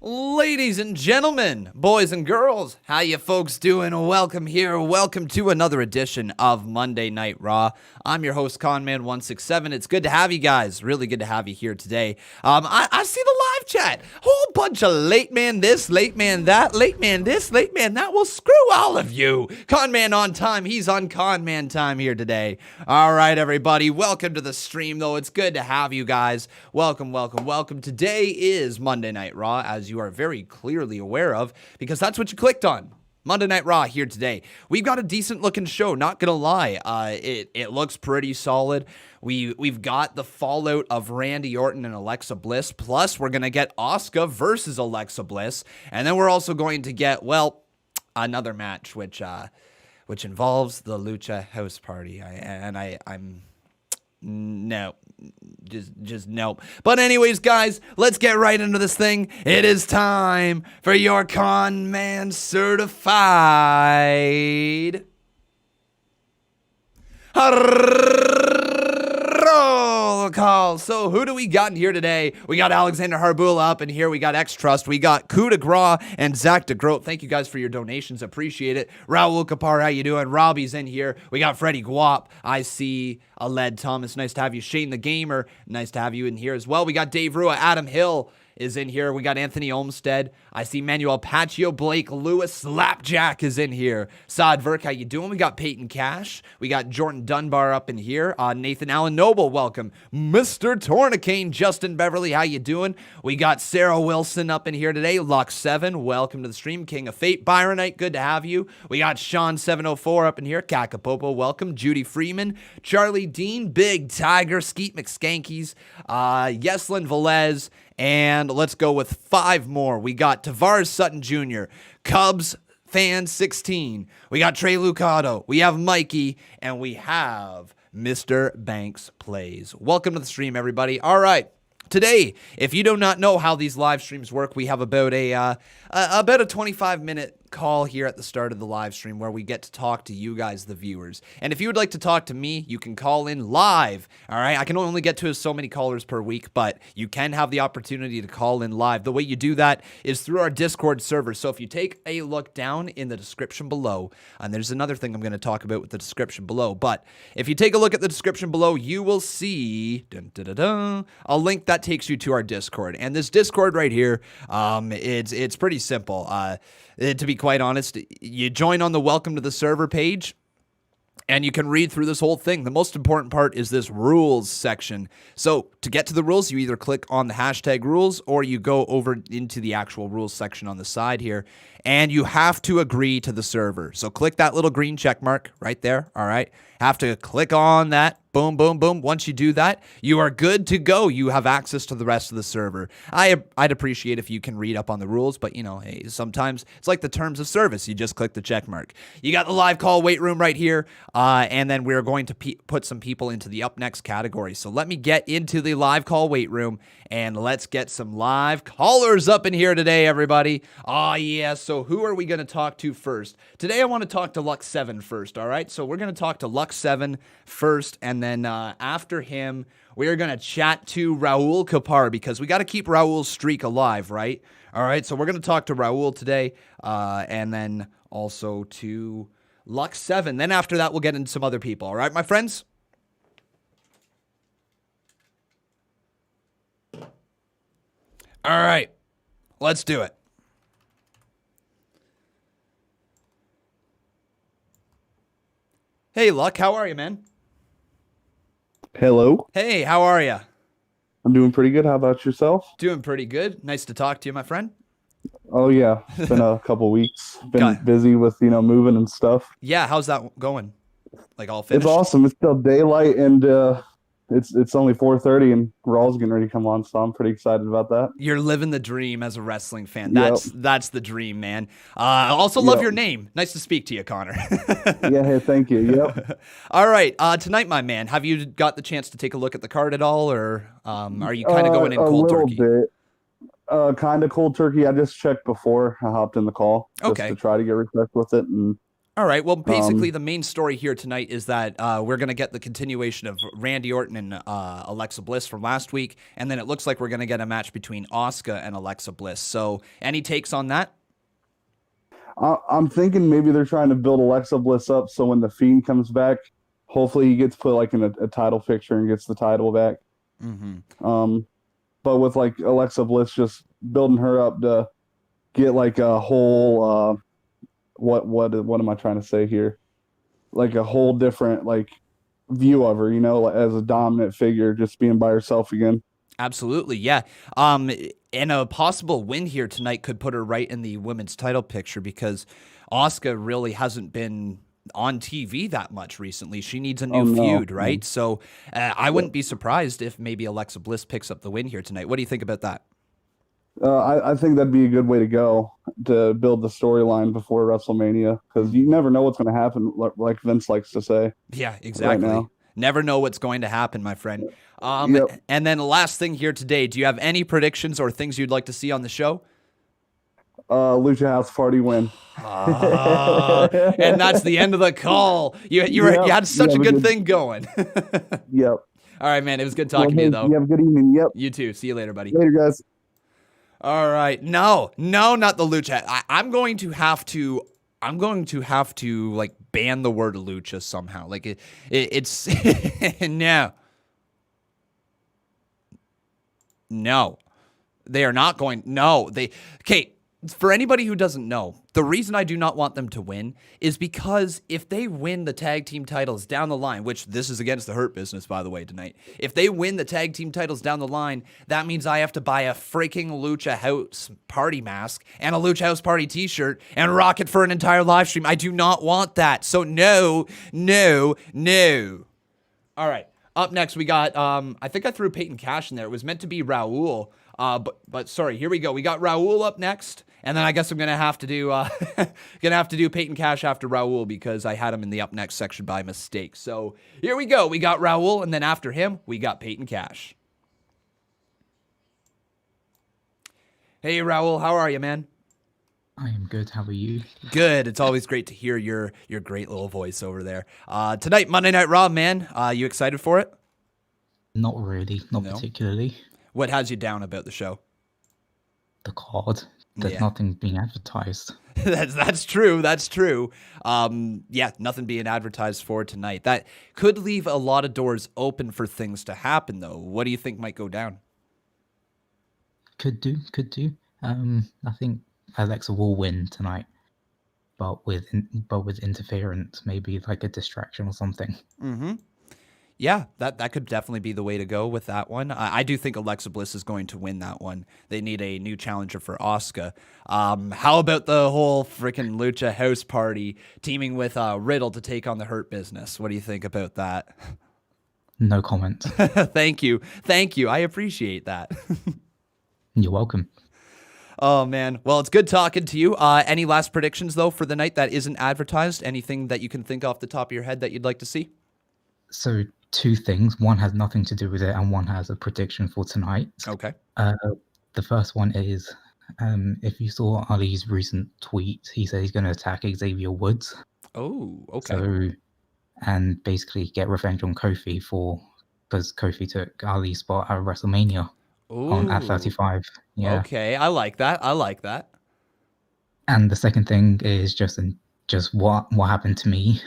Ladies and gentlemen, boys and girls, how you folks doing? Welcome here. Welcome to another edition of Monday Night Raw. I'm your host, Conman167. It's good to have you guys. Really good to have you here today. I see the live chat. Whole bunch of late man this, late man that, late man this, late man that. Well, screw all of you. Conman on time. He's on Conman time here today. All right, everybody. Welcome to the stream, though. It's good to have you guys. Welcome, welcome, welcome. Today is Monday Night Raw, as you are very clearly aware of, because that's what you clicked on. Monday Night Raw here today. We've got a decent looking show, not gonna lie. It looks pretty solid. We've got the fallout of Randy Orton and Alexa Bliss, plus we're gonna get Asuka versus Alexa Bliss, and then we're also going to get, well, another match which involves the Lucha House Party. I'm no. Just nope. But anyways, guys, let's get right into this thing. It is time for your Con Man Certified roll call. So who do we got in here today? We got Alexander Harbula up in here. We got X-Trust. We got Coup de Gras and Zach DeGroat. Thank you guys for your donations. Appreciate it. Raul Kapar, how you doing? Robbie's in here. We got Freddie Guap. I see Aled Thomas. Nice to have you. Shane the Gamer. Nice to have you in here as well. We got Dave Rua. Adam Hill is in here. We got Anthony Olmstead. I see Manuel Paccio, Blake Lewis, Slapjack is in here. Saad Verk, how you doing? We got Peyton Cash. We got Jordan Dunbar up in here. Nathan Allen Noble, welcome. Mr. Tornicane, Justin Beverly, how you doing? We got Sarah Wilson up in here today. Lux7, welcome to the stream. King of Fate, Byronite, good to have you. We got Sean704 up in here. Kakapopo, welcome. Judy Freeman, Charlie Dean, Big Tiger, Skeet McSkankies, Yeslin Velez, and let's go with 5 more. We got Tavares Sutton Jr., Cubs Fan 16. We got Trey Lucado. We have Mikey, and we have Mr. Banks Plays. Welcome to the stream, everybody. All right. Today, if you do not know how these live streams work, we have about a 25-minute call here at the start of the live stream where we get to talk to you guys, the viewers. And if you would like to talk to me, you can call in live. All right, I can only get to so many callers per week, but you can have the opportunity to call in live. The way you do that is through our Discord server. So if you take a look down in the description below, and there's another thing I'm going to talk about with the description below, but if you take a look at the description below, you will see a link that takes you to our Discord. And this Discord right here, it's pretty simple. To be quite honest, you join on the welcome to the server page, and you can read through this whole thing. The most important part is this rules section. So to get to the rules, you either click on the hashtag rules or you go over into the actual rules section on the side here, and you have to agree to the server. So click that little green check mark right there, all right? Have to click on that. Boom, boom, boom. Once you do that, you are good to go. You have access to the rest of the server. I'd appreciate if you can read up on the rules, but, you know, hey, sometimes it's like the terms of service. You just click the check mark. You got the live call wait room right here, and then we're going to put some people into the up next category. So let me get into the live call wait room, and let's get some live callers up in here today, everybody. Oh, yeah. So who are we going to talk to first? Today, I want to talk to Lux7 first, all right? So we're going to talk to Lux7 first, and then after him, we're going to chat to Raul Kapar because we got to keep Raul's streak alive, right? All right, so we're going to talk to Raul today, and then also to Lux7. Then after that, we'll get into some other people, all right, my friends? All right, let's do it. Hey, Luck, how are you, man? Hello. Hey, how are you? I'm doing pretty good. How about yourself? Doing pretty good. Nice to talk to you, my friend. Oh, yeah. It's been a couple weeks. Been busy with, moving and stuff. Yeah, how's that going? Like all finished? It's awesome. It's still daylight, and it's only 4:30, and Raw's getting ready to come on, so I'm pretty excited about that. You're living the dream as a wrestling fan. Yep. That's the dream, man. I also love your name. Nice to speak to you, Connor. Yeah, hey, thank you. Yep. All right. Tonight, my man, have you got the chance to take a look at the card at all, or are you kind of going in cold turkey? A little bit. Kind of cold turkey. I just checked before I hopped in the call just to try to get refreshed with it, and All right. Well, basically, the main story here tonight is that we're going to get the continuation of Randy Orton and Alexa Bliss from last week, and then it looks like we're going to get a match between Asuka and Alexa Bliss. So, any takes on that? I'm thinking maybe they're trying to build Alexa Bliss up so when the Fiend comes back, hopefully he gets put like in a title picture and gets the title back. But with like Alexa Bliss, just building her up to get like a whole what am I trying to say here? Like a whole different like view of her, as a dominant figure, just being by herself again. Absolutely, yeah. And a possible win here tonight could put her right in the women's title picture because Asuka really hasn't been on TV that much recently. She needs a new feud, right? So I wouldn't be surprised if maybe Alexa Bliss picks up the win here tonight. What do you think about that? I think that'd be a good way to go to build the storyline before WrestleMania because you never know what's going to happen, like Vince likes to say. Yeah, exactly. Right now. Never know what's going to happen, my friend. And then the last thing here today, do you have any predictions or things you'd like to see on the show? Lucha House Party win. And that's the end of the call. You had such a good thing going. Yep. All right, man. It was good talking to you, though. You have a good evening. Yep. You too. See you later, buddy. Later, guys. All right. No, not the Lucha. I'm going to have to like ban the word Lucha somehow. Like it's no. They are not going. No, okay. For anybody who doesn't know, the reason I do not want them to win is because if they win the tag team titles down the line, which this is against the Hurt Business, by the way, tonight. If they win the tag team titles down the line, that means I have to buy a freaking Lucha House Party mask and a Lucha House Party t-shirt and rock it for an entire live stream. I do not want that. So no. All right. Up next, we got, I think I threw Peyton Cash in there. It was meant to be Raul. But sorry, here we go. We got Raul up next, and then I guess I'm gonna have to do Peyton Cash after Raul because I had him in the up next section by mistake. So here we go. We got Raul, and then after him, we got Peyton Cash. Hey Raul, how are you, man? I am good. How are you? Good. It's always great to hear your great little voice over there. Tonight, Monday Night Raw, man. You excited for it? Not really. Not particularly. What has you down about the show? The card. There's nothing being advertised. That's true. That's true. Nothing being advertised for tonight. That could leave a lot of doors open for things to happen, though. What do you think might go down? Could do. I think Alexa will win tonight, but with interference, maybe like a distraction or something. Mm-hmm. Yeah, that could definitely be the way to go with that one. I do think Alexa Bliss is going to win that one. They need a new challenger for Asuka. How about the whole freaking Lucha House Party teaming with Riddle to take on the Hurt Business? What do you think about that? No comment. Thank you. I appreciate that. You're welcome. Oh, man. Well, it's good talking to you. Any last predictions, though, for the night that isn't advertised? Anything that you can think off the top of your head that you'd like to see? So, two things. One has nothing to do with it, and one has a prediction for tonight. Okay. The first one is, if you saw Ali's recent tweet, he said he's going to attack Xavier Woods. Oh, okay. So, and basically get revenge on Kofi because Kofi took Ali's spot at WrestleMania at 35. Yeah. Okay, I like that. And the second thing is just what happened to me.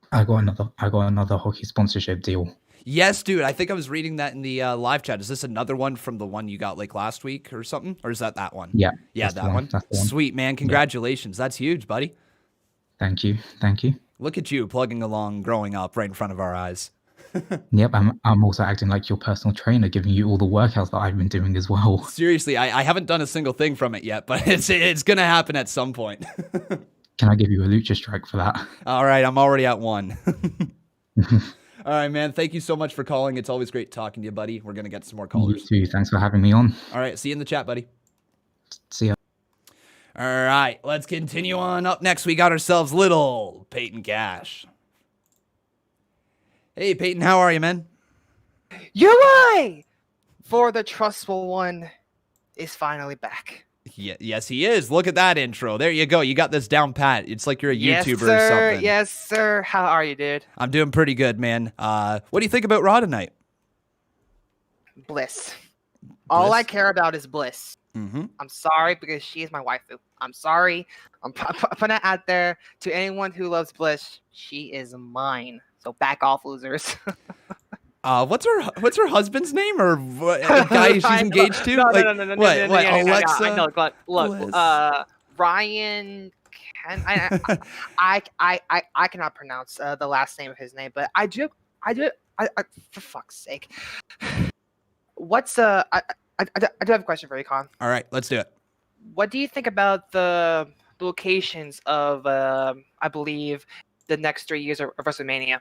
I got another hockey sponsorship deal. Yes, dude. I think I was reading that in the live chat. Is this another one from the one you got like last week or something? Or is that one? Yeah. That one. Sweet, man. Congratulations. Yeah. That's huge, buddy. Thank you. Look at you plugging along, growing up right in front of our eyes. Yep, I'm also acting like your personal trainer, giving you all the workouts that I've been doing as well. Seriously, I haven't done a single thing from it yet, but it's going to happen at some point. Can I give you a lucha strike for that? All right, I'm already at one. All right, man. Thank you so much for calling. It's always great talking to you, buddy. We're going to get some more callers. You too. Thanks for having me on. All right, see you in the chat, buddy. See ya. All right, let's continue on. Up next, we got ourselves little Peyton Cash. Hey, Peyton, how are you, man? UI for the trustful one is finally back. Yeah, yes, he is. Look at that intro. There you go. You got this down pat. It's like you're a YouTuber or something. Yes, sir. How are you, dude? I'm doing pretty good, man. What do you think about Raw tonight? Bliss. All I care about is Bliss. Mm-hmm. I'm sorry because she is my waifu. I'm sorry. I'm putting it out there to anyone who loves Bliss. She is mine. So back off, losers. What's her husband's name or what, guy she's engaged to? No, like, no, what? Alexa? Alexa? No, look, Bliss. Ryan. I cannot pronounce the last name of his name, but I do. For fuck's sake. What's I do have a question for you, Con. All right, let's do it. What do you think about the locations of I believe the next 3 years of WrestleMania?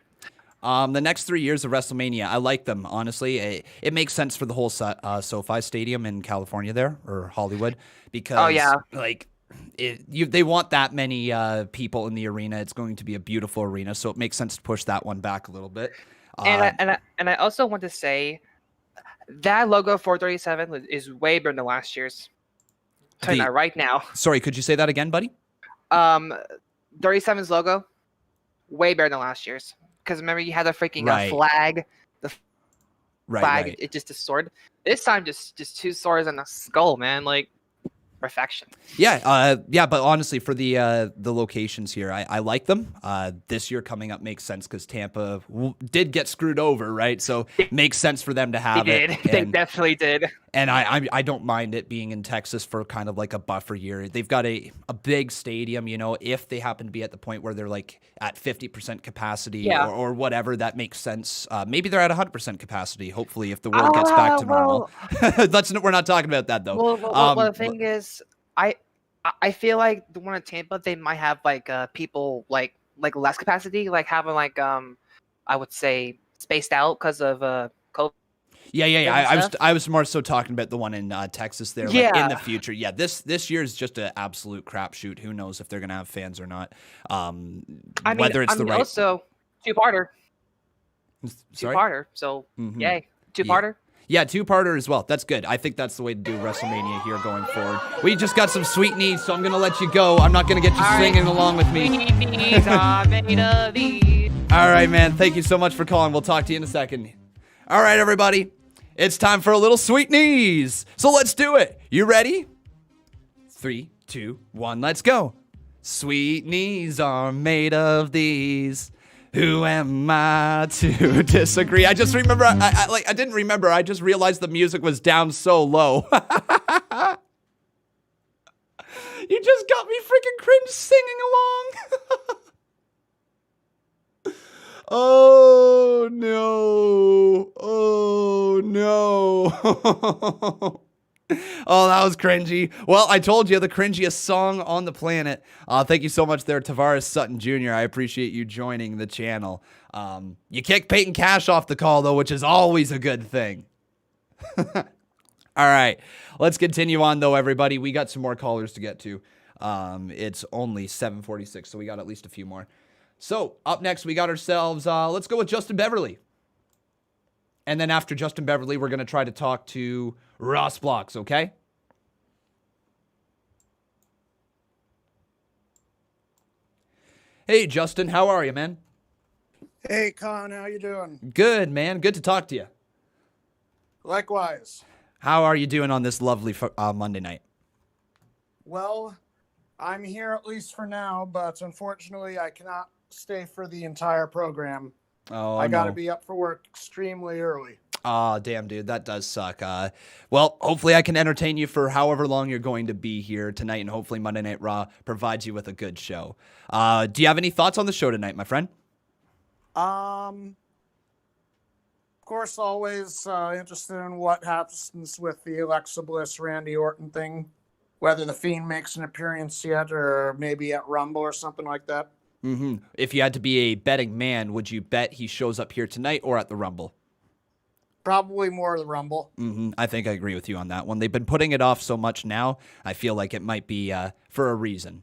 The next 3 years of WrestleMania, I like them, honestly. It makes sense for the whole SoFi Stadium in California there, or Hollywood, because like they want that many people in the arena. It's going to be a beautiful arena, so it makes sense to push that one back a little bit. And I also want to say that logo 437 is way better than last year's. Telling you that right now. Sorry, could you say that again, buddy? 37's logo way better than last year's. Because remember, you had a freaking flag. The flag, it just a sword. This time, just two swords and a skull, man. Like perfection. Yeah, but honestly, for the locations here, I like them. This year coming up makes sense because Tampa did get screwed over, right? So it makes sense for them to have it. They definitely did. And I don't mind it being in Texas for kind of like a buffer year. They've got a big stadium, you know, if they happen to be at the point where they're like at 50% capacity or whatever, that makes sense. Maybe they're at 100% capacity, hopefully, if the world gets back to normal. We're not talking about that, though. Well, the thing is, I feel like the one in Tampa, they might have like people like less capacity, like having like I would say spaced out because of COVID. Yeah. I was more so talking about the one in Texas there, like in the future. Yeah, this year is just an absolute crapshoot. Who knows if they're gonna have fans or not? Whether it's the right. Also, two-parter. Sorry? Two-parter. So yay, two-parter. Yeah, two-parter as well. That's good. I think that's the way to do WrestleMania here going forward. We just got some sweet knees, so I'm going to let you go. I'm not going to get you singing along with me. All right, man. Thank you so much for calling. We'll talk to you in a second. All right, everybody. It's time for a little sweet knees. So let's do it. You ready? 3, 2, 1, let's go. Sweet knees are made of these. Who am I to disagree? I just remember, I didn't remember. I just realized the music was down so low. You just got me freaking cringe singing along. Oh, no. Oh, no. Oh, that was cringy. Well, I told you, the cringiest song on the planet. Thank you so much there, Tavares Sutton Jr. I appreciate you joining the channel. You kicked Peyton Cash off the call, though, which is always a good thing. All right, let's continue on, though, everybody. We got some more callers to get to. It's only 7:46, so we got at least a few more. So, up next, we got ourselves, let's go with Justin Beverly. And then after Justin Beverly, we're going to try to talk to Ross Blocks, okay? Hey, Justin, how are you, man? Hey, Con, how you doing? Good, man. Good to talk to you. Likewise. How are you doing on this lovely Monday night? Well, I'm here at least for now, but unfortunately I cannot stay for the entire program. Oh, I got to be up for work extremely early. Oh, damn, dude. That does suck. Well, hopefully I can entertain you for however long you're going to be here tonight, and hopefully Monday Night Raw provides you with a good show. Do you have any thoughts on the show tonight, my friend? Of course, always interested in what happens with the Alexa Bliss, Randy Orton thing. Whether the Fiend makes an appearance yet, or maybe at Rumble or something like that. Mm-hmm. If you had to be a betting man, would you bet he shows up here tonight or at the Rumble? Probably more the Rumble. Mm-hmm. I think I agree with you on that one. They've been putting it off so much now, I feel like it might be for a reason.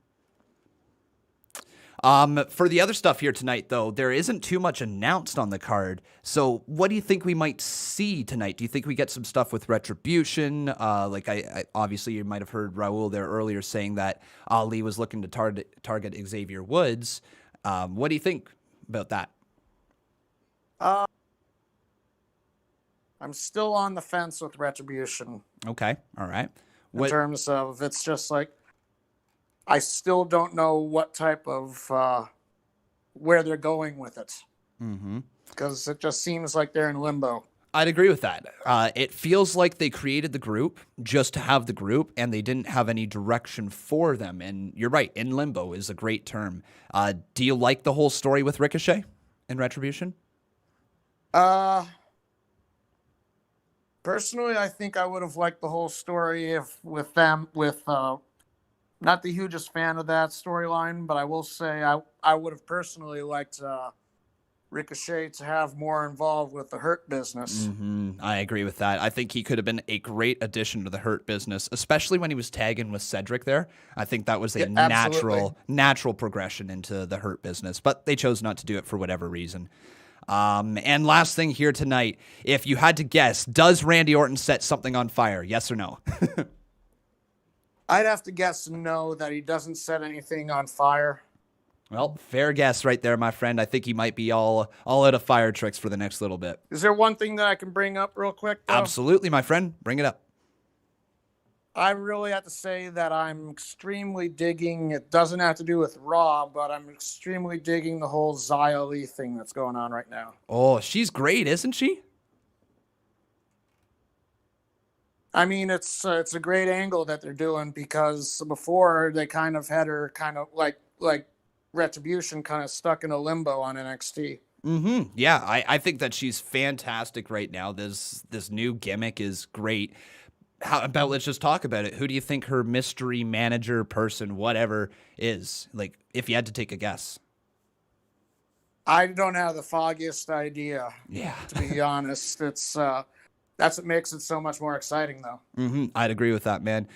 For the other stuff here tonight, though, there isn't too much announced on the card. So what do you think we might see tonight? Do you think we get some stuff with Retribution? I obviously you might have heard Raul there earlier saying that Ali was looking to target Xavier Woods. What do you think about that? I'm still on the fence with Retribution. Okay, all right. In terms of, it's just like, I still don't know what type of, where they're going with it. Mm-hmm. Because it just seems like they're in limbo. I'd agree with that. It feels like they created the group just to have the group, and they didn't have any direction for them. And you're right, in limbo is a great term. Do you like the whole story with Ricochet and Retribution? Personally, I think I would have liked the whole story if with them, not the hugest fan of that storyline, but I will say I would have personally liked Ricochet to have more involved with the Hurt Business. Mm-hmm. I agree with that. I think he could have been a great addition to the Hurt Business, especially when he was tagging with Cedric there. I think that was a natural progression into the Hurt Business, but they chose not to do it for whatever reason. And last thing here tonight, if you had to guess, does Randy Orton set something on fire? Yes or no? I'd have to guess no, that he doesn't set anything on fire. Well, fair guess right there, my friend. I think he might be all out of fire tricks for the next little bit. Is there one thing that I can bring up real quick, though? Absolutely, my friend. Bring it up. I really have to say that I'm extremely digging, it doesn't have to do with Raw, but I'm extremely digging the whole Xia Li thing that's going on right now. Oh, she's great, isn't she? I mean, it's a great angle that they're doing, because before they kind of had her kind of like Retribution kind of stuck in a limbo on NXT. Mm-hmm. Yeah, I think that she's fantastic right now. This new gimmick is great. How about, let's just talk about it. Who do you think her mystery manager person, whatever, is? Like, if you had to take a guess. I don't have the foggiest idea. Yeah. To be honest, it's that's what makes it so much more exciting, though. Mm-hmm. I'd agree with that, man.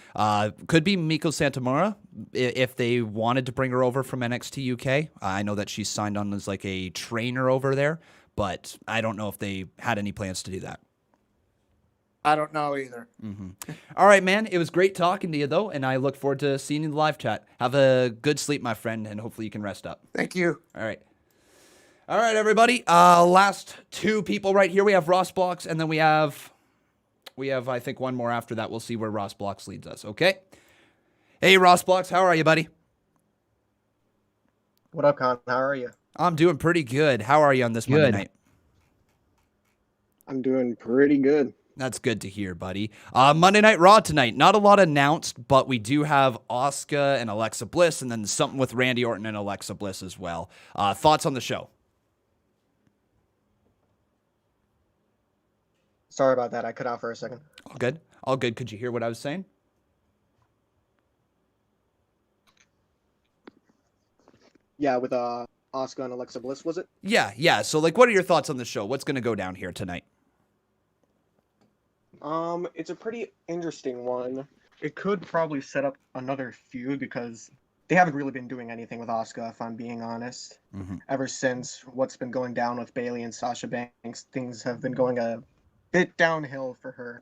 Could be Miko Santamura if they wanted to bring her over from NXT UK. I know that she's signed on as like a trainer over there, but I don't know if they had any plans to do that. I don't know either. Mm-hmm. All right, man. It was great talking to you, though, and I look forward to seeing you in the live chat. Have a good sleep, my friend, and hopefully you can rest up. Thank you. All right. All right, everybody. Last two people right here. We have Ross Blocks, and then we have, I think, one more after that. We'll see where Ross Blocks leads us, okay? Hey, Ross Blocks. How are you, buddy? What up, Con? How are you? I'm doing pretty good. How are you on this Monday night? I'm doing pretty good. That's good to hear, buddy. Monday Night Raw tonight. Not a lot announced, but we do have Asuka and Alexa Bliss, and then something with Randy Orton and Alexa Bliss as well. Thoughts on the show? Sorry about that. I cut out for a second. All good. All good. Could you hear what I was saying? Yeah, with Asuka and Alexa Bliss, was it? Yeah. So, like, what are your thoughts on the show? What's going to go down here tonight? It's a pretty interesting one. It could probably set up another feud because they haven't really been doing anything with Asuka, if I'm being honest. Mm-hmm. Ever since what's been going down with Bayley and Sasha Banks, things have been going a bit downhill for her.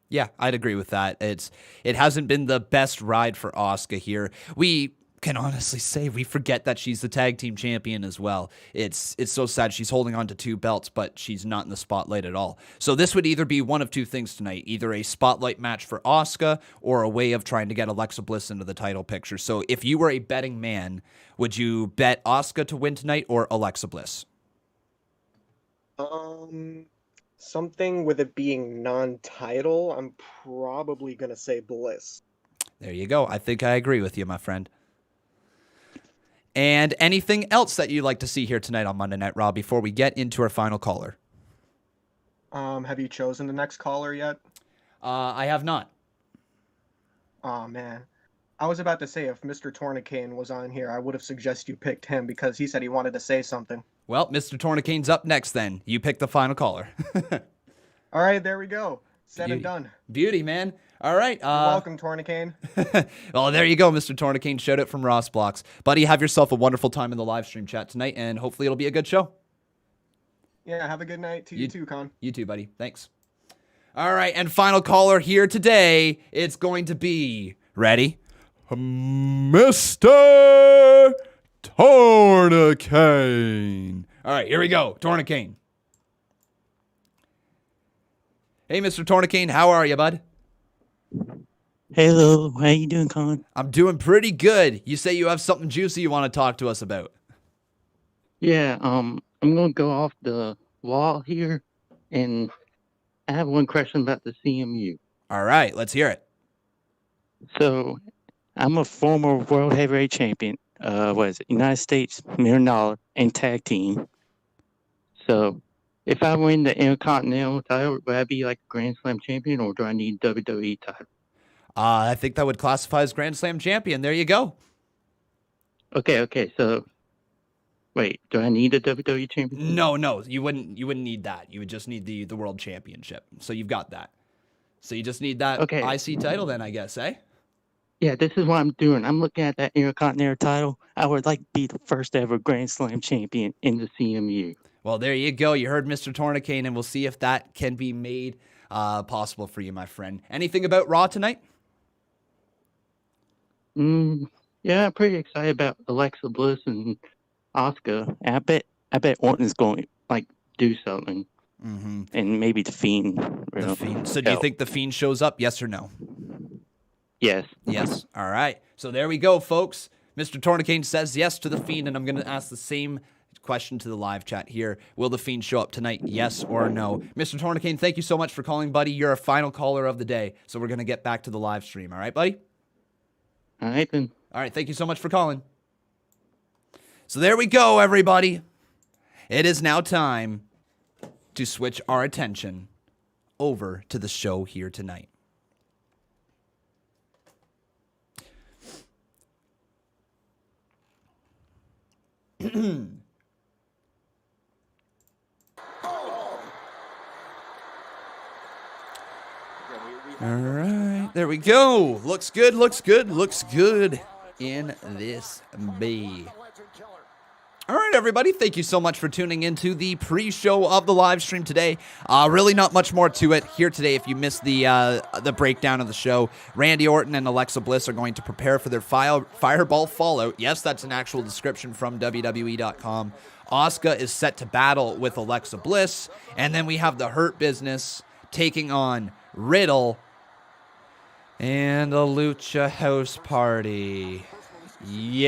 Yeah, I'd agree with that. It hasn't been the best ride for Asuka here. We can honestly say we forget that she's the tag team champion as well. It's so sad she's holding on to two belts, but she's not in the spotlight at all. So this would either be one of two things tonight, either a spotlight match for Asuka or a way of trying to get Alexa Bliss into the title picture. So if you were a betting man, would you bet Asuka to win tonight or Alexa Bliss? Something with it being non-title, I'm probably going to say Bliss. There you go. I think I agree with you, my friend. And anything else that you'd like to see here tonight on Monday Night Raw before we get into our final caller? Have you chosen the next caller yet? I have not. Oh, man. I was about to say, if Mr. Tourniquet was on here, I would have suggested you picked him because he said he wanted to say something. Well, Mr. Tourniquet's up next then. You pick the final caller. All right, there we go. Said and done. Beauty, man. All right. You're welcome, Tornicane. Well, there you go, Mr. Tornicane. Shout out from Ross Blocks. Buddy, have yourself a wonderful time in the live stream chat tonight, and hopefully it'll be a good show. Yeah, have a good night to you too, Con. You too, buddy. Thanks. All right, and final caller here today, it's going to be, ready? Mr. Tornicane. All right, here we go. Tornicane. Hey, Mr. Tornicane, how are you, bud? Hello, how you doing, Colin? I'm doing pretty good. You say you have something juicy you want to talk to us about. Yeah, I'm gonna go off the wall here, and I have one question about the CMU. All right, let's hear it. So, I'm a former World Heavyweight Champion. United States $1 million and tag team. So, if I win the Intercontinental title, would I be like a Grand Slam champion, or do I need WWE title? I think that would classify as Grand Slam champion. There you go. Okay. So, wait, do I need a WWE champion? No, you wouldn't need that. You would just need the World Championship. So you've got that. So you just need that IC title then, I guess, eh? Yeah, this is what I'm doing. I'm looking at that Intercontinental title. I would like to be the first ever Grand Slam champion in the CMU. Well, there you go. You heard Mr. Tornicane, and we'll see if that can be made possible for you, my friend. Anything about Raw tonight? Yeah, I'm pretty excited about Alexa Bliss and Asuka. I bet Orton's going to do something, and maybe the Fiend. The Fiend. So, do you think the Fiend shows up? Yes or no? Yes. Yes. All right. So there we go, folks. Mr. Tornicane says yes to the Fiend, and I'm going to ask the same question to the live chat here. Will the Fiend show up tonight? Yes or no? Mr. Tornicane, thank you so much for calling, buddy. You're a final caller of the day, so we're going to get back to the live stream. All right, buddy? All right, then. All right. Thank you so much for calling. So there we go, everybody. It is now time to switch our attention over to the show here tonight. All right, there we go. Looks good in this B. All right, everybody, thank you so much for tuning into the pre-show of the live stream today. Really not much more to it here today. If you missed the breakdown of the show, Randy Orton and Alexa Bliss are going to prepare for their Fireball Fallout. Yes, that's an actual description from WWE.com. Asuka is set to battle with Alexa Bliss, and then we have the Hurt Business taking on Riddle and a Lucha House Party. Yay!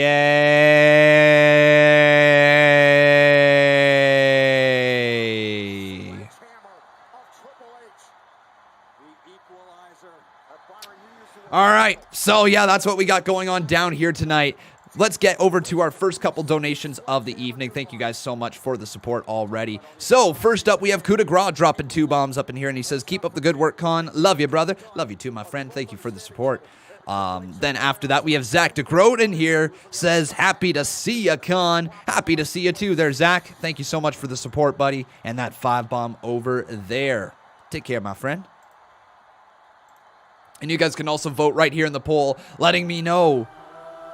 All right, so yeah, that's what we got going on down here tonight. Let's get over to our first couple donations of the evening. Thank you guys so much for the support already. So, first up, we have Coup de Grace dropping 2 bombs up in here, and he says, keep up the good work, Con. Love you, brother. Love you too, my friend. Thank you for the support. Then after that, we have Zach DeGroat in here, says, happy to see ya, Con. Happy to see you too there, Zach. Thank you so much for the support, buddy. And that 5 bomb over there. Take care, my friend. And you guys can also vote right here in the poll, letting me know,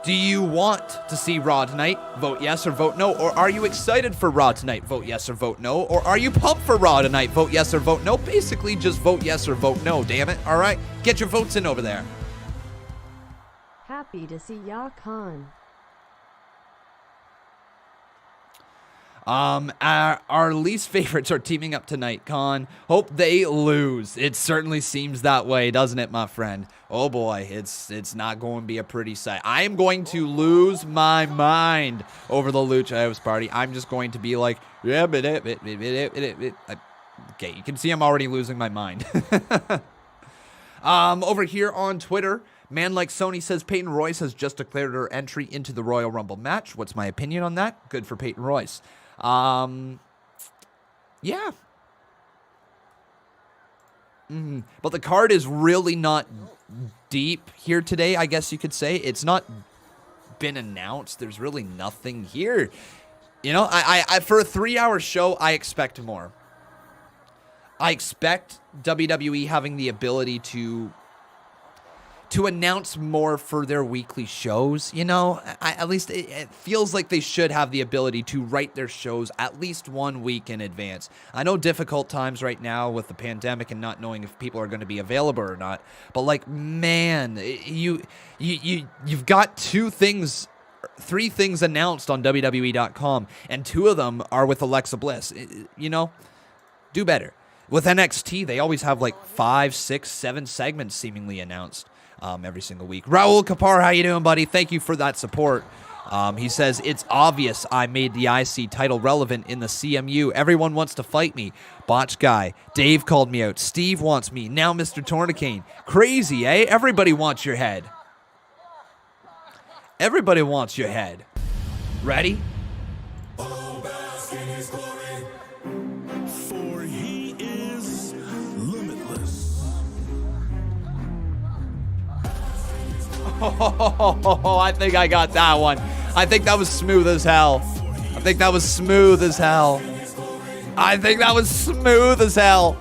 do you want to see Raw tonight? Vote yes or vote no. Or are you excited for Raw tonight? Vote yes or vote no. Or are you pumped for Raw tonight? Vote yes or vote no. Basically, just vote yes or vote no, damn it. All right? Get your votes in over there. Happy to see ya, Con. Our least favorites are teaming up tonight, Con. Hope they lose. It certainly seems that way, doesn't it, my friend? Oh boy, it's not going to be a pretty sight. I am going to lose my mind over the Lucha House Party. I'm just going to be like, yeah, okay, you can see I'm already losing my mind. Over here on Twitter, Man Like Sony says Peyton Royce has just declared her entry into the Royal Rumble match. What's my opinion on that? Good for Peyton Royce. Yeah. But the card is really not deep here today, I guess you could say. It's not been announced. There's really nothing here. You know, I for a 3-hour show, I expect more. I expect WWE having the ability to announce more for their weekly shows, you know. At least it feels like they should have the ability to write their shows at least 1 week in advance. I know difficult times right now with the pandemic and not knowing if people are going to be available or not, but like, man, you've got 3 things announced on WWE.com, and 2 of them are with Alexa Bliss. You know, do better. With NXT, they always have like 5, 6, 7 segments seemingly announced. Every single week. Raul Kapar, how you doing, buddy? Thank you for that support. He says, it's obvious I made the IC title relevant in the CMU. Everyone wants to fight me. Botch guy. Dave called me out. Steve wants me. Now Mr. Tourniquet. Crazy, eh? Everybody wants your head. Everybody wants your head. Ready? For he is limitless. Oh, I think I got that one. I think that was smooth as hell. I think that was smooth as hell. I think that was smooth as hell.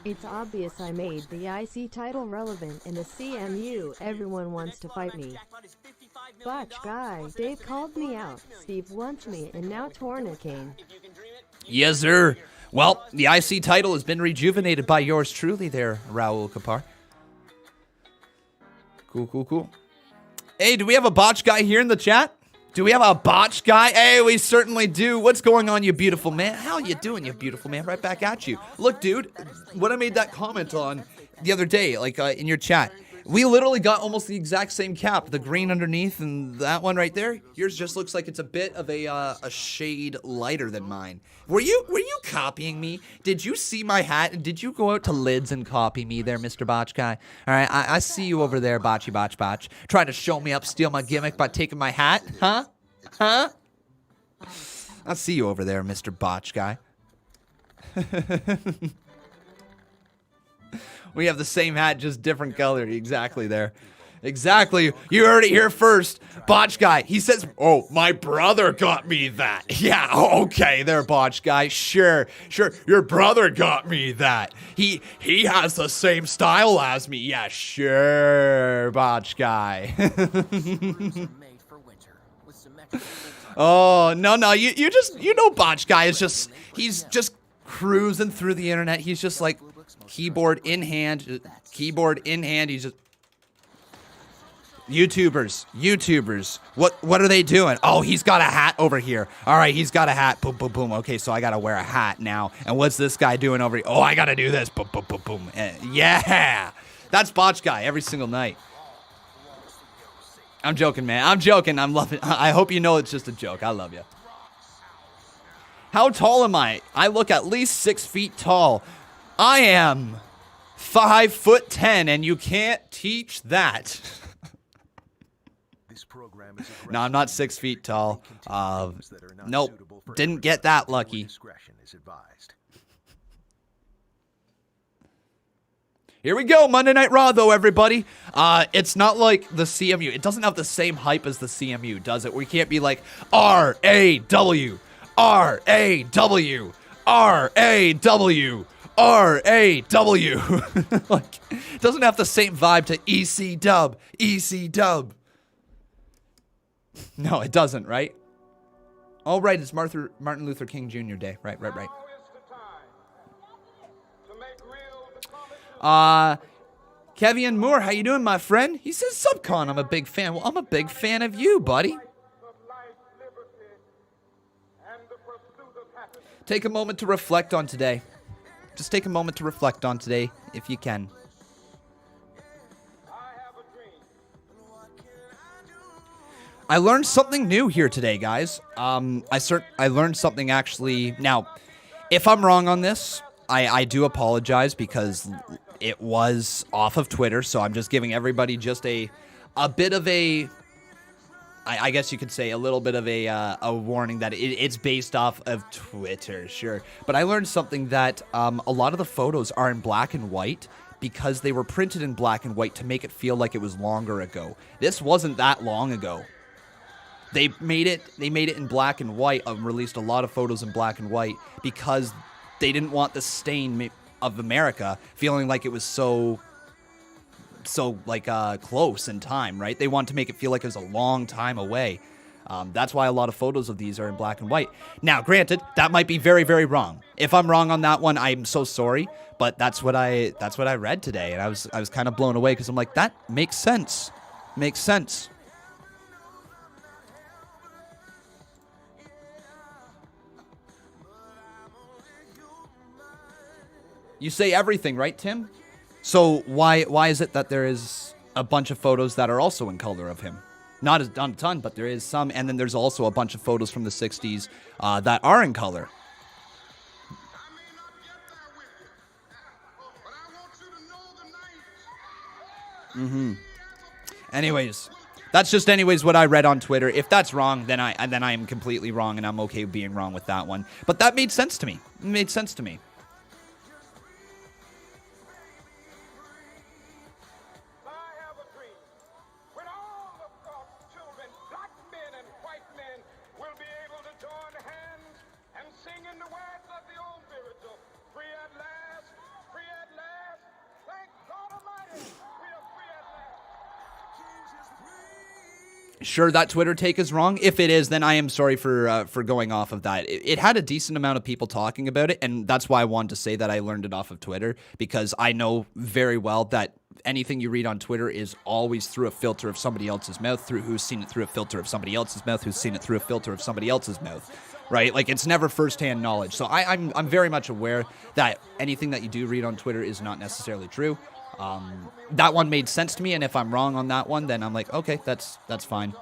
It's obvious I made the IC title relevant in the CMU. Everyone wants to fight me. Botch guy. Dave called me out. Steve wants me, and now Tourniquet. Yes, sir. Well, the IC title has been rejuvenated by yours truly there, Raul Kapar. Cool. Hey, do we have a botch guy here in the chat? Do we have a botch guy? Hey, we certainly do. What's going on, you beautiful man? How you doing, you beautiful man? Right back at you. Look, dude, what I made that comment on the other day, like in your chat, we literally got almost the exact same cap, the green underneath and that one right there. Yours just looks like it's a bit of a shade lighter than mine. Were you copying me? Did you see my hat and did you go out to Lids and copy me there, Mr. Botch guy? All right, I see you over there, Botchy Botch, trying to show me up, steal my gimmick by taking my hat, huh? I see you over there, Mr. Botch guy. We have the same hat, just different color. Exactly there. Exactly. You heard it here first. Botch guy. He says, oh, my brother got me that. Yeah, okay there, Botch guy. Sure. Your brother got me that. He has the same style as me. Yeah, sure, Botch guy. Oh, no. You know Botch guy is just, he's just cruising through the internet. He's just like, keyboard in hand, he's just YouTubers. What are they doing? Oh, he's got a hat over here. All right, he's got a hat. Boom, boom, boom. Okay, so I gotta wear a hat now. And what's this guy doing over here? Oh, I gotta do this. Boom, boom, boom, boom. Yeah, that's Botch guy every single night. I'm joking, man. I'm joking. I'm loving. I hope you know it's just a joke. I love you. How tall am I? I look at least 6 feet tall. I am 5'10", and you can't teach that. No, I'm not 6 feet tall. Nope, didn't get that lucky. Here we go, Monday Night Raw, though, everybody. It's not like the CMU. It doesn't have the same hype as the CMU, does it? We can't be like, R-A-W, R-A-W, R-A-W. R-A-W. Like, it doesn't have the same vibe to EC Dub. EC Dub. No, it doesn't, right? Oh, right, it's Martin Luther King Jr. Day. Right. Kevin Moore, how you doing, my friend? He says, Subcon, I'm a big fan. Well, I'm a big fan of you, buddy. Take a moment to reflect on today. Just take a moment to reflect on today, if you can. I learned something new here today, guys. I learned something actually. Now, if I'm wrong on this, I do apologize because it was off of Twitter, so I'm just giving everybody just a bit of a, I guess you could say a little bit of a warning that it's based off of Twitter, sure. But I learned something that a lot of the photos are in black and white because they were printed in black and white to make it feel like it was longer ago. This wasn't that long ago. They made it in black and white, released a lot of photos in black and white because they didn't want the stain of America feeling like it was so like close in time, right? They want to make it feel like it was a long time away. That's why a lot of photos of these are in black and white. Now, granted, that might be very, very wrong. If I'm wrong on that one, I'm so sorry. But that's what I read today, and I was kind of blown away because I'm like, that makes sense. Makes sense. You say everything, right, Tim? So why is it that there is a bunch of photos that are also in color of him? Not a ton, but there is some. And then there's also a bunch of photos from the 60s that are in color. Anyways, that's just what I read on Twitter. If that's wrong, then I am completely wrong, and I'm okay with being wrong with that one. But that made sense to me. It made sense to me. Sure, that Twitter take is wrong. If it is, then I am sorry for going off of that. It had a decent amount of people talking about it, and that's why I wanted to say that I learned it off of Twitter, because I know very well that anything you read on Twitter is always through a filter of somebody else's mouth, through who's seen it through a filter of somebody else's mouth, who's seen it through a filter of somebody else's mouth, right? Like, it's never firsthand knowledge. So I'm very much aware that anything that you do read on Twitter is not necessarily true. That one made sense to me, and if I'm wrong on that one, then I'm like, okay, that's fine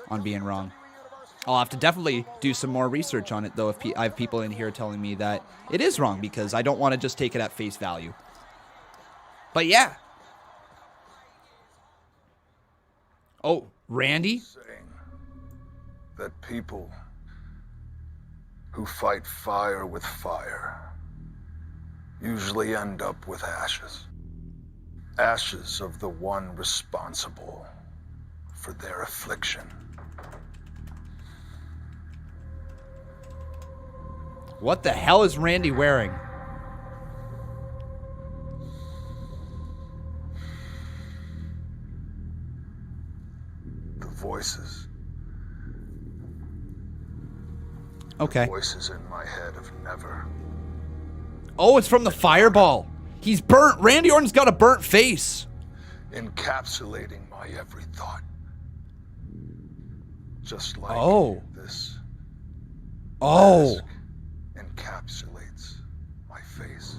on being wrong. I'll have to definitely do some more research on it, though, if I have people in here telling me that it is wrong, because I don't want to just take it at face value. But yeah. Oh, Randy? Saying that people who fight fire with fire usually end up with ashes. Ashes of the one responsible for their affliction. What the hell is Randy wearing? The voices. Okay. The voices in my head have never. Oh, it's from the fireball. He's burnt. Randy Orton's got a burnt face. Encapsulating my every thought. Just like this. Oh. Encapsulates my face.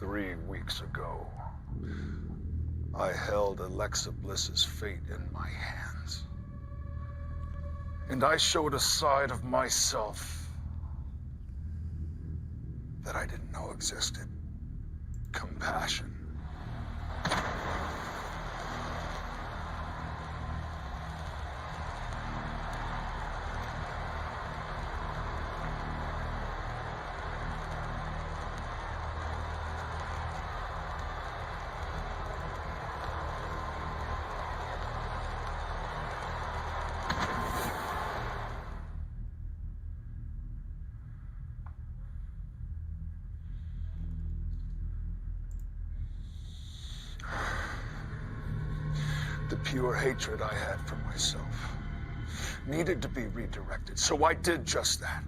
3 weeks ago, I held Alexa Bliss's fate in my hands. And I showed a side of myself that I didn't know existed. Compassion. The pure hatred I had for myself needed to be redirected, so I did just that.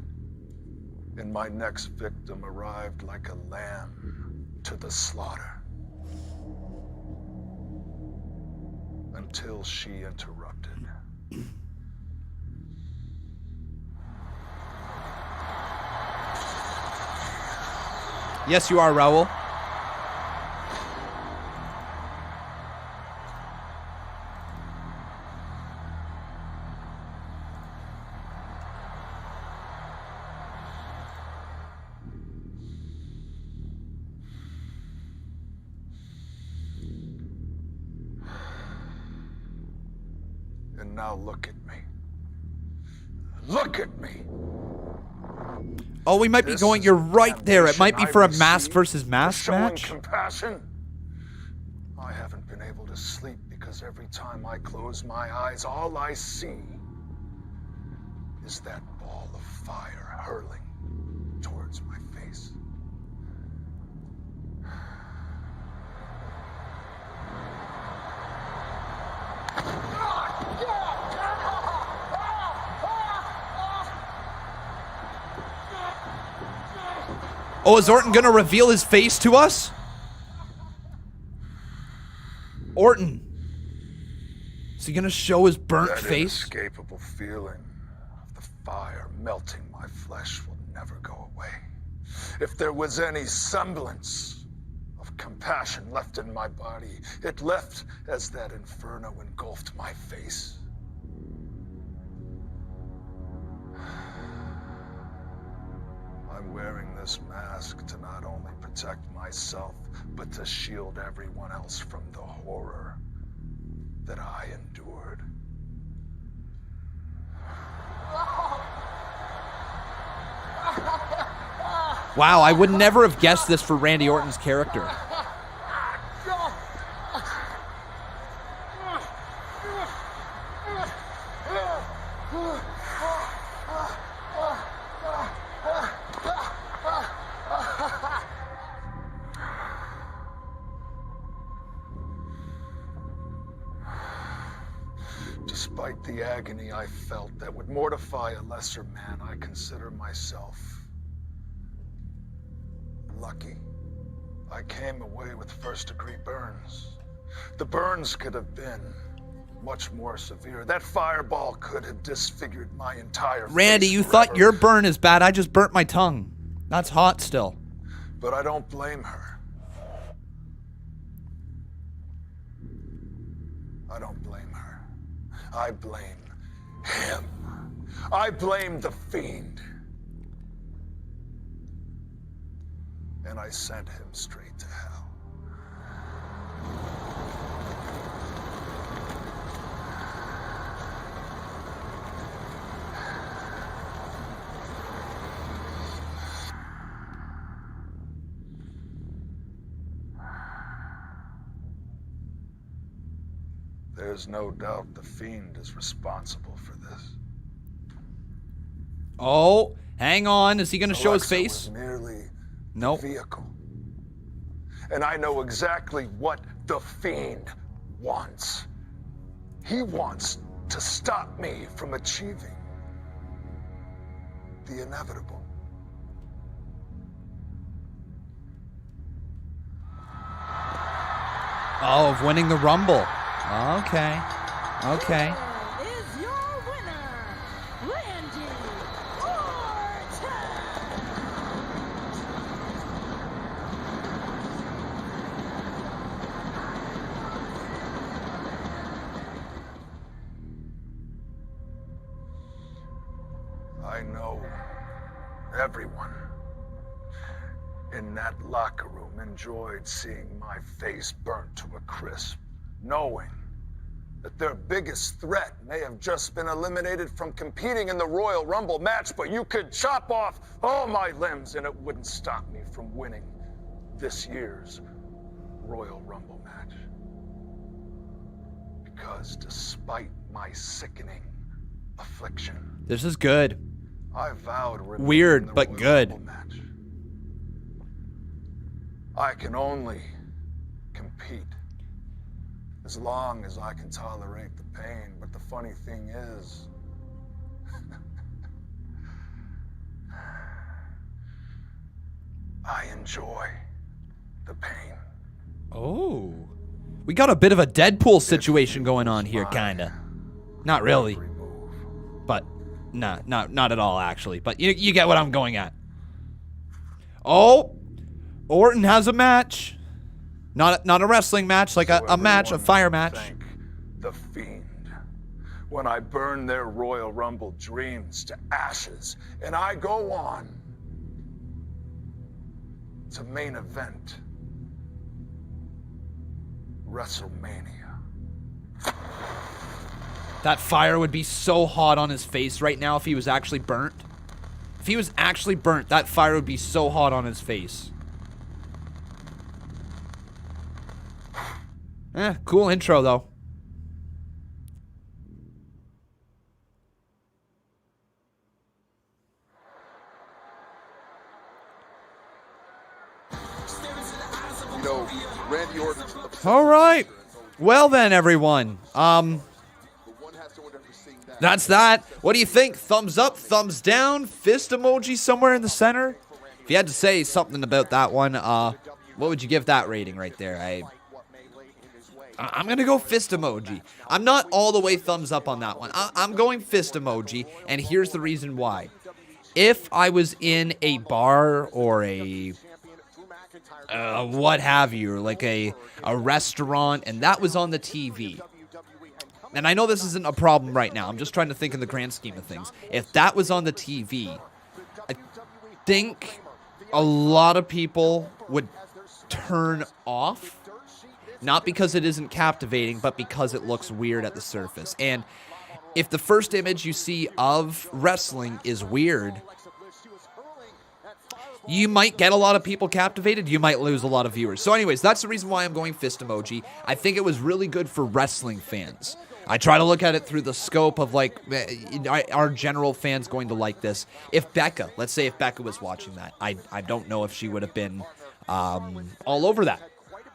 And my next victim arrived like a lamb to the slaughter. Until she interrupted. Yes, you are, Raul. And now look at me. Look at me. Oh, we might be going. You're right there. It might be for a mask versus mask match. Compassion. I haven't been able to sleep because because every time I close my eyes, all I see is that ball of fire hurling towards my face. Oh, is Orton gonna reveal his face to us? Orton. Is he gonna show his burnt That face? inescapable feeling of the fire melting my flesh will never go away. If there was any semblance of compassion left in my body, it left as that inferno engulfed my face. I'm wearing this mask to not only protect myself, but to shield everyone else from the horror that I endured. Wow, I would never have guessed this for Randy Orton's character. Despite the agony I felt that would mortify a lesser man, I consider myself lucky. I came away with first-degree burns. The burns could have been much more severe. That fireball could have disfigured my entire Randy, face you forever. thought your burn is bad. I just burnt my tongue. That's hot still. But I don't blame her. I don't blame her. I blame him. I blame the fiend. And I sent him straight to hell. There's no doubt the fiend is responsible for this. Oh, hang on. Is he going to show his Alexa face? was merely Nope. the vehicle. And I know exactly what the fiend wants. He wants to stop me from achieving the inevitable. Oh, of winning the Rumble. Okay. Okay. Is your winner, Randy Orton. I know everyone in that locker room enjoyed seeing my face burnt to a crisp, knowing that their biggest threat may have just been eliminated from competing in the Royal Rumble match, but you could chop off all my limbs and it wouldn't stop me from winning this year's Royal Rumble match. Because despite my sickening affliction, This is good. I vowed remaining in Weird, the but Royal good. Rumble match. I can only compete as long as I can tolerate the pain. But the funny thing is, I enjoy the pain. Oh. We got a bit of a Deadpool situation going on here, kinda. Not really. Every move. But, nah, not at all, actually. But you get what I'm going at. Oh! Orton has a match. Not a wrestling match, like So a match, a everyone fire can match. thank the fiend when I burn their Royal Rumble dreams to ashes, and I go on to main event WrestleMania. That fire would be so hot on his face right now if he was actually burnt. If he was actually burnt, that fire would be so hot on his face. Cool intro, though. know, Randy Orton's All right. Well then, everyone. That's that. What do you think? Thumbs up, thumbs down, fist emoji somewhere in the center? If you had to say something about that one, what would you give that rating right there? I'm going to go fist emoji. I'm not all the way thumbs up on that one. I'm going fist emoji, and here's the reason why. If I was in a bar or a what have you, or like a restaurant, and that was on the TV, and I know this isn't a problem right now, I'm just trying to think in the grand scheme of things. If that was on the TV, I think a lot of people would turn off, not because it isn't captivating, but because it looks weird at the surface. And if the first image you see of wrestling is weird, you might get a lot of people captivated, you might lose a lot of viewers. So anyways, that's the reason why I'm going fist emoji. I think it was really good for wrestling fans. I try to look at it through the scope of, like, are general fans going to like this? If Becca, let's say if Becca was watching that, I don't know if she would have been all over that.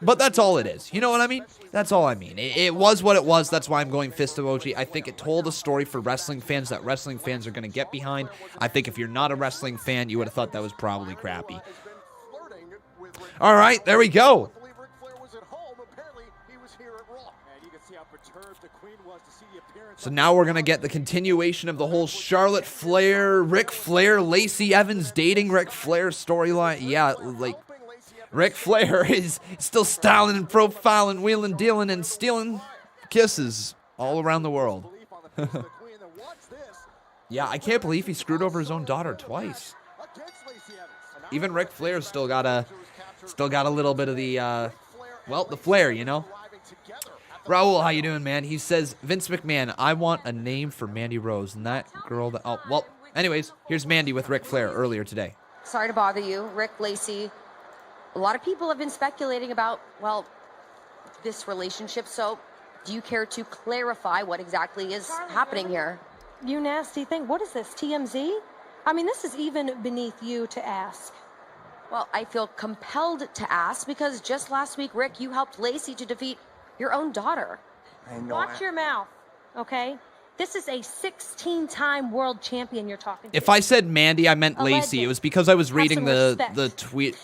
But that's all it is. You know what I mean? That's all I mean. It was what it was. That's why I'm going fist emoji. I think it told a story for wrestling fans that wrestling fans are going to get behind. I think if you're not a wrestling fan, you would have thought that was probably crappy. All right, there we go. So now we're going to get the continuation of the whole Charlotte Flair, Ric Flair, Lacey Evans dating Ric Flair storyline. Yeah, like, Ric Flair is still styling and profiling, wheeling, dealing, and stealing kisses all around the world. Yeah, I can't believe he screwed over his own daughter twice. Even Ric Flair's still got a little bit of the, the flair, you know? Raul, how you doing, man? He says, Vince McMahon, I want a name for Mandy Rose. And that girl that... Oh, well, anyways, here's Mandy with Ric Flair earlier today. Sorry to bother you, Rick, Lacey. A lot of people have been speculating about, well, this relationship. So do you care to clarify what exactly is happening here? You nasty thing. What is this, TMZ? I mean, this is even beneath you to ask. Well, I feel compelled to ask because just last week, Rick, you helped Lacey to defeat your own daughter. Watch your mouth, okay? This is a 16-time world champion you're talking to. If I said Mandy, I meant Lacey. It was because I was reading the Twitter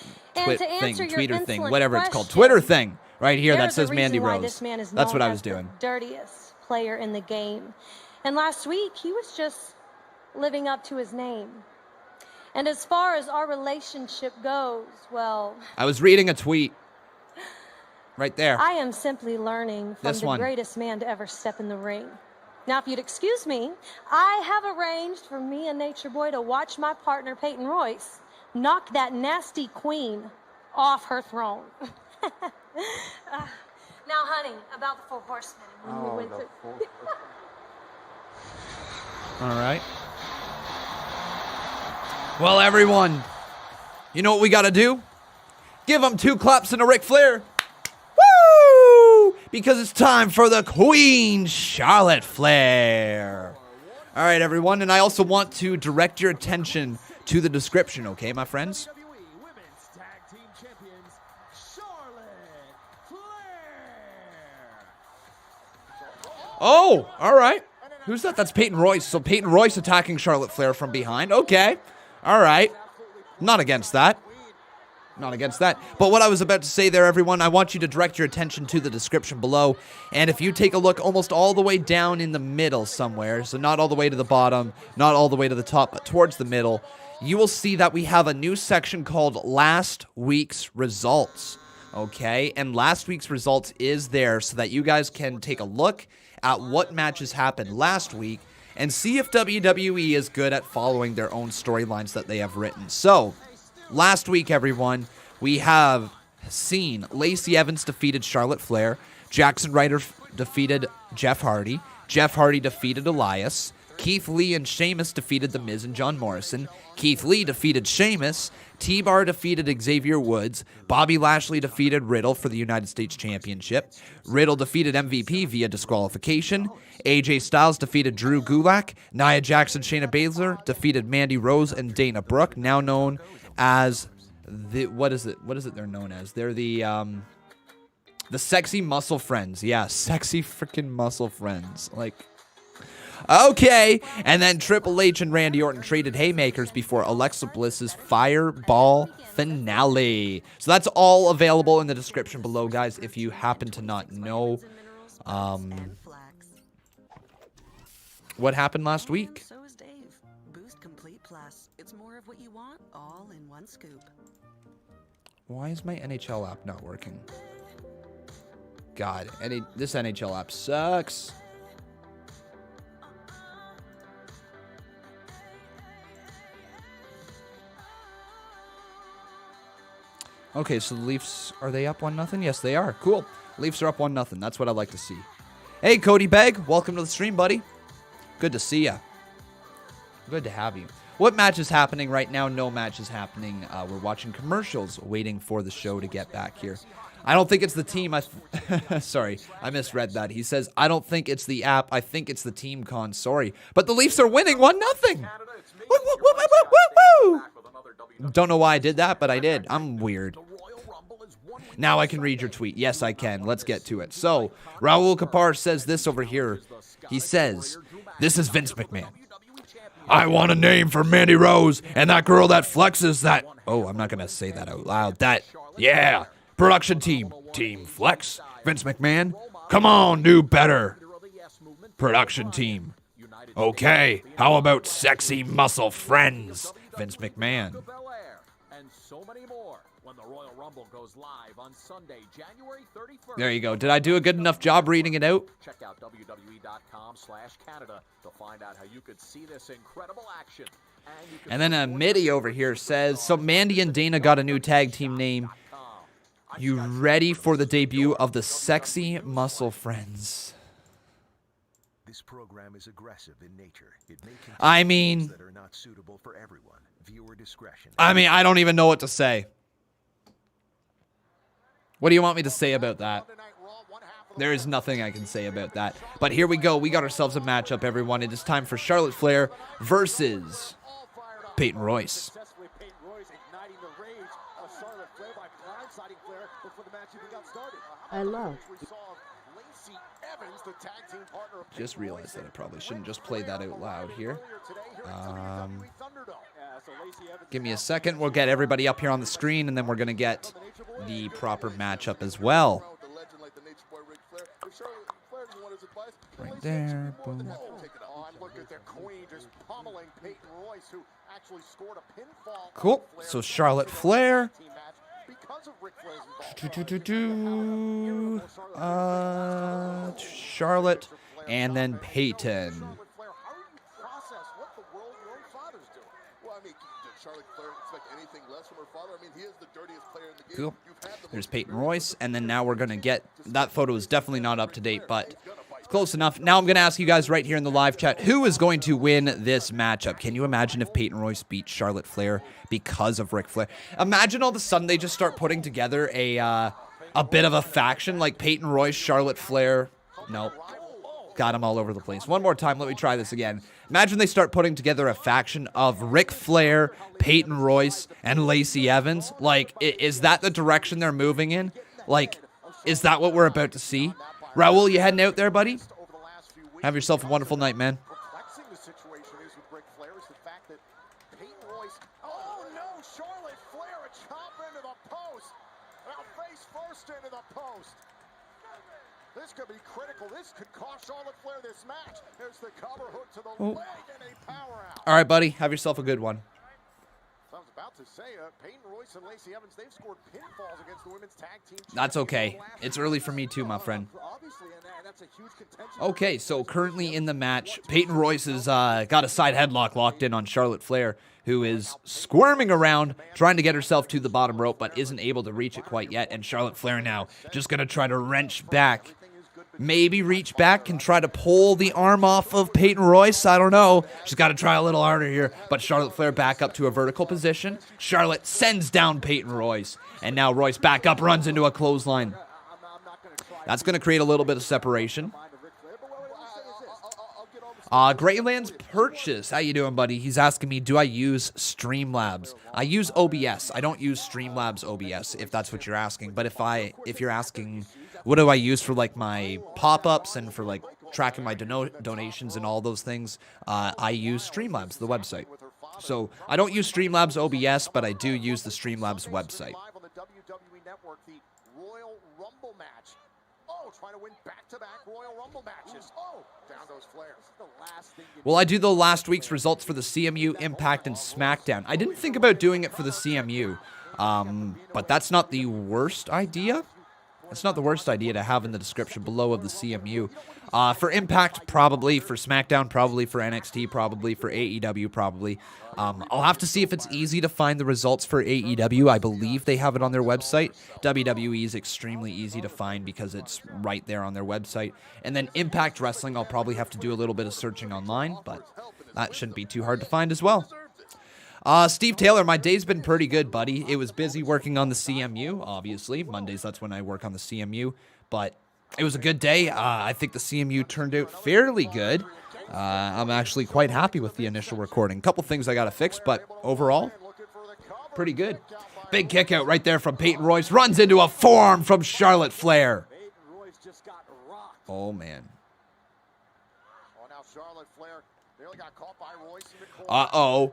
thing, whatever it's called. Twitter thing right here that says Mandy Rose. That's what I was doing. The dirtiest player in the game. And last week, he was just living up to his name. And as far as our relationship goes, well... I was reading a tweet. Right there. I am simply learning from the greatest man to ever step in the ring. Now, if you'd excuse me, I have arranged for me and Nature Boy to watch my partner, Peyton Royce, knock that nasty queen off her throne. Now, honey, about the Four Horsemen. All right. Well, everyone, you know what we got to do? Give them 2 claps and a Ric Flair. Because it's time for the Queen, Charlotte Flair. All right, everyone, and I also want to direct your attention to the description, okay, my friends? Oh, all right. Who's that? That's Peyton Royce. So Peyton Royce attacking Charlotte Flair from behind. Okay, all right. Not against that. Not against that. But what I was about to say there, everyone, I want you to direct your attention to the description below. And if you take a look almost all the way down in the middle somewhere, so not all the way to the bottom, not all the way to the top, but towards the middle, you will see that we have a new section called Last Week's Results. Okay? And last week's results is there so that you guys can take a look at what matches happened last week and see if WWE is good at following their own storylines that they have written. So... last week, everyone, we have seen Lacey Evans defeated Charlotte Flair, Jackson Ryder defeated Jeff Hardy defeated Elias, Keith Lee and Sheamus defeated The Miz and John Morrison, Keith Lee defeated Sheamus, T-Bar defeated Xavier Woods, Bobby Lashley defeated Riddle for the United States Championship, Riddle defeated MVP via disqualification, AJ Styles defeated Drew Gulak, Nia Jax and Shayna Baszler defeated Mandy Rose and Dana Brooke, now known as what is it? What is it they're known as? They're the Sexy Muscle Friends. Yeah, Sexy freaking Muscle Friends. Like, okay. And then Triple H and Randy Orton traded haymakers before Alexa Bliss's Fireball finale. So that's all available in the description below, guys, if you happen to not know. What happened last week? So is Dave. Boost Complete Plus. It's more of what you want, all in one scoop. Why is my NHL app not working? God, this NHL app sucks. Okay, so the Leafs, are they up 1-0? Yes, they are. Cool. Leafs are up 1-0. That's what I'd like to see. Hey, Cody Begg. Welcome to the stream, buddy. Good to see ya. Good to have you. What match is happening right now? No match is happening. We're watching commercials, waiting for the show to get back here. I don't think it's the team. Sorry, I misread that. He says, I don't think it's the app. I think it's the team con. Sorry. But the Leafs are winning 1-0. Woo! Don't know why I did that, but I did. I'm weird. Now I can read your tweet. Yes, I can. Let's get to it. So, Raul Kapar says this over here. He says, this is Vince McMahon. I want a name for Mandy Rose and that girl that flexes that. Oh, I'm not going to say that out loud. That, yeah. Production team. Team Flex. Vince McMahon. Come on, do better. Production team. Okay, how about Sexy Muscle Friends? Vince McMahon. There you go. Did I do a good enough job reading it out? Check out WWE.com/Canada to find out how you could see this incredible action. And then a Mitty over here says, so Mandy and Dana got a new tag team name. You ready for the debut of the Sexy Muscle Friends? This program is aggressive in nature. It may I mean, that are not suitable for everyone. Viewer discretion. I don't even know what to say. What do you want me to say about that? There is nothing I can say about that. But here we go. We got ourselves a matchup, everyone. It is time for Charlotte Flair versus Peyton Royce. I love. Just realized that I probably shouldn't just play that out loud here. Give me a second. We'll get everybody up here on the screen, and then we're going to get the proper matchup as well. Right there. Boom. Cool. So Charlotte Flair. Charlotte, and then Peyton. Cool. There's Peyton Royce, and then now we're going to get, that photo is definitely not up to date, but it's close enough. Now I'm going to ask you guys right here in the live chat, who is going to win this matchup? Can you imagine if Peyton Royce beat Charlotte Flair because of Ric Flair? Imagine all of a sudden they just start putting together a bit of a faction like Peyton Royce, Charlotte Flair. Nope. Got him all over the place. One more time. Let me try this again. Imagine they start putting together a faction of Ric Flair, Peyton Royce, and Lacey Evans. Like, is that the direction they're moving in? Like, is that what we're about to see? Raul, you heading out there, buddy? Have yourself a wonderful night, man. This could be critical. This could cost Charlotte Flair this match. There's the cover hook to the leg and a power out. All right, buddy. Have yourself a good one. I was about to say, Peyton Royce and Lacey Evans, they've scored pinfalls against the women's tag team. That's okay. It's early for me too, my friend. Okay, so currently in the match, Peyton Royce has got a side headlock locked in on Charlotte Flair, who is squirming around, trying to get herself to the bottom rope, but isn't able to reach it quite yet. And Charlotte Flair now just going to try to wrench back. Maybe reach back and try to pull the arm off of Peyton Royce. I don't know. She's got to try a little harder here. But Charlotte Flair back up to a vertical position. Charlotte sends down Peyton Royce. And now Royce back up, runs into a clothesline. That's going to create a little bit of separation. Greyland's Purchase. How you doing, buddy? He's asking me, do I use Streamlabs? I use OBS. I don't use Streamlabs OBS, if that's what you're asking. But if you're asking, what do I use for like my pop-ups and for like tracking my donations and all those things, I use Streamlabs, the website. So I don't use Streamlabs OBS, but I do use the Streamlabs website. Trying to win back-to-back Royal Rumble matches. Oh, down goes Flair. The last thing Will I do the last week's results for the CMU, Impact, and SmackDown? I didn't think about doing it for the CMU, but that's not the worst idea. It's not the worst idea to have in the description below of the CMU. For Impact, probably. For SmackDown, probably. For NXT, probably. For AEW, probably. I'll have to see if it's easy to find the results for AEW. I believe they have it on their website. WWE is extremely easy to find because it's right there on their website. And then Impact Wrestling, I'll probably have to do a little bit of searching online, but that shouldn't be too hard to find as well. Steve Taylor, my day's been pretty good, buddy. It was busy working on the CMU, obviously. Mondays, that's when I work on the CMU. But it was a good day. I think the CMU turned out fairly good. I'm actually quite happy with the initial recording. A couple things I got to fix, but overall, pretty good. Big kick out right there from Peyton Royce. Runs into a forearm from Charlotte Flair. Oh, man. Uh-oh.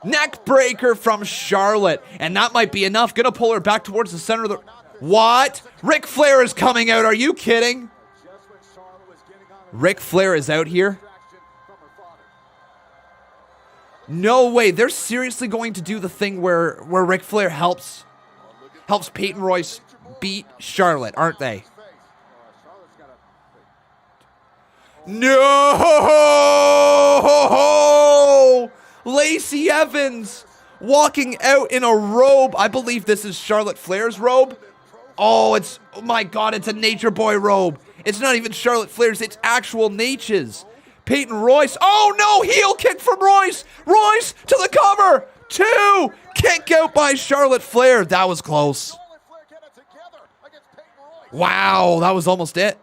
Neck breaker from Charlotte. And that might be enough. Gonna pull her back towards the center of the... What? Ric Flair is coming out. Are you kidding? Ric Flair is out here? No way. They're seriously going to do the thing where Ric Flair helps Peyton Royce beat Charlotte, aren't they? No! Lacey Evans walking out in a robe. I believe this is Charlotte Flair's robe. Oh, my God, it's a Nature Boy robe. It's not even Charlotte Flair's, it's actual Nature's. Peyton Royce. Oh, no, heel kick from Royce. Royce to the cover. 2. Kick out by Charlotte Flair. That was close. Wow, that was almost it.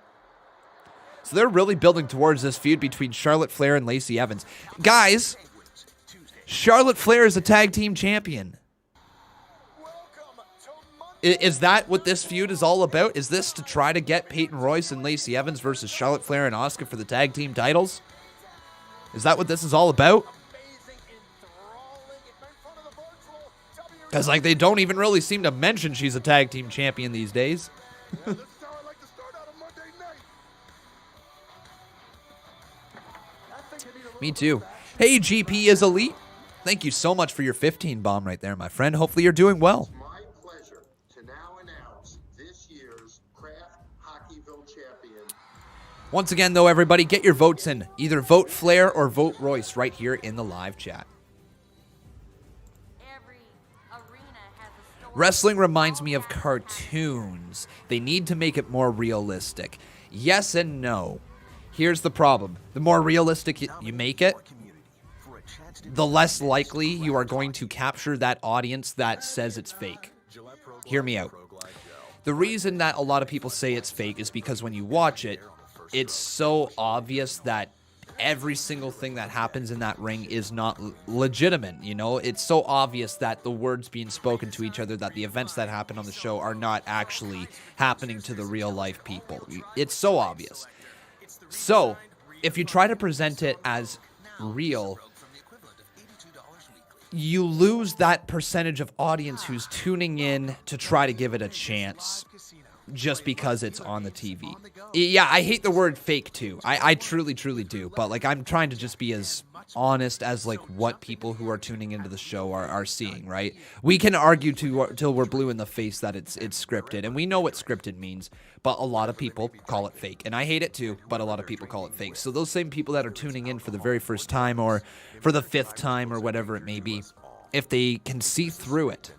So they're really building towards this feud between Charlotte Flair and Lacey Evans. Guys, Charlotte Flair is a tag team champion. Is that what this feud is all about? Is this to try to get Peyton Royce and Lacey Evans versus Charlotte Flair and Asuka for the tag team titles? Is that what this is all about? Because, like, they don't even really seem to mention she's a tag team champion these days. Me too. Hey, GP is Elite. Thank you so much for your 15 bomb right there, my friend. Hopefully you're doing well. Once again, though, everybody, get your votes in. Either vote Flair or vote Royce right here in the live chat. Wrestling reminds me of cartoons. They need to make it more realistic. Yes and no. Here's the problem. The more realistic you make it, the less likely you are going to capture that audience that says it's fake. Hear me out. The reason that a lot of people say it's fake is because when you watch it, it's so obvious that every single thing that happens in that ring is not legitimate, you know? It's so obvious that the words being spoken to each other, that the events that happen on the show are not actually happening to the real life people. It's so obvious. So, if you try to present it as real, you lose that percentage of audience who's tuning in to try to give it a chance just because it's on the TV. Yeah, I hate the word fake too. I truly, truly do. But like, I'm trying to just be as honest as like what people who are tuning into the show are seeing, right? We can argue till we're blue in the face that it's scripted, and we know what scripted means, but a lot of people call it fake. And I hate it too, but a lot of people call it fake. So those same people that are tuning in for the very first time or for the 5th time or whatever it may be, if they can see through it,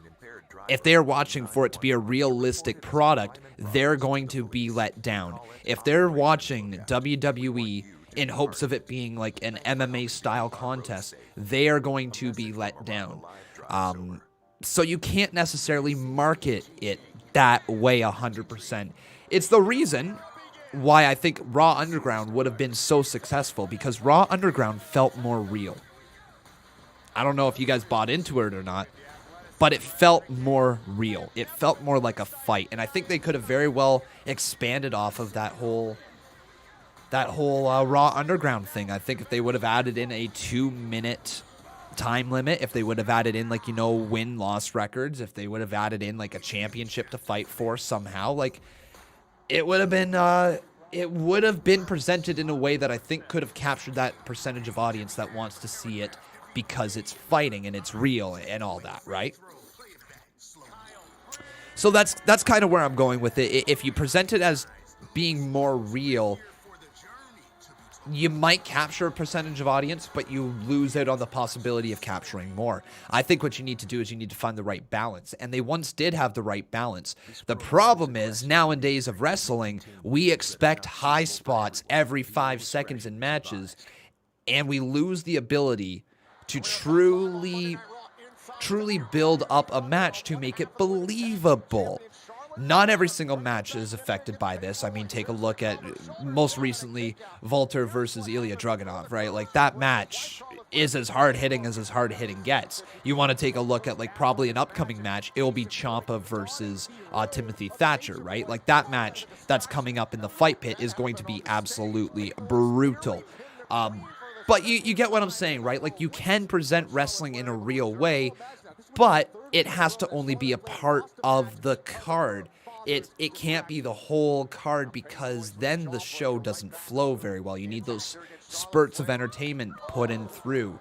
if they are watching for it to be a realistic product, they're going to be let down. If they're watching WWE in hopes of it being like an MMA style contest, they are going to be let down. So you can't necessarily market it that way 100%. It's the reason why I think Raw Underground would have been so successful, because Raw Underground felt more real. I don't know if you guys bought into it or not, but it felt more real. It felt more like a fight, and I think they could have very well expanded off of that whole Raw Underground thing. I think if they would have added in a 2-minute time limit, if they would have added in, like, you know, win-loss records, if they would have added in, like, a championship to fight for somehow, like, it would have been presented in a way that I think could have captured that percentage of audience that wants to see it because it's fighting and it's real and all that, right? So that's kind of where I'm going with it. If you present it as being more real, you might capture a percentage of audience, but you lose out on the possibility of capturing more. I think what you need to do is you need to find the right balance, and they once did have the right balance. The problem is, nowadays of wrestling, we expect high spots every 5 seconds in matches, and we lose the ability to truly build up a match to make it believable. Not every single match is affected by this. I mean, take a look at, most recently, Volter versus Ilya Dragunov, right? Like, that match is as hard-hitting as hard-hitting gets. You want to take a look at, like, probably an upcoming match. It will be Ciampa versus Timothy Thatcher, right? Like, that match that's coming up in the Fight Pit is going to be absolutely brutal. But you get what I'm saying, right? Like, you can present wrestling in a real way, but it has to only be a part of the card. It can't be the whole card, because then the show doesn't flow very well. You need those spurts of entertainment put in through.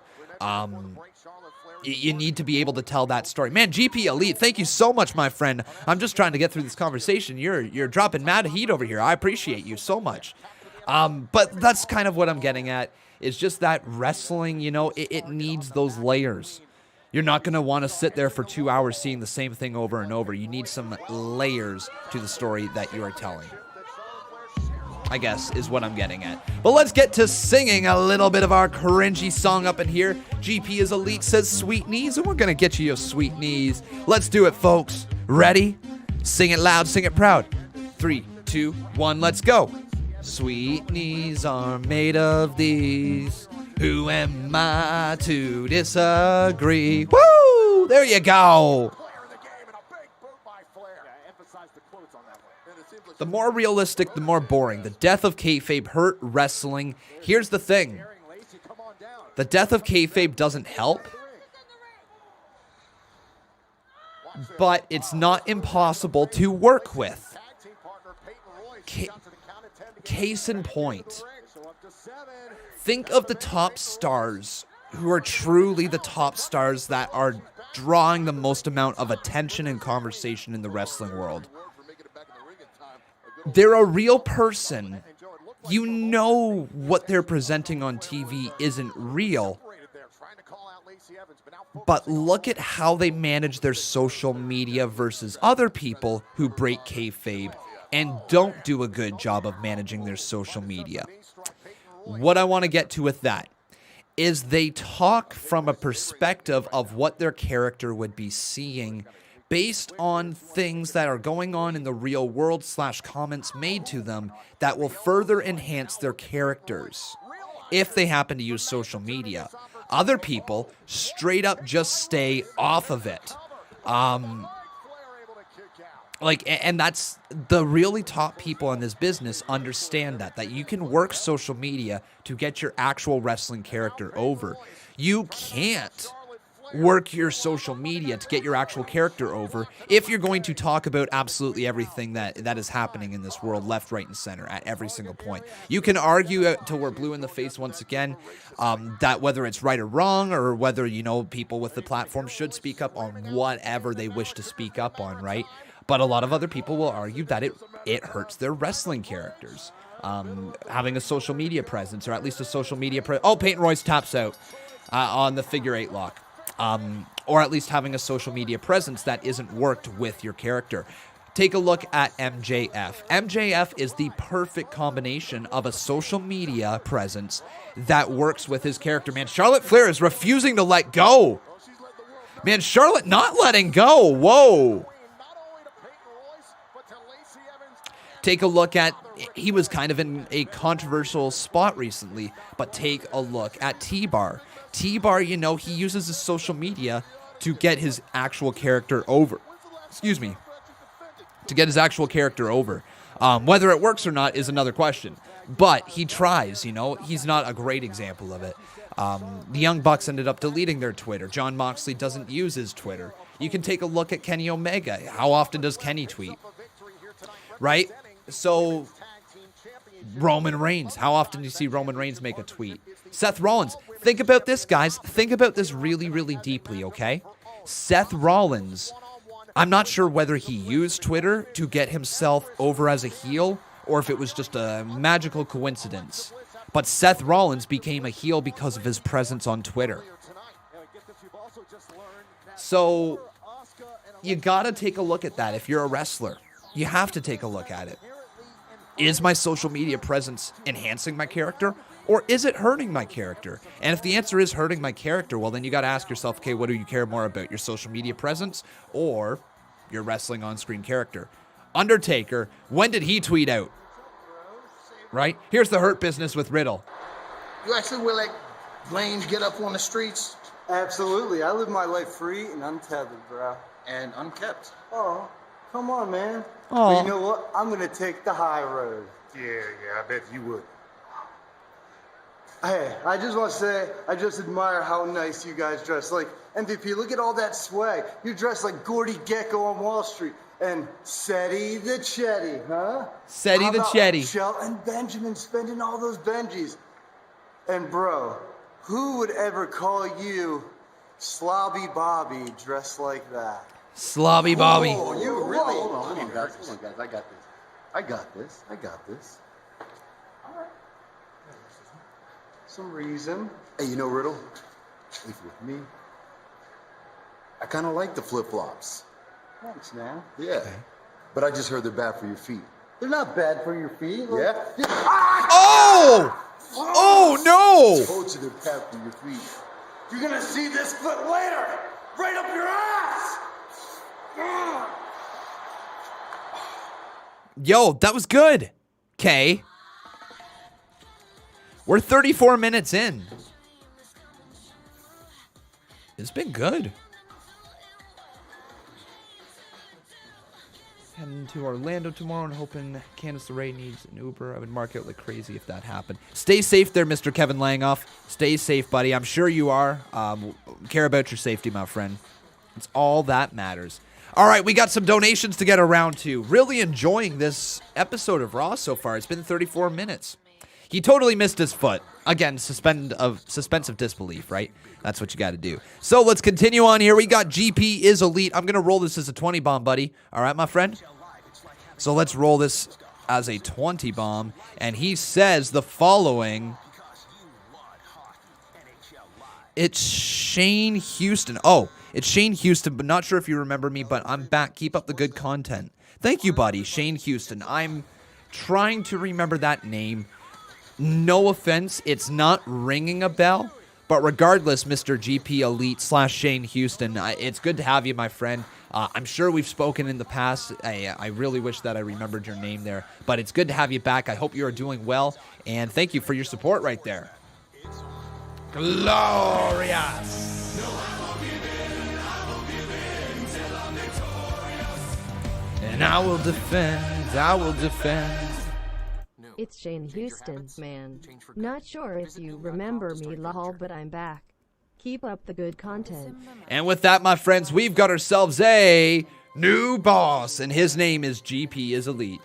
You need to be able to tell that story. Man, GP Elite, thank you so much, my friend. I'm just trying to get through this conversation. You're dropping mad heat over here. I appreciate you so much. But that's kind of what I'm getting at. It's just that wrestling, you know, it needs those layers. You're not going to want to sit there for 2 hours seeing the same thing over and over. You need some layers to the story that you are telling, I guess, is what I'm getting at. But let's get to singing a little bit of our cringy song up in here. GP is Elite says sweet knees, and we're going to get you your sweet knees. Let's do it, folks. Ready? Sing it loud, sing it proud. 3, 2, 1, let's go. Sweet knees are made of these. Who am I to disagree? Woo! There you go. The more realistic, the more boring. The death of kayfabe hurt wrestling. Here's the thing. The death of kayfabe doesn't help, but it's not impossible to work with. Case in point. Think of the top stars who are truly the top stars that are drawing the most amount of attention and conversation in the wrestling world. They're a real person. You know what they're presenting on TV isn't real. But look at how they manage their social media versus other people who break kayfabe and don't do a good job of managing their social media. What I want to get to with that is they talk from a perspective of what their character would be seeing based on things that are going on in the real world / comments made to them that will further enhance their characters if they happen to use social media. Other people straight up just stay off of it. And that's the really top people in this business understand that you can work social media to get your actual wrestling character over. You can't work your social media to get your actual character over if you're going to talk about absolutely everything that is happening in this world, left, right, and center at every single point. You can argue till we're blue in the face once again that whether it's right or wrong, or whether, you know, people with the platform should speak up on whatever they wish to speak up on, right? But a lot of other people will argue that it hurts their wrestling characters. Having a social media presence, or at least a social media oh, Peyton Royce taps out on the figure 8 lock. Or at least having a social media presence that isn't worked with your character. Take a look at MJF. MJF is the perfect combination of a social media presence that works with his character. Man, Charlotte Flair is refusing to let go. Man, Charlotte not letting go. Whoa. Take a look at, he was kind of in a controversial spot recently, but take a look at T-Bar. T-Bar, you know, he uses his social media to get his actual character over. Excuse me. To get his actual character over. Whether it works or not is another question. But he tries, you know. He's not a great example of it. The Young Bucks ended up deleting their Twitter. Jon Moxley doesn't use his Twitter. You can take a look at Kenny Omega. How often does Kenny tweet? Right? So, Roman Reigns. How often do you see Roman Reigns make a tweet? Seth Rollins. Think about this, guys. Think about this really, really deeply, okay? Seth Rollins, I'm not sure whether he used Twitter to get himself over as a heel or if it was just a magical coincidence. But Seth Rollins became a heel because of his presence on Twitter. So, you gotta take a look at that if you're a wrestler. You have to take a look at it. Is my social media presence enhancing my character, or is it hurting my character? And if the answer is hurting my character, well, then you got to ask yourself, okay, what do you care more about, your social media presence or your wrestling on-screen character? Undertaker, when did he tweet out? Right? Here's the Hurt Business with Riddle. You actually will let Blange get up on the streets? Absolutely. I live my life free and untethered, bro. And unkept. Oh, come on, man. Aw. But you know what? I'm going to take the high road. Yeah, I bet you would. Hey, I just want to say, I just admire how nice you guys dress. Like, MVP, look at all that swag. You dress like Gordy Gecko on Wall Street. And Seti the Chetty, huh? Seti the Chetty. Shelton Benjamin spending all those Benjis. And bro, who would ever call you Slobby Bobby dressed like that? Slobby Bobby. Oh, you really? Hold on, guys. Come on, guys. I got this. All right. Some reason. Hey, you know, Riddle, if with me, I kind of like the flip-flops. Thanks, man. Yeah. Okay. But I just heard they're bad for your feet. They're not bad for your feet. Yeah? Oh! Oh, no! I told you they're bad for your feet. You're gonna see this foot later! Right up your ass! Yo, that was good. Okay. We're 34 minutes in. It's been good. Heading to Orlando tomorrow and hoping Candice LeRae needs an Uber. I would mark out like crazy if that happened. Stay safe there, Mr. Kevin Langoff. Stay safe, buddy. I'm sure you are. Care about your safety, my friend. It's all that matters. All right, we got some donations to get around to. Really enjoying this episode of Raw so far. It's been 34 minutes. He totally missed his foot. Again, suspense of disbelief, right? That's what you got to do. So let's continue on here. We got GP is Elite. I'm going to roll this as a 20 bomb, buddy. All right, my friend? So let's roll this as a 20 bomb. And he says the following. It's Shane Houston. Oh, it's Shane Houston, but not sure if you remember me, but I'm back. Keep up the good content. Thank you, buddy. Shane Houston. I'm trying to remember that name. No offense, it's not ringing a bell. But regardless, Mr. GP Elite / Shane Houston, it's good to have you, my friend. I'm sure we've spoken in the past. I really wish that I remembered your name there. But it's good to have you back. I hope you are doing well. And thank you for your support right there. Glorious. And I will defend. It's Shane Houston, man. Not sure if you remember me, lol, but I'm back. Keep up the good content. And with that, my friends, we've got ourselves a new boss, and his name is GP is Elite.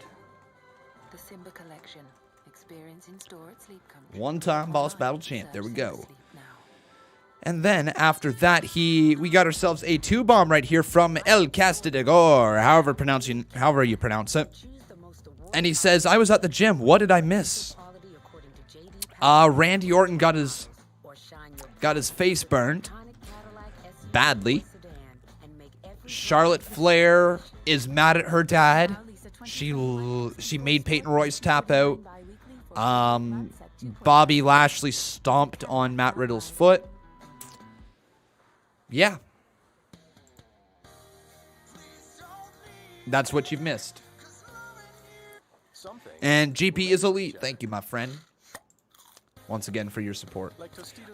The Simba Collection. Experience in store at Sleep Company. One-time boss battle champ. There we go. And then after that, we got ourselves a 2-bomb right here from El Castidegor, however you pronounce it. And he says, I was at the gym. What did I miss? Randy Orton got his face burned badly. Charlotte Flair is mad at her dad. She made Peyton Royce tap out. Bobby Lashley stomped on Matt Riddle's foot. Yeah. That's what you've missed. And GP is elite. Thank you, my friend. Once again for your support.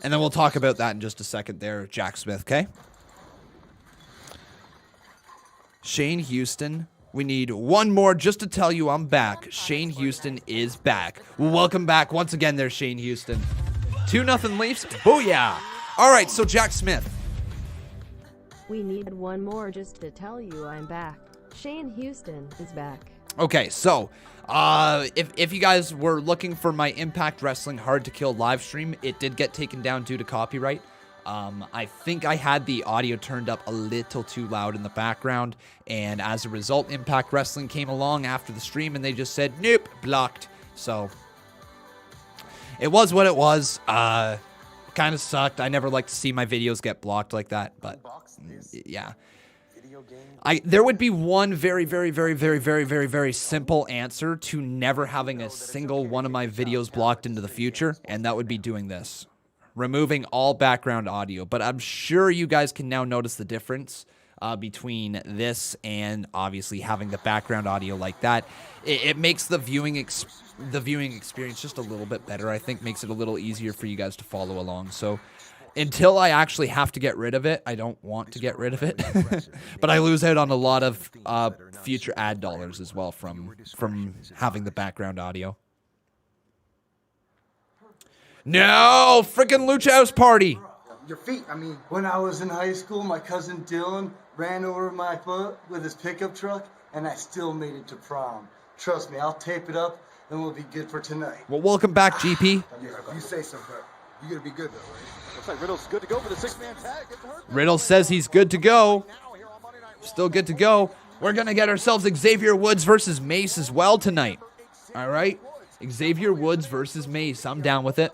And then we'll talk about that in just a second there, Jack Smith, okay? Shane Houston. We need one more just to tell you I'm back. Shane Houston is back. Welcome back once again there, Shane Houston. 2-0 Leafs. Booyah. All right, so Jack Smith. We need one more just to tell you I'm back. Shane Houston is back. Okay, so if you guys were looking for my Impact Wrestling Hard to Kill live stream, it did get taken down due to copyright. I think I had the audio turned up a little too loud in the background, and as a result, Impact Wrestling came along after the stream and they just said, nope, blocked. So it was what it was. Kind of sucked. I never like to see my videos get blocked like that, but yeah. There would be one very, very, very, very, very, very, very simple answer to never having a single one of my videos blocked into the future, and that would be doing this. Removing all background audio. But I'm sure you guys can now notice the difference between this and obviously having the background audio like that. It makes the viewing experience just a little bit better. I think makes it a little easier for you guys to follow along. So until I actually have to get rid of it, I don't want to get rid of it. But I lose out on a lot of future ad dollars as well from having the background audio. No, freaking Lucha House Party. Your feet. I mean, when I was in high school, my cousin Dylan ran over my foot with his pickup truck, and I still made it to prom. Trust me, I'll tape it up, and we'll be good for tonight. Well, welcome back, GP. You say so, bro. You gotta be good though, right? Looks like Riddle's good to go for the 6-man tag. Riddle says he's good to go. Still good to go. We're gonna get ourselves Xavier Woods versus Mace as well tonight. All right, Xavier Woods versus Mace. I'm down with it.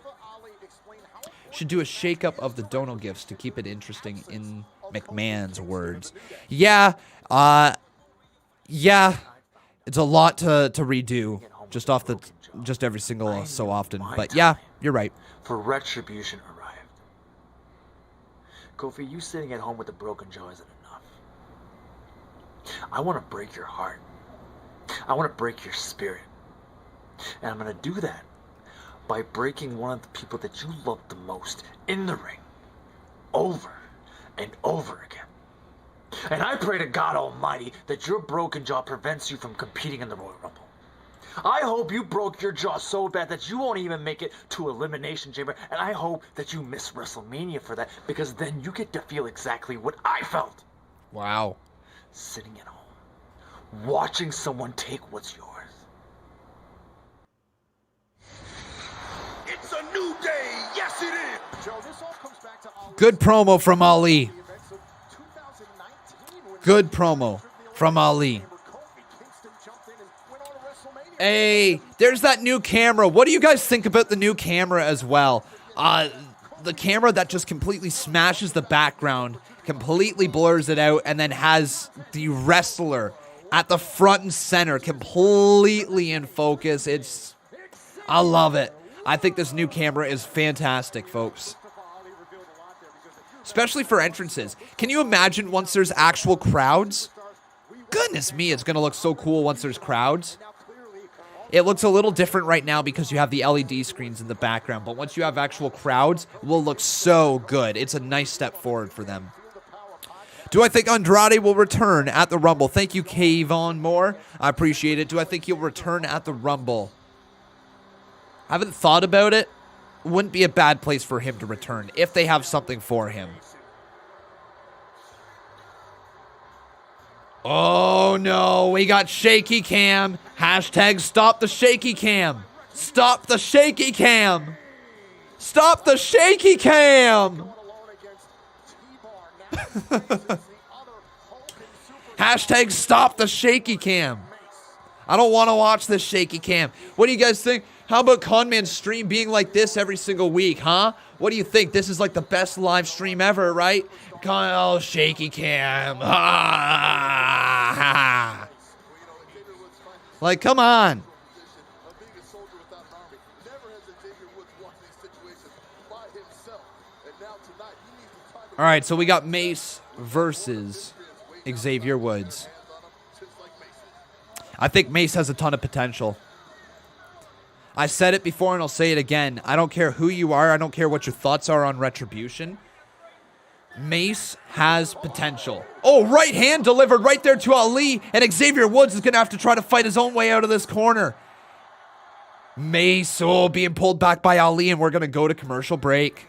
Should do a shakeup of the Dono gifts to keep it interesting, in McMahon's words. Yeah, yeah, it's a lot to redo just every single so often. But yeah, you're right. For retribution arrived. Kofi, you sitting at home with a broken jaw isn't enough. I want to break your heart. I want to break your spirit. And I'm going to do that by breaking one of the people that you love the most in the ring over and over again. And I pray to God Almighty that your broken jaw prevents you from competing in the Royal Rumble. I hope you broke your jaw so bad that you won't even make it to Elimination Chamber, and I hope that you miss WrestleMania for that, because then you get to feel exactly what I felt. Wow. Sitting at home, watching someone take what's yours. It's a new day. Yes, it is. Joe, this all comes back to Good promo from Ali. Good promo from Ali. Hey, there's that new camera. What do you guys think about the new camera as well? The camera that just completely smashes the background, completely blurs it out, and then has the wrestler at the front and center, completely in focus. I love it. I think this new camera is fantastic, folks. Especially for entrances. Can you imagine once there's actual crowds? Goodness me, it's going to look so cool once there's crowds. It looks a little different right now because you have the LED screens in the background, but once you have actual crowds, it will look so good. It's a nice step forward for them. Do I think Andrade will return at the Rumble? Thank you, Kayvon Moore. I appreciate it. Do I think he'll return at the Rumble? I haven't thought about it. Wouldn't be a bad place for him to return if they have something for him. Oh no, we got shaky cam. Hashtag stop the shaky cam. Stop the shaky cam. Stop the shaky cam. Hashtag stop the shaky cam. I don't want to watch this shaky cam. What do you guys think? How about Conman's stream being like this every single week, huh? What do you think? This is like the best live stream ever, right? Oh, shaky cam. Like, come on. All right, so we got Mace versus Xavier Woods. I think Mace has a ton of potential. I said it before and I'll say it again. I don't care who you are. I don't care what your thoughts are on Retribution. Mace has potential. Oh, right hand delivered right there to Ali, and Xavier Woods is going to have to try to fight his own way out of this corner. Mace, oh, being pulled back by Ali, and we're going to go to commercial break.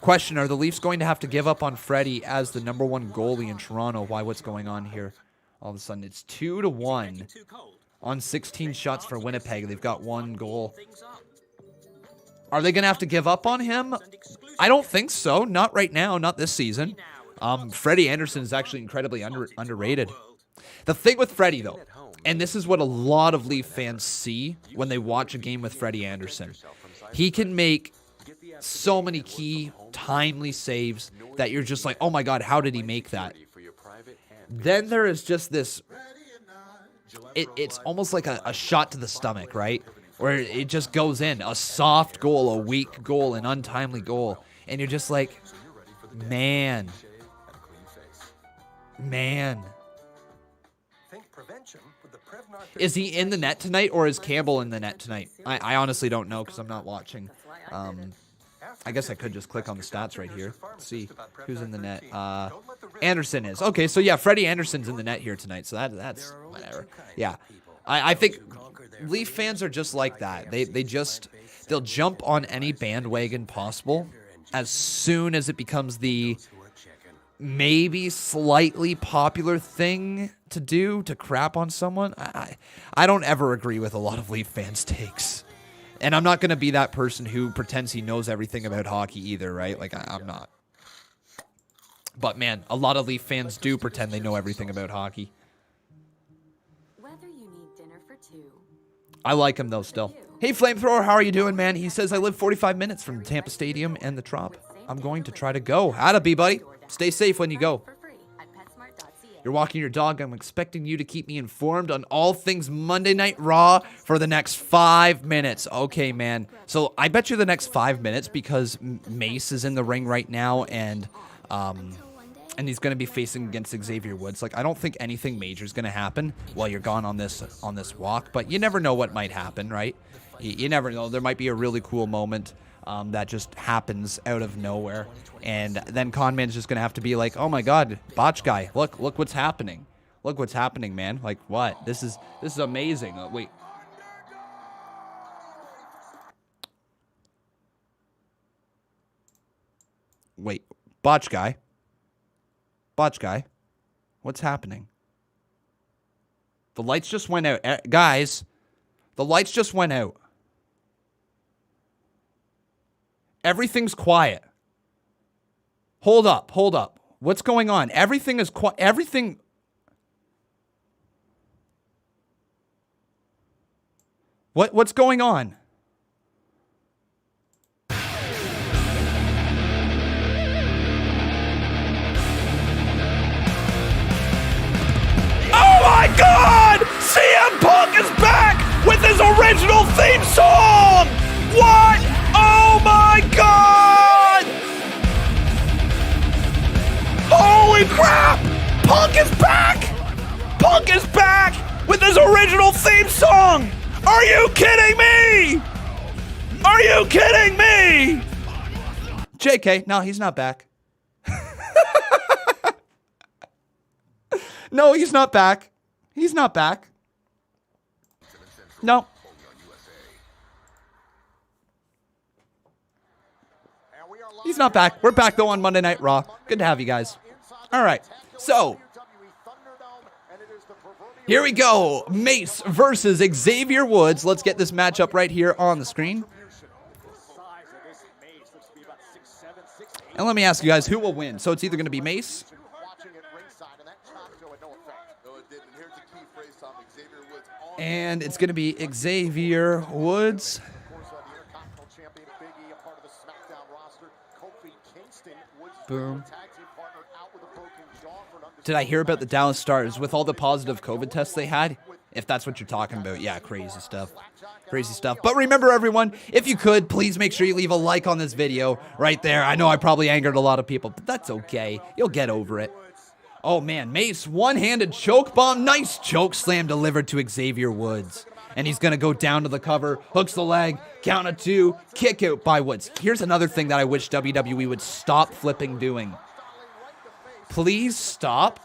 Question, are the Leafs going to have to give up on Freddie as the #1 goalie in Toronto? Why, what's going on here? All of a sudden, it's 2-1 on 16 shots for Winnipeg. They've got 1 goal. Are they going to have to give up on him? I don't think so. Not right now. Not this season. Freddie Anderson is actually incredibly underrated. The thing with Freddie, though, and this is what a lot of Leaf fans see when they watch a game with Freddie Anderson, he can make so many key, timely saves that you're just like, oh my God, how did he make that? Then there is just this, it's almost like a shot to the stomach, right? Where it just goes in, a soft goal, a weak goal, an untimely goal. And you're just like, man. Is he in the net tonight, or is Campbell in the net tonight? I honestly don't know because I'm not watching. I guess I could just click on the stats right here. See who's in the net. Anderson is. Okay, so yeah, Freddie Anderson's in the net here tonight, so that's whatever. Yeah, I think Leaf fans are just like that. They'll jump on any bandwagon possible as soon as it becomes the maybe slightly popular thing to do, to crap on someone. I don't ever agree with a lot of Leaf fans' takes. And I'm not going to be that person who pretends he knows everything about hockey either, right? Like, I'm not. But, man, a lot of Leaf fans do pretend they know everything about hockey. Whether you need dinner for 2. I like him, though, still. Hey, Flamethrower, how are you doing, man? He says, I live 45 minutes from Tampa Stadium and the Trop. I'm going to try to go. How'da be, buddy. Stay safe when you go. You're walking your dog. I'm expecting you to keep me informed on all things Monday Night Raw for the next 5 minutes. Okay, man. So I bet you the next 5 minutes, because Mace is in the ring right now, and he's going to be facing against Xavier Woods. Like, I don't think anything major is going to happen while you're gone on this walk, but you never know what might happen, right? You never know. There might be a really cool moment that just happens out of nowhere, and then Conman's just gonna have to be like, oh my God, Botch guy, look what's happening. Look what's happening, man. Like, what? This is amazing. Wait, Botch guy, what's happening? The lights just went out. Guys, the lights just went out. Everything's quiet. Hold up. What's going on? Everything is quiet. Everything. What's going on? Oh my God! CM Punk is back with his original theme song! What? Oh my God! Holy crap! Punk is back! Punk is back with his original theme song! Are you kidding me? Are you kidding me? JK, no, he's not back. No, he's not back. He's not back. No. He's not back. We're back, though, on Monday Night Raw. Good to have you guys. All right. So, here we go. Mace versus Xavier Woods. Let's get this matchup right here on the screen. And let me ask you guys, who will win? So, it's either going to be Mace, and it's going to be Xavier Woods. Boom. Did I hear about the Dallas Stars with all the positive COVID tests they had? If that's what you're talking about, yeah, crazy stuff. Crazy stuff. But remember, everyone, if you could, please make sure you leave a like on this video right there. I know I probably angered a lot of people, but that's okay. You'll get over it. Oh, man. Mace, one-handed choke bomb. Nice choke slam delivered to Xavier Woods. And he's going to go down to the cover, hooks the leg, count of 2, kick out by Woods. Here's another thing that I wish WWE would stop flipping doing. Please stop.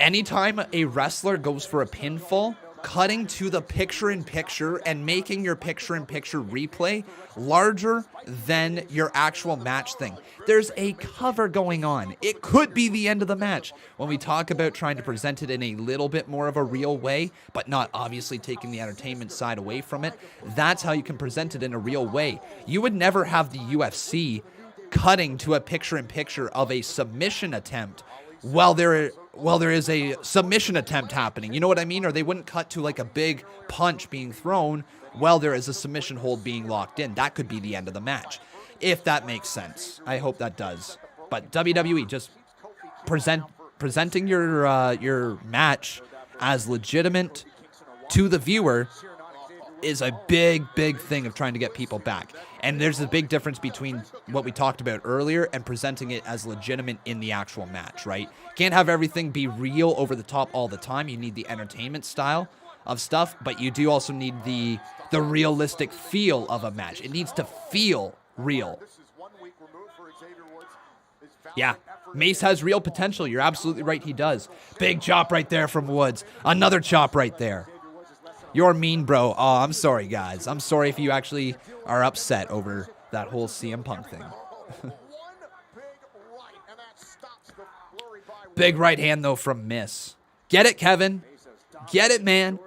Anytime a wrestler goes for a pinfall, cutting to the picture-in-picture and making your picture-in-picture replay larger than your actual match thing. There's a cover going on. It could be the end of the match. When we talk about trying to present it in a little bit more of a real way, but not obviously taking the entertainment side away from it, that's how you can present it in a real way. You would never have the UFC cutting to a picture-in-picture of a submission attempt while there is a submission attempt happening. You know what I mean? Or they wouldn't cut to like a big punch being thrown while there is a submission hold being locked in. That could be the end of the match, if that makes sense. I hope that does. But WWE, just presenting your match as legitimate to the viewer is a big thing of trying to get people back. And there's a big difference between what we talked about earlier and presenting it as legitimate in the actual match, right? Can't have everything be real over the top all the time. You need the entertainment style of stuff, but you do also need the realistic feel of a match. It needs to feel real. Yeah, Mace has real potential. You're absolutely right, he does. Big chop right there from Woods. Another chop right there. You're mean, bro. Oh, I'm sorry, guys. I'm sorry if you actually are upset over that whole CM Punk thing. Big right hand, though, from Miss. Get it, Kevin. Get it, man.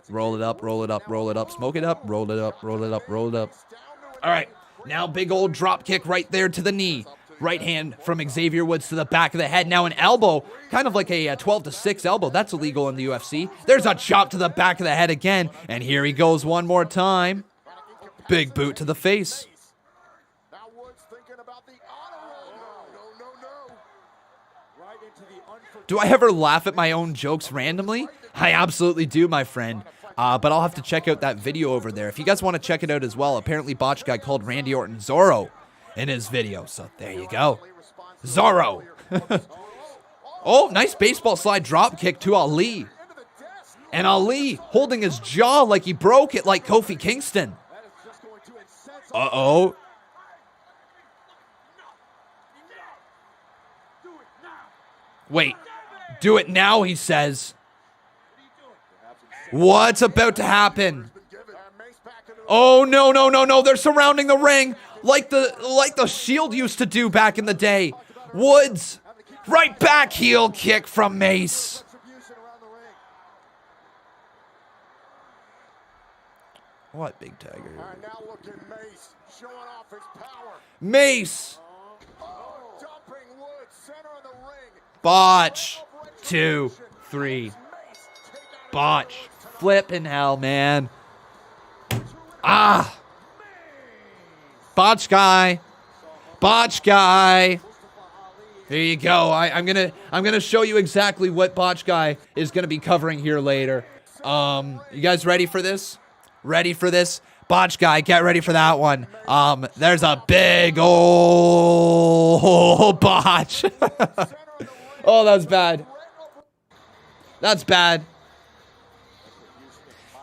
Roll it up, roll it up, roll it up. Smoke it up, roll it up, roll it up, roll it up. All right, now big old drop kick right there to the knee. Right hand from Xavier Woods to the back of the head. Now an elbow, kind of like a 12-6 elbow. That's illegal in the UFC. There's a chop to the back of the head again. And here he goes one more time. Big boot to the face. Do I ever laugh at my own jokes randomly? I absolutely do, my friend. But I'll have to check out that video over there. If you guys want to check it out as well, apparently Botch Guy called Randy Orton Zorro in his video. So there you go. Zorro. Oh, nice baseball slide drop kick to Ali. And Ali holding his jaw like he broke it like Kofi Kingston. Uh-oh. Wait. Do it now, he says. What's about to happen? Oh, no, no, no, no. They're surrounding the ring like the Shield used to do back in the day. Woods. Right back heel kick from Mace. What, Big Tiger? Mace. Botch. 2, 3. Botch. Flippin' hell, man. Ah. Botch guy. Botch guy. There you go. I'm gonna show you exactly what Botch guy is gonna be covering here later. You guys ready for this? Ready for this? Botch guy, get ready for that one. There's a big old botch. Oh, that's bad. That's bad.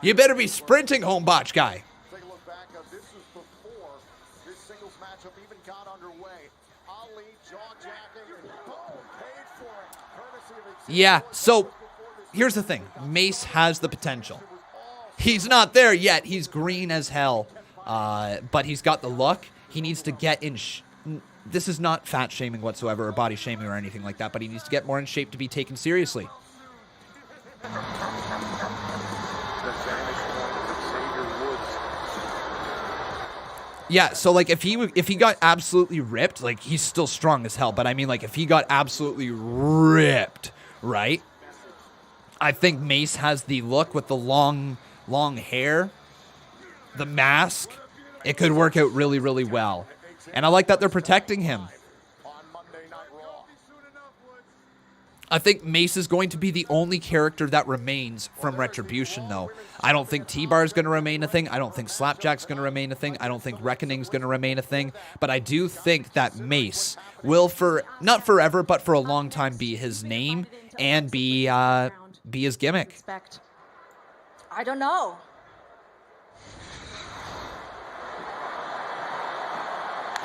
You better be sprinting home, Botch guy. Yeah, so here's the thing. Mace has the potential. He's not there yet. He's green as hell. But he's got the look. He needs to get in... This is not fat shaming whatsoever or body shaming or anything like that, but he needs to get more in shape to be taken seriously. Yeah, so like if he got absolutely ripped, like he's still strong as hell, but I mean like if he got absolutely ripped, right? I think Mace has the look with the long hair, the mask. It could work out really, really well. And I like that they're protecting him. I think Mace is going to be the only character that remains from Retribution, though. I don't think T-Bar is going to remain a thing. I don't think Slapjack's going to remain a thing. I don't think Reckoning's going to remain a thing. But I do think that Mace will, not forever, but for a long time, be his name and be his gimmick. I don't know.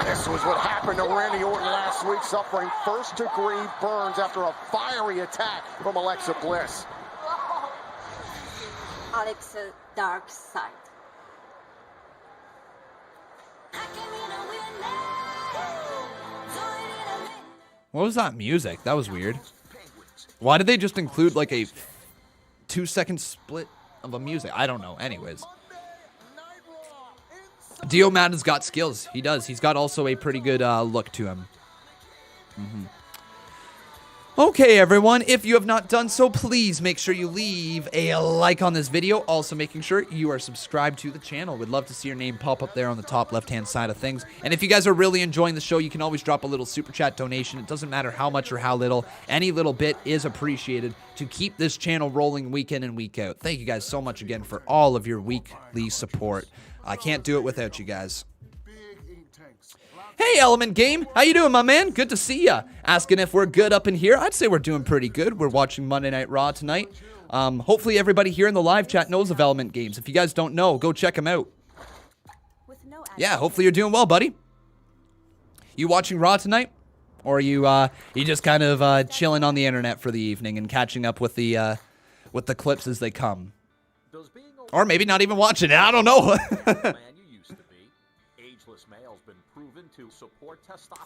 This was what happened to Randy Orton last week, suffering first-degree burns after a fiery attack from Alexa Bliss. Alexa, dark side. What was that music? That was weird. Why did they just include like a 2-second split of a music? I don't know. Anyways. Dio Madden's got skills. He does. He's got also a pretty good look to him. Okay, everyone. If you have not done so, please make sure you leave a like on this video. Also, making sure you are subscribed to the channel. We'd love to see your name pop up there on the top left-hand side of things. And if you guys are really enjoying the show, you can always drop a little super chat donation. It doesn't matter how much or how little. Any little bit is appreciated to keep this channel rolling week in and week out. Thank you guys so much again for all of your weekly support. I can't do it without you guys. Hey, Element Game. How you doing, my man? Good to see ya. Asking if we're good up in here. I'd say we're doing pretty good. We're watching Monday Night Raw tonight. Hopefully everybody here in the live chat knows of Element Games. If you guys don't know, go check them out. Yeah, hopefully you're doing well, buddy. You watching Raw tonight? Or are you just kind of chilling on the internet for the evening and catching up with the clips as they come? Or maybe not even watching it. I don't know.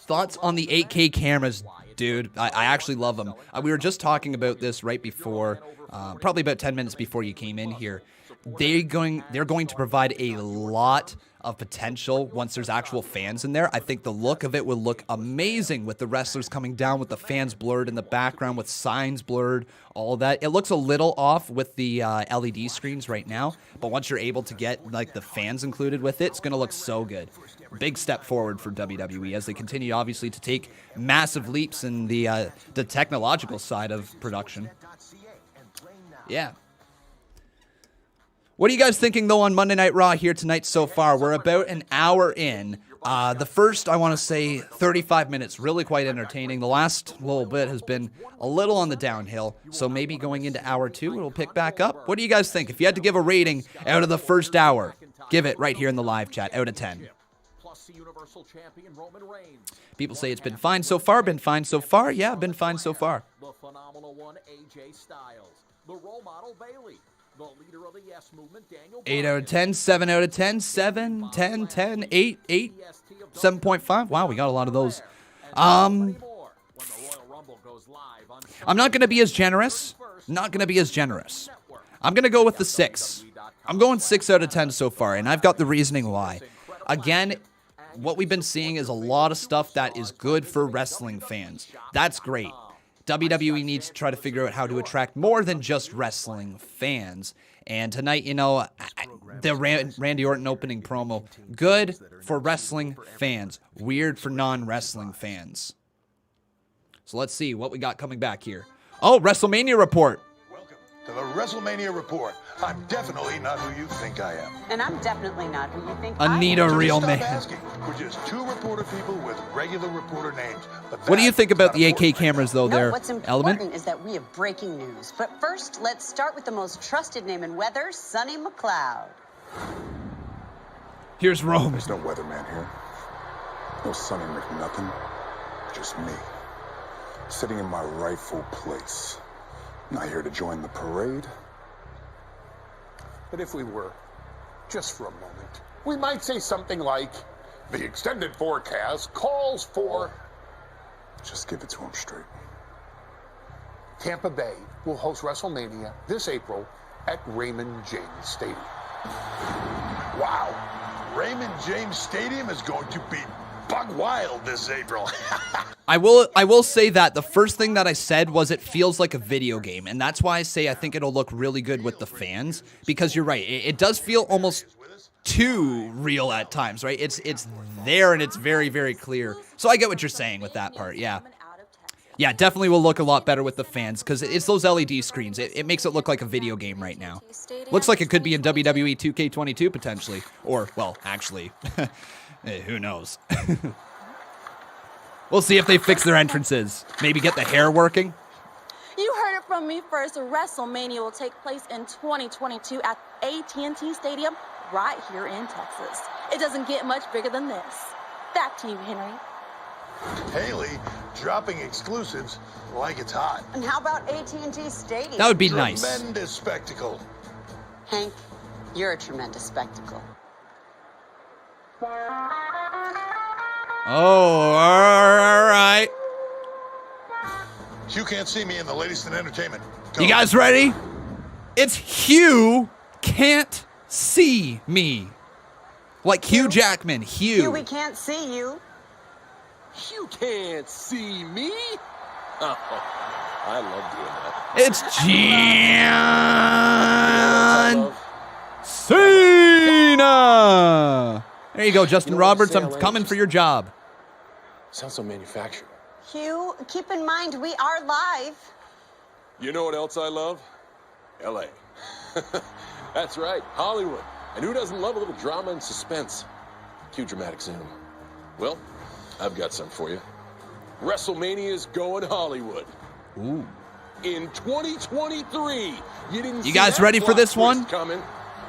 Thoughts on the 8K cameras, dude? I actually love them. We were just talking about this right before, probably about 10 minutes before you came in here. They're going to provide a lot of potential once there's actual fans in there. I think the look of it will look amazing with the wrestlers coming down, with the fans blurred in the background, with signs blurred, all that. It looks a little off with the LED screens right now, but once you're able to get like the fans included with it, it's going to look so good. Big step forward for WWE as they continue obviously to take massive leaps in the technological side of production. Yeah. What are you guys thinking, though, on Monday Night Raw here tonight so far? We're about an hour in. The first, I want to say, 35 minutes, really quite entertaining. The last little bit has been a little on the downhill, so maybe going into hour 2, it'll pick back up. What do you guys think? If you had to give a rating out of the first hour, give it right here in the live chat, out of 10. People say it's been fine so far, been fine so far. Yeah, been fine so far. The phenomenal one, AJ Styles. The role model, Bailey. The leader of the Yes Movement, Daniel 8 out of 10, 7 out of 10, 7, 10, 10, 8, 8, 7.5. Wow, we got a lot of those. I'm not going to be as generous. Not going to be as generous. I'm going to go with the 6. I'm going 6 out of 10 so far, and I've got the reasoning why. Again, what we've been seeing is a lot of stuff that is good for wrestling fans. That's great. WWE needs to try to figure out how to attract more than just wrestling fans. And tonight, you know, the Randy Orton opening promo, good for wrestling fans, weird for non-wrestling fans. So let's see what we got coming back here. Oh, WrestleMania report. To the WrestleMania report. I'm definitely not who you think I am. And I'm definitely not who you think Anita I am. Real Stop Man. asking. We're just 2 reporter people with regular reporter names. But What do you think about the that's not AK cameras, though, No, there, what's important Element? is that we have breaking news. But first, let's start with the most trusted name in weather, Sonny McLeod. Here's Rome. There's no weatherman here. No Sonny McNothing. Just me. Sitting in my rightful place. Not here to join the parade. But if we were, just for a moment, we might say something like, the extended forecast calls for... Just give it to him straight. Tampa Bay will host WrestleMania this April at Raymond James Stadium. Wow. Raymond James Stadium is going to be bug wild this April. I will say that the first thing that I said was it feels like a video game, and that's why I say I think it'll look really good with the fans, because you're right, it does feel almost too real at times, right? It's there and it's very, very clear. So I get what you're saying with that part, yeah. Yeah, definitely will look a lot better with the fans because it's those LED screens. It makes it look like a video game right now. Looks like it could be in WWE 2K22 potentially. Or, well, actually, who knows? We'll see if they fix their entrances. Maybe get the hair working. You heard it from me first. WrestleMania will take place in 2022 at AT&T Stadium right here in Texas. It doesn't get much bigger than this. Back to you, Henry. Haley dropping exclusives like it's hot. And how about AT&T Stadium? That would be nice. Tremendous spectacle. Hank, you're a tremendous spectacle. Oh, all right. You can't see me in the latest in entertainment. You guys ready? It's Hugh can't see me. Like Hugh Jackman, Hugh. Hugh, we can't see you. You can't see me. Oh, I love doing that. It's John Cena. There you go, Justin Roberts. I'm coming for your job. Sounds so manufactured. Hugh, keep in mind we are live. You know what else I love? L.A. That's right, Hollywood. And who doesn't love a little drama and suspense? Cue dramatic zoom. Well, I've got some for you. WrestleMania's going Hollywood. Ooh. In 2023. You guys ready for this one? Coming.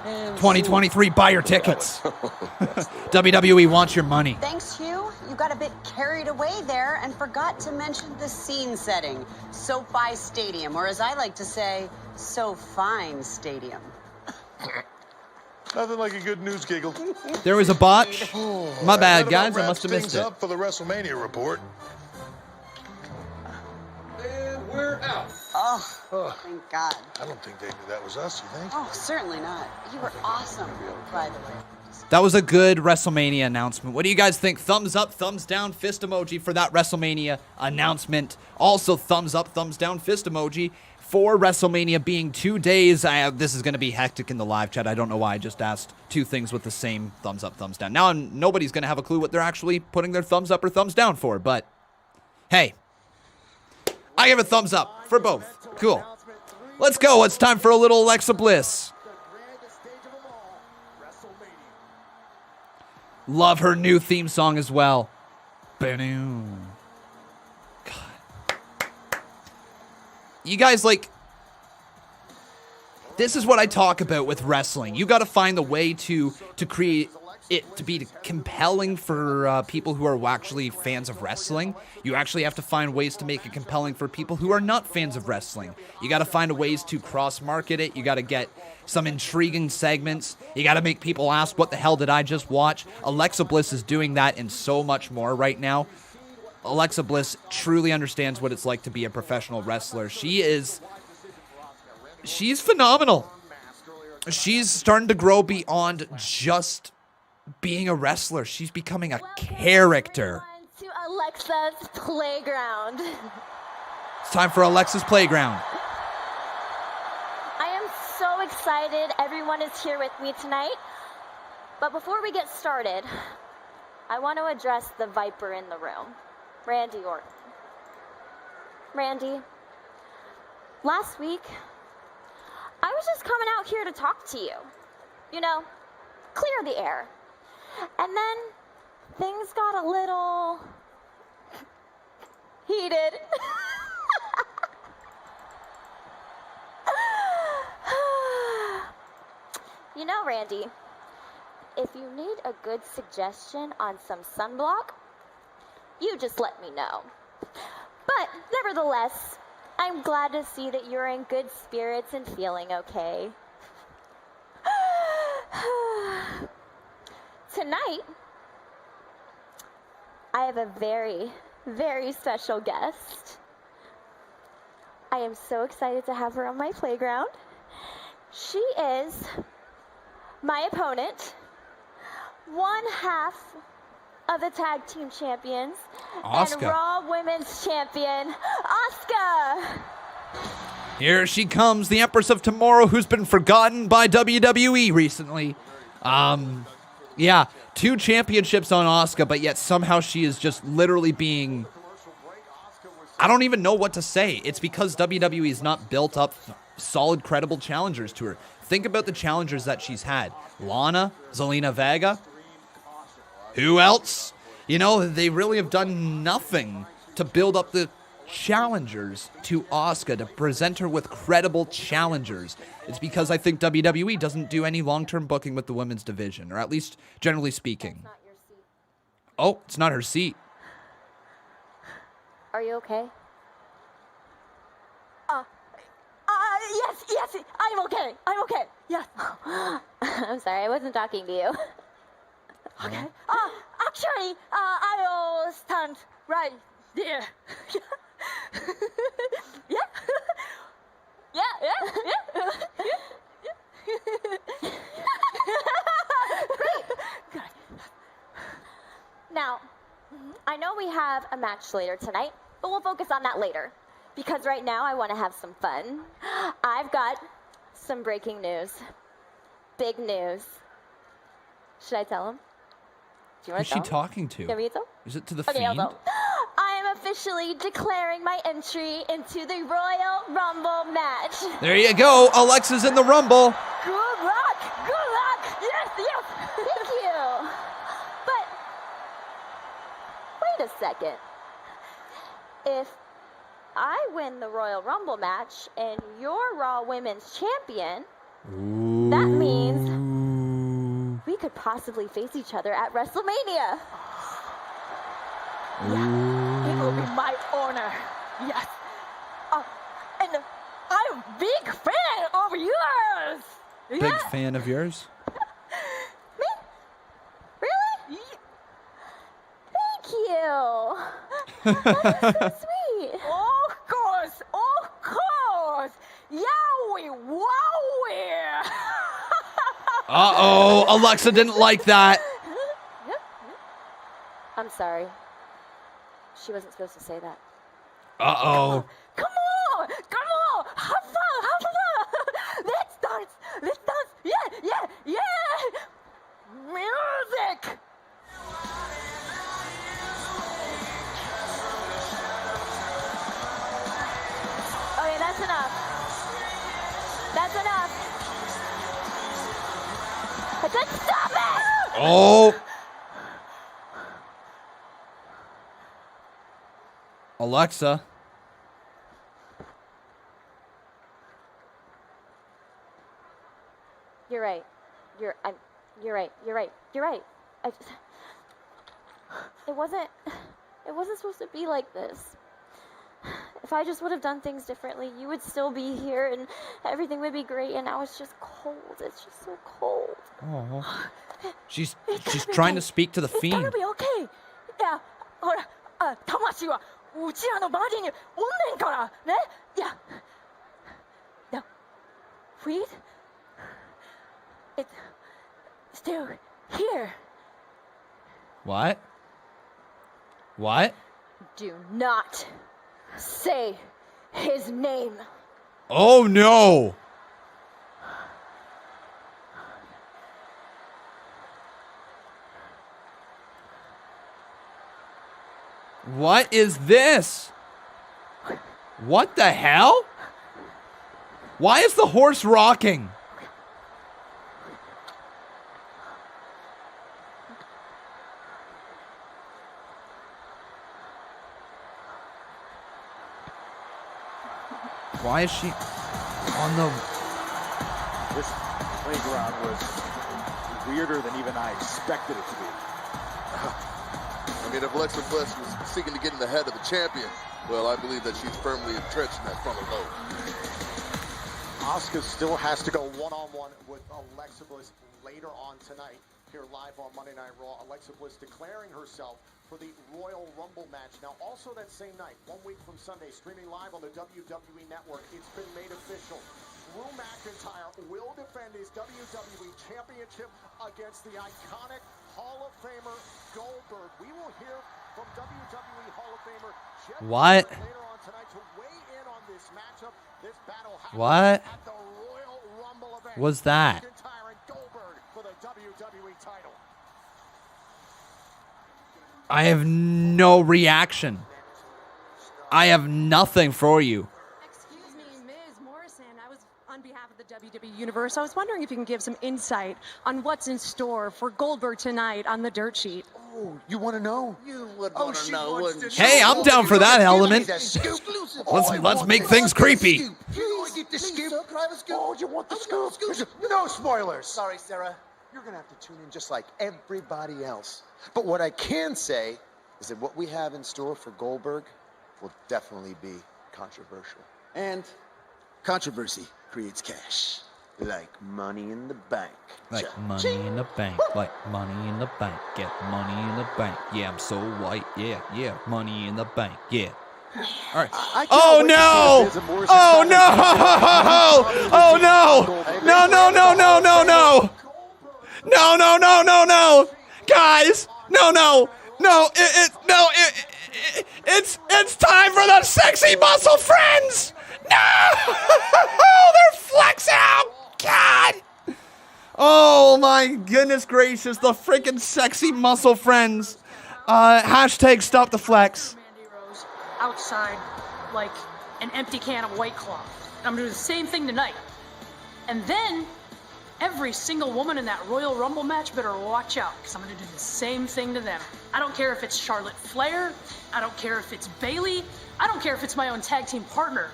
2023, buy your tickets. WWE wants your money. Thanks, Hugh. You got a bit carried away there and forgot to mention the scene setting. SoFi Stadium, or as I like to say, So Fine Stadium. Nothing like a good news giggle. There was a botch. My bad, guys. I must have missed it. Up for the WrestleMania report. And we're out. Oh, thank God. I don't think they knew that was us, you think? Oh, certainly not. You were awesome, by the way. That was a good WrestleMania announcement. What do you guys think? Thumbs up, thumbs down, fist emoji for that WrestleMania announcement. Also, thumbs up, thumbs down, fist emoji for WrestleMania being 2 days. This is going to be hectic in the live chat. I don't know why I just asked two things with the same thumbs up, thumbs down. Now, nobody's going to have a clue what they're actually putting their thumbs up or thumbs down for, but hey, I give a thumbs up for both. Cool. Let's go. It's time for a little Alexa Bliss. Love her new theme song as well. God. You guys, like, this is what I talk about with wrestling. You got to find the way to create it to be compelling for people who are actually fans of wrestling. You actually have to find ways to make it compelling for people who are not fans of wrestling. You got to find ways to cross-market it. You got to get some intriguing segments. You got to make people ask, what the hell did I just watch? Alexa Bliss is doing that and so much more right now. Alexa Bliss truly understands what it's like to be a professional wrestler. She's phenomenal. She's starting to grow beyond just being a wrestler. She's becoming a character. To Alexa's Playground. It's time for Alexa's Playground. I am so excited everyone is here with me tonight. But before we get started, I want to address the Viper in the room, Randy Orton. Randy, last week, I was just coming out here to talk to you. You know, clear the air. And then things got a little heated. You know, Randy, if you need a good suggestion on some sunblock, you just let me know. But nevertheless, I'm glad to see that you're in good spirits and feeling okay. Tonight, I have a very, very special guest. I am so excited to have her on my playground. She is my opponent, one half of the tag team champions, Asuka. and Raw Women's Champion, Asuka. Here she comes, the Empress of Tomorrow, who's been forgotten by WWE recently. Yeah, 2 championships on Asuka, but yet somehow she is just literally being I don't even know what to say. It's because WWE has not built up solid, credible challengers to her. Think about the challengers that she's had. Lana, Zelina Vega. Who else? You know, they really have done nothing to build up the challengers to Asuka, to present her with credible challengers. It's because I think WWE doesn't do any long-term booking with the women's division, or at least generally speaking. Oh, it's not her seat. Are you okay? Yes, I'm okay. I'm okay. Yes. I'm sorry, I wasn't talking to you. Okay. Actually, I'll stand right there. Yeah. Great. Now, I know we have a match later tonight, but we'll focus on that later. Because right now I want to have some fun. I've got some breaking news. Big news. Should I tell him? Do you want Who's to tell she him? talking to? You want me to tell him? Is it to the Okay, I'll Fiend? go. I am officially declaring my entry into the Royal Rumble match. There you go. Alexa's in the Rumble. Good luck! Good luck! Yes! Thank you! But, wait a second. If I win the Royal Rumble match and you're Raw Women's Champion, that means we could possibly face each other at WrestleMania. Yeah, it will be my honor. Yes. And I'm a big fan of yours. Big fan of yours? Me? Really? Thank you. That's so sweet. Of course. Yowie, wowie. Uh-oh. Alexa didn't like that. I'm sorry. She wasn't supposed to say that. Uh-oh. Come on! Have fun! Let's dance! Yeah! Music! Okay, that's enough. Just stop it! Oh. Alexa. You're right. You're right. It wasn't supposed to be like this. If I just would have done things differently, you would still be here and everything would be great, and now it's just cold. It's just so cold. Oh. She's trying to speak to the It's Fiend. gonna be okay. Yeah. ほら、魂はうちらのバディにおんねんからね。Yeah. The Fiend? It's still here. What? What? Do not say his name. Oh, no. What is this? What the hell? Why is the horse rocking? Why is she on the... This playground was weirder than even I expected it to be. I mean, if Alexa Bliss was seeking to get in the head of the champion, well, I believe that she's firmly entrenched in that frontal lobe. Asuka still has to go one-on-one with Alexa Bliss later on tonight. Here live on Monday Night Raw, Alexa Bliss declaring herself for the Royal Rumble match. Now, also that same night, 1 week from Sunday, streaming live on the WWE Network, it's been made official. Drew McIntyre will defend his WWE Championship against the iconic Hall of Famer Goldberg. We will hear from WWE Hall of Famer Jeff What? later on tonight to weigh in on this matchup. This battle What at the Royal Rumble event. was that? McIntyre and Goldberg for the WWE title. I have no reaction. I have nothing for you. Excuse me, Ms. Morrison. I was on behalf of the WWE Universe. I was wondering if you can give some insight on what's in store for Goldberg tonight on the dirt sheet. Oh, you want to know? You would want to know, wouldn't you? Hey, I'm down for that element. Let's make things creepy. You get the scoop? Oh, you want the scoop? No spoilers. Sorry, Sarah. You're going to have to tune in just like everybody else. But what I can say is that what we have in store for Goldberg will definitely be controversial. And controversy creates cash. Like money in the bank. Like money in the bank. Like money in the bank. Get money in the bank. Yeah, I'm so white. Yeah. Money in the bank. Yeah. All right. Oh no! Oh no! Oh no! No! No! Guys! No! It's time for the sexy muscle friends! No! They're flexing out! God! Oh my goodness gracious, the freaking sexy muscle friends. Hashtag stop the flex. Outside like an empty can of White Claw. I'm gonna do the same thing tonight. And then every single woman in that Royal Rumble match better watch out, because I'm gonna do the same thing to them. I don't care if it's Charlotte Flair, I don't care if it's Bayley, I don't care if it's my own tag team partner.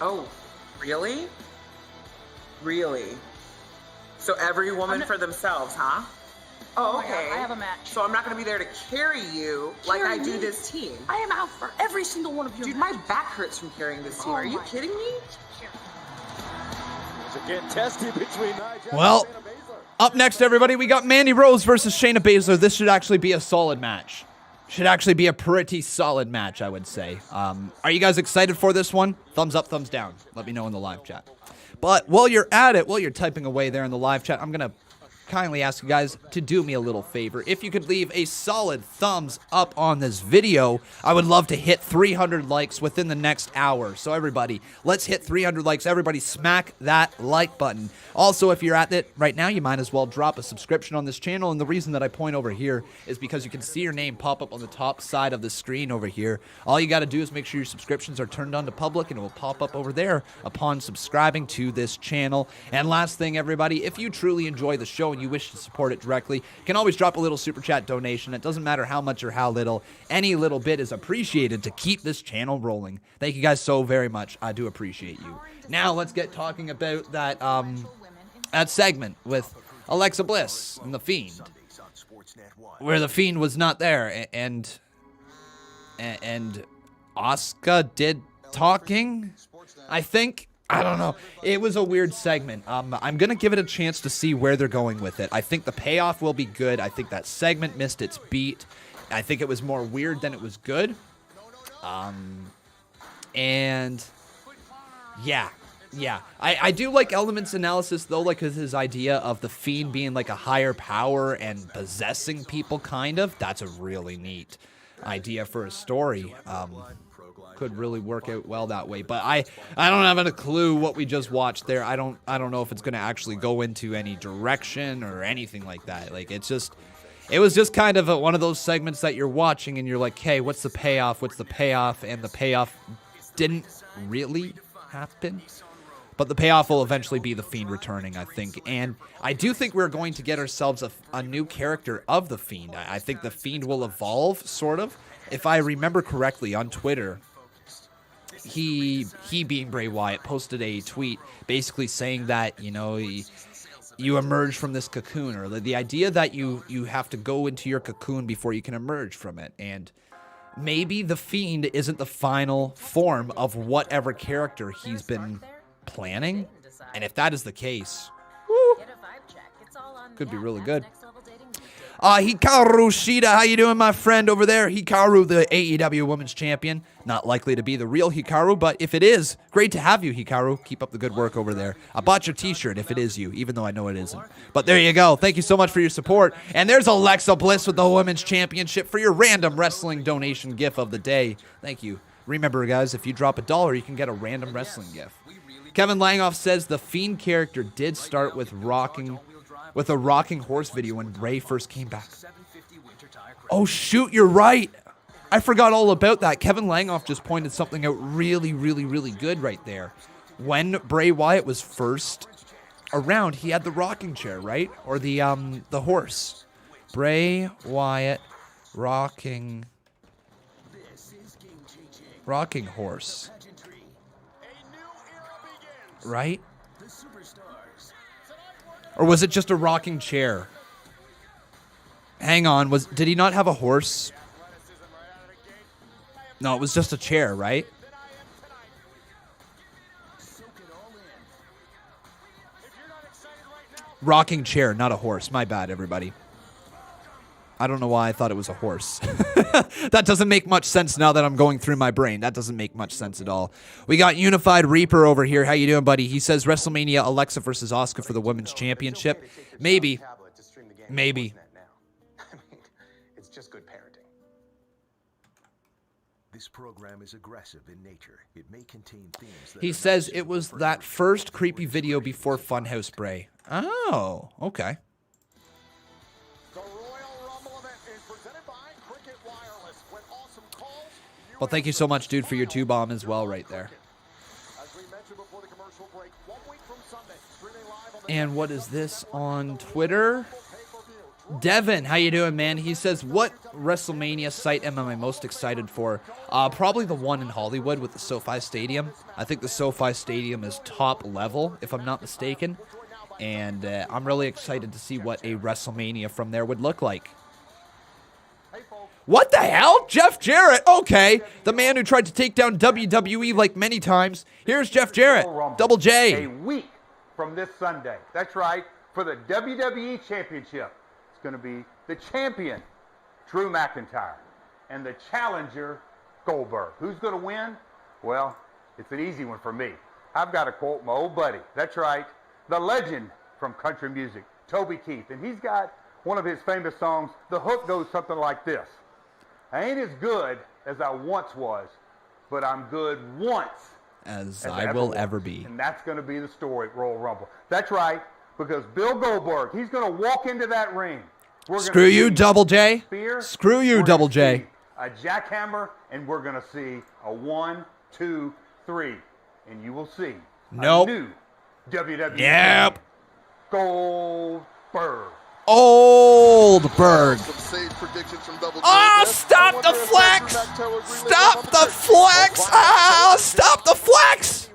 Oh, really? Really? So every woman for themselves, huh? Oh, okay. I have a match. So I'm not going to be there to carry you like I do this team. I am out for every single one of you. Dude, my back hurts from carrying this team. Are you kidding me? Get tested between Well, up next, everybody, we got Mandy Rose versus Shayna Baszler. This should actually be a solid match. Should actually be a pretty solid match, I would say. Are you guys excited for this one? Thumbs up, thumbs down. Let me know in the live chat. But while you're at it, while you're typing away there in the live chat, I'm going to kindly ask you guys to do me a little favor. If you could leave a solid thumbs up on this video, I would love to hit 300 likes within the next hour. So everybody, let's hit 300 likes. Everybody smack that like button. Also, if you're at it right now, you might as well drop a subscription on this channel. And the reason that I point over here is because you can see your name pop up on the top side of the screen over here. All you got to do is make sure your subscriptions are turned on to public, and it will pop up over there upon subscribing to this channel. And last thing, everybody, if you truly enjoy the show and you wish to support it directly, you can always drop a little super chat donation. It doesn't matter how much or how little. Any little bit is appreciated to keep this channel rolling. Thank you guys so very much. I do appreciate you. Now let's get talking about that that segment with Alexa Bliss and The Fiend, where The Fiend was not there, and Asuka did talking, I think. I don't know. It was a weird segment. I'm going to give it a chance to see where they're going with it. I think the payoff will be good. I think that segment missed its beat. I think it was more weird than it was good. And yeah. I do like Element's analysis, though, like his idea of the Fiend being like a higher power and possessing people, kind of. That's a really neat idea for a story. Could really work out well that way, but I don't have a clue what we just watched there. I don't know if it's going to actually go into any direction or anything like that. Like, it was just kind of one of those segments that you're watching and you're like, hey, what's the payoff? What's the payoff? And the payoff didn't really happen. But the payoff will eventually be The Fiend returning, I think. And I do think we're going to get ourselves a new character of The Fiend. I think The Fiend will evolve, sort of. If I remember correctly, on Twitter, he being Bray Wyatt, posted a tweet basically saying that, you know, you emerge from this cocoon, or the idea that you have to go into your cocoon before you can emerge from it. And maybe The Fiend isn't the final form of whatever character he's been planning. And if that is the case, woo, could be really good. Hikaru Shida, how you doing, my friend over there? Hikaru, the AEW Women's Champion. Not likely to be the real Hikaru, but if it is, great to have you, Hikaru. Keep up the good work over there. I bought your t-shirt if it is you, even though I know it isn't. But there you go. Thank you so much for your support. And there's Alexa Bliss with the Women's Championship for your random wrestling donation gif of the day. Thank you. Remember, guys, if you drop $1, you can get a random wrestling gif. Kevin Langoff says the Fiend character did start with a rocking horse video when Bray first came back. Oh, shoot, you're right. I forgot all about that. Kevin Langoff just pointed something out really, really, really good right there. When Bray Wyatt was first around, he had the rocking chair, right? Or the horse. Bray Wyatt rocking horse. Right? Or was it just a rocking chair? Hang on, did he not have a horse? No, it was just a chair, right? Rocking chair, not a horse. My bad, everybody. I don't know why I thought it was a horse. That doesn't make much sense now that I'm going through my brain. That doesn't make much sense at all. We got Unified Reaper over here. How you doing, buddy? He says WrestleMania Alexa versus Asuka for the Women's Championship. Maybe. Maybe. It's just good parenting. This program is aggressive in nature. It may contain themes that He says it was that first creepy video before Funhouse Bray. Oh, okay. Well, thank you so much, dude, for your 2-bomb as well right there. And what is this on Twitter? Devin, how you doing, man? He says, what WrestleMania site am I most excited for? Probably the one in Hollywood with the SoFi Stadium. I think the SoFi Stadium is top level, if I'm not mistaken. And I'm really excited to see what a WrestleMania from there would look like. What the hell? Jeff Jarrett. Okay. The man who tried to take down WWE like many times. Here's Jeff Jarrett. Double J. A week from this Sunday. That's right. For the WWE Championship. It's going to be the champion, Drew McIntyre, and the challenger, Goldberg. Who's going to win? Well, it's an easy one for me. I've got to quote my old buddy. That's right. The legend from country music, Toby Keith. And he's got one of his famous songs. The hook goes something like this. I ain't as good as I once was, but I'm good once as I will ever be. And that's going to be the story at Royal Rumble. That's right, because Bill Goldberg, he's going to walk into that ring. Screw you, Double J. Screw you, Double J. A jackhammer, and we're going to see a 1, 2, 3, and you will see a new WWE Goldberg. Oldberg. Oh, stop the flex! Stop the flex! Ah, stop the flex!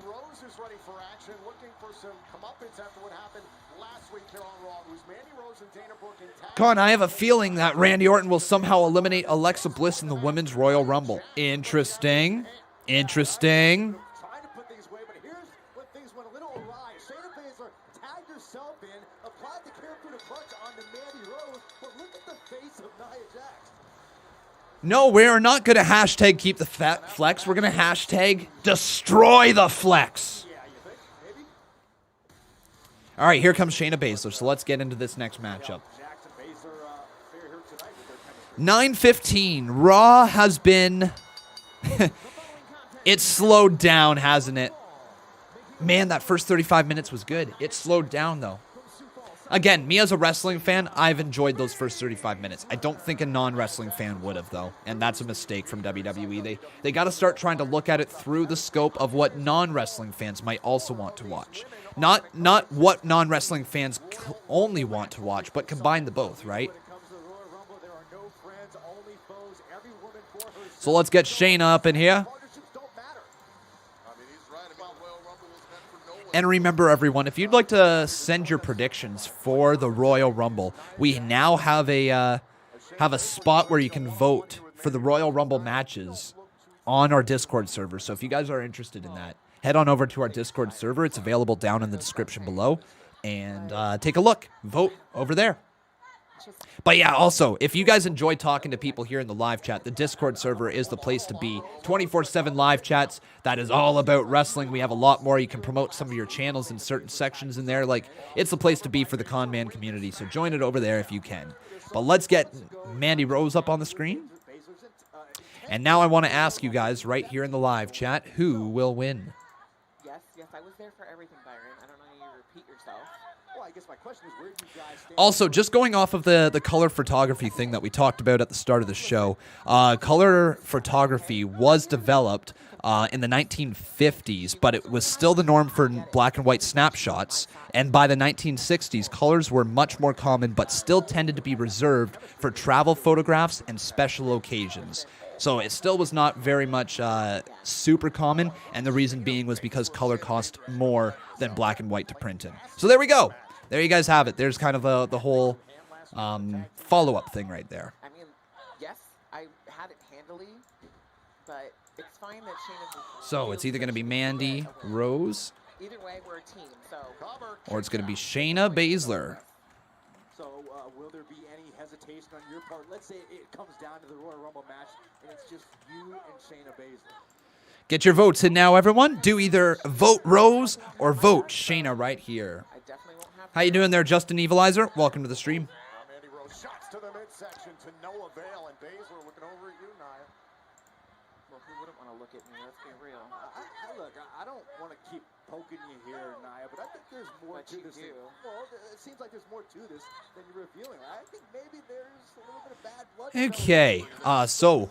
Con, I have a feeling that Randy Orton will somehow eliminate Alexa Bliss in the Women's Royal Rumble. Interesting. Interesting. No, we're not going to hashtag keep the flex. We're going to hashtag destroy the flex. All right, here comes Shayna Baszler. So let's get into this next matchup. 9:15. Raw has been... It's slowed down, hasn't it? Man, that first 35 minutes was good. It slowed down, though. Again, me as a wrestling fan, I've enjoyed those first 35 minutes. I don't think a non-wrestling fan would have, though. And that's a mistake from WWE. They got to start trying to look at it through the scope of what non-wrestling fans might also want to watch. Not what non-wrestling fans only want to watch, but combine the both, right? So let's get Shayna up in here. And remember, everyone, if you'd like to send your predictions for the Royal Rumble, we now have a spot where you can vote for the Royal Rumble matches on our Discord server. So if you guys are interested in that, head on over to our Discord server. It's available down in the description below. And take a look. Vote over there. But yeah, also, if you guys enjoy talking to people here in the live chat, the Discord server is the place to be. 24/7 live chats. That is all about wrestling. We have a lot more. You can promote some of your channels in certain sections in there. Like, it's the place to be for the Con Man community. So join it over there if you can. But let's get Mandy Rose up on the screen. And now I want to ask you guys right here in the live chat, who will win? Yes, I was there for everything, Byron. I don't know how you repeat yourself. Well, I guess my question is, where do you guys stand? Also, just going off of the color photography thing that we talked about at the start of the show, color photography was developed in the 1950s, but it was still the norm for black and white snapshots. And by the 1960s, colors were much more common, but still tended to be reserved for travel photographs and special occasions. So it still was not very much super common, and the reason being was because color cost more than black and white to print in. So there we go. There you guys have it. There's kind of the whole follow-up thing right there. I mean, yes, I had it handily, but it's fine that Shayna's... So it's either going to be Mandy Rose, Either way, we're a team, so... or it's going to be Shayna Baszler. So, will there be any hesitation on your part? Let's say it comes down to the Royal Rumble match, and it's just you and Shayna Baszler. Get your votes in now, everyone. Do either vote Rose or vote Shayna right here. How you doing there, Justin Evilizer? Welcome to the stream. Mandy Rose shots to the midsection to no avail, and Baszler looking over at you, Nia. Well, who wouldn't want to look at me? Let's be real. Look, I don't want to keep poking you here, Nia, but I think there's more to this. Well, it seems like there's more to this than you're revealing. I think maybe there's a little bit of bad blood. Okay, so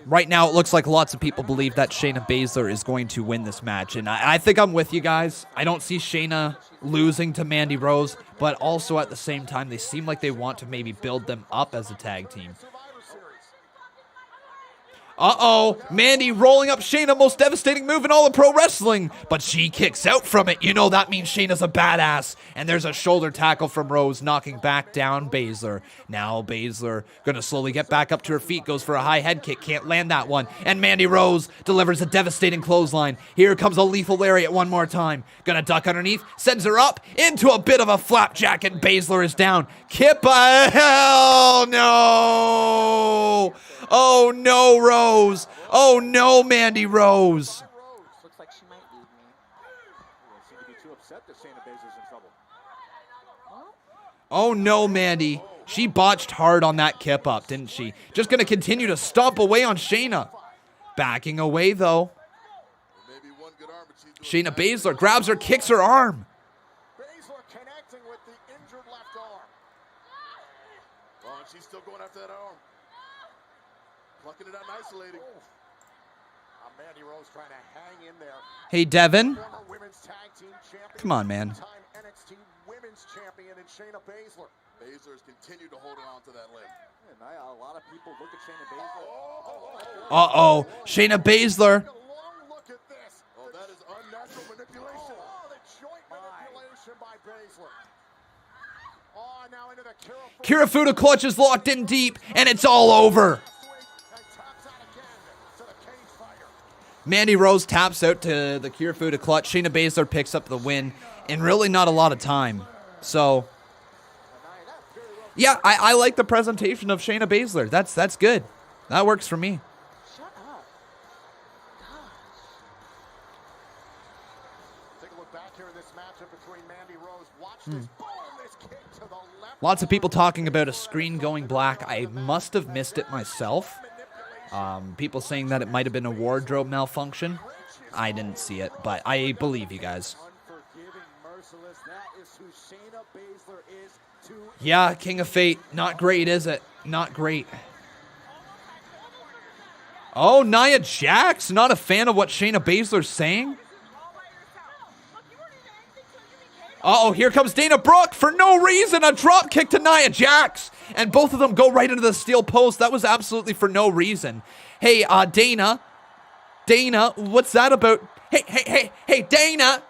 right now it looks like lots of people believe that Shayna Baszler is going to win this match, and I think I'm with you guys. I don't see Shayna losing to Mandy Rose, but also at the same time, they seem like they want to maybe build them up as a tag team. Uh-oh, Mandy rolling up Shayna, most devastating move in all of pro wrestling, but she kicks out from it. You know that means Shayna's a badass, and there's a shoulder tackle from Rose, knocking back down Baszler. Now Baszler gonna slowly get back up to her feet, goes for a high head kick, can't land that one, and Mandy Rose delivers a devastating clothesline. Here comes a lethal lariat one more time, gonna duck underneath, sends her up into a bit of a flapjack, and Baszler is down. Kippa, hell no! Oh no, Rose! Oh no, Mandy Rose! Looks like she might leave me. Seem to be too upset that Shayna Baszler's in trouble. Oh no, Mandy. She botched hard on that kip up, didn't she? Just gonna continue to stomp away on Shayna. Backing away though. Shayna Baszler grabs her, kicks her arm. Baszler connecting with the injured left arm. Oh, and she's still going after that arm. Plucking it out and isolating. Mandy Rose trying to hang in there. Hey, Devin. Former women's tag team champion, Come on, man. time NXT women's champion, and Shayna Baszler. Baszler's continued to hold on to that leg. And a lot of people look at Shayna Baszler. Uh-oh. Shayna Baszler. Oh, that is unnatural manipulation. Oh, the joint manipulation by Baszler. Oh, now into the Kirifuda clutch is locked in deep, and it's all over. Mandy Rose taps out to the Kirifuda clutch. Shayna Baszler picks up the win in really not a lot of time. So, yeah, I like the presentation of Shayna Baszler. That's good. That works for me. Shut up. Take a look back here in this matchup between Mandy Rose. Watch this. Boom, this kick to the left. Lots of people talking about a screen going black. I must have missed it myself. People saying that it might have been a wardrobe malfunction. I didn't see it, but I believe you guys. Yeah, King of Fate. Not great, is it? Not great. Oh, Nia Jax, not a fan of what Shayna Baszler's saying. Uh-oh, here comes Dana Brooke for no reason. A drop kick to Nia Jax. And both of them go right into the steel post. That was absolutely for no reason. Hey, Dana. Dana, what's that about? Hey, Dana.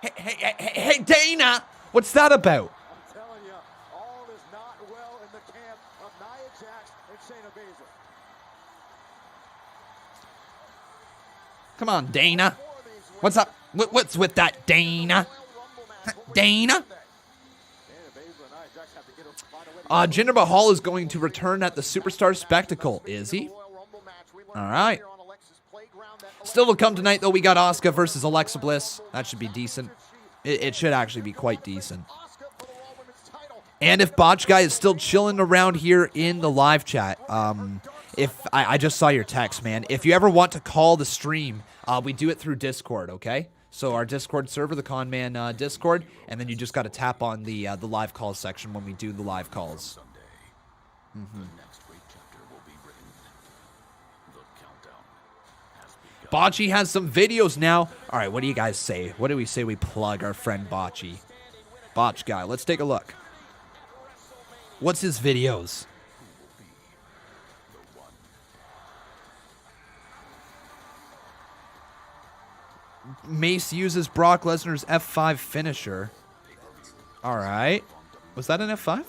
Hey, Dana. What's that about? I'm telling you, all is not well in the camp of Nia Jax and Shayna Baszler. Come on, Dana. What's up? What's with that, Dana? Dana? Jinder Mahal is going to return at the Superstar Spectacle. Is he? All right. Still to come tonight, though. We got Asuka versus Alexa Bliss. That should be decent. It should actually be quite decent. And if Botch Guy is still chilling around here in the live chat, if I just saw your text, man. If you ever want to call the stream, we do it through Discord, okay? So our Discord server, the Conman Discord, and then you just got to tap on the live calls section when we do the live calls. Bocce has some videos now. All right, what do you guys say? What do we say we plug our friend Bocce? Botch guy, let's take a look. What's his videos? Mace uses Brock Lesnar's F5 finisher. All right. Was that an F5?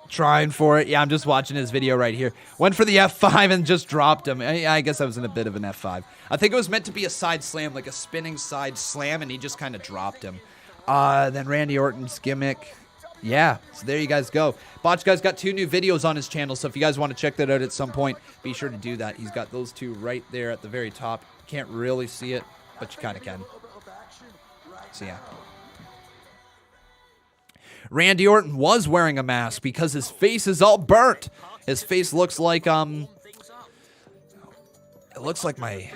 Trying for it. Yeah, I'm just watching his video right here. Went for the F5 and just dropped him. I guess I was in a bit of an F5. I think it was meant to be a side slam, like a spinning side slam, and he just kind of dropped him. Then Randy Orton's gimmick. Yeah, so there you guys go. Botch Guy's got 2 new videos on his channel, so if you guys want to check that out at some point, be sure to do that. He's got those 2 right there at the very top. Can't really see it, but you kind of can. So yeah. Randy Orton was wearing a mask because his face is all burnt. His face looks like, it looks like my...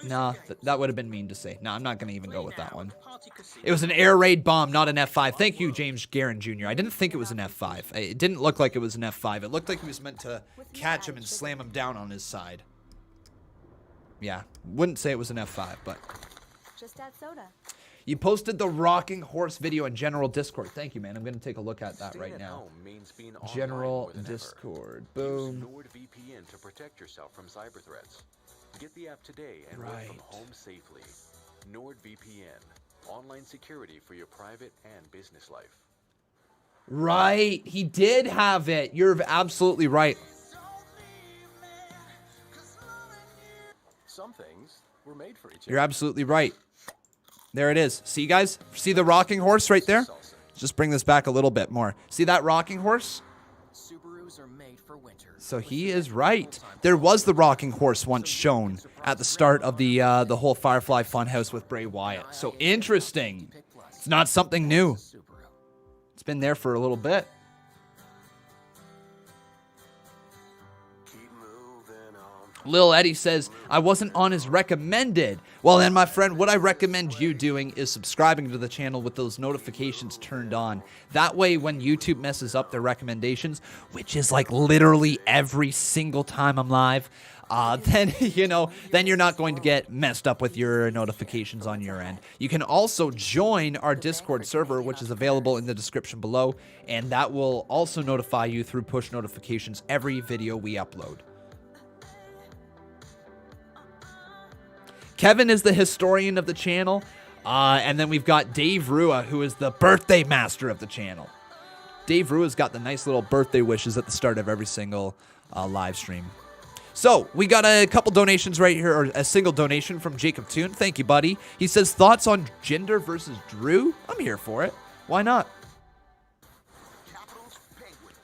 Nah, that would have been mean to say. No, I'm not going to even go with that one. It was an air raid bomb, not an F5. Thank you, James Guerin Jr. I didn't think it was an F5. It didn't look like it was an F5. It looked like he was meant to catch him and slam him down on his side. Yeah, wouldn't say it was an F5, but... Just add soda. You posted the Rocking Horse video in General Discord. Thank you, man. I'm going to take a look at that right now. General Discord. Boom. NordVPN to protect yourself from cyber threats. Get the app today and work from home safely. NordVPN. Online security for your private and business life. Right. He did have it. You're absolutely right. Some things were made for each other. You're absolutely right. There it is. See, guys? See the rocking horse right there? Just bring this back a little bit more. See that rocking horse? Subarus are made for winter. So he is right. There was the rocking horse once shown at the start of the whole Firefly Funhouse with Bray Wyatt. So interesting. It's not something new. It's been there for a little bit. Lil Eddie says, I wasn't on his recommended. Well, then, my friend, what I recommend you doing is subscribing to the channel with those notifications turned on. That way, when YouTube messes up their recommendations, which is like literally every single time I'm live, then, then you're not going to get messed up with your notifications on your end. You can also join our Discord server, which is available in the description below, and that will also notify you through push notifications every video we upload. Kevin is the historian of the channel, and then we've got Dave Rua, who is the birthday master of the channel. Dave Rua's got the nice little birthday wishes at the start of every single live stream. So, we got a couple donations right here, or a single donation from Jacob Toon. Thank you, buddy. He says, thoughts on Jinder versus Drew? I'm here for it. Why not?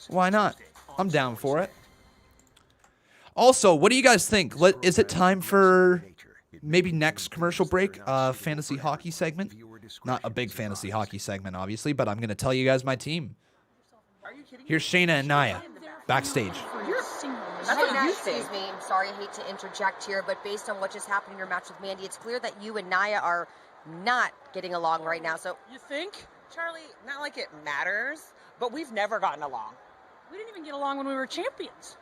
Why not? I'm down for it. Also, what do you guys think? Is it time for... maybe next commercial break, fantasy hockey segment. Not a big fantasy hockey segment, obviously, but I'm going to tell you guys my team. Here's Shayna and Nia, backstage. Excuse me, I'm sorry, I hate to interject here, but based on what just happened in your match with Mandy, it's clear that you and Nia are not getting along right now, so... You think? Charlie, not like it matters, but we've never gotten along. We didn't even get along when we were champions.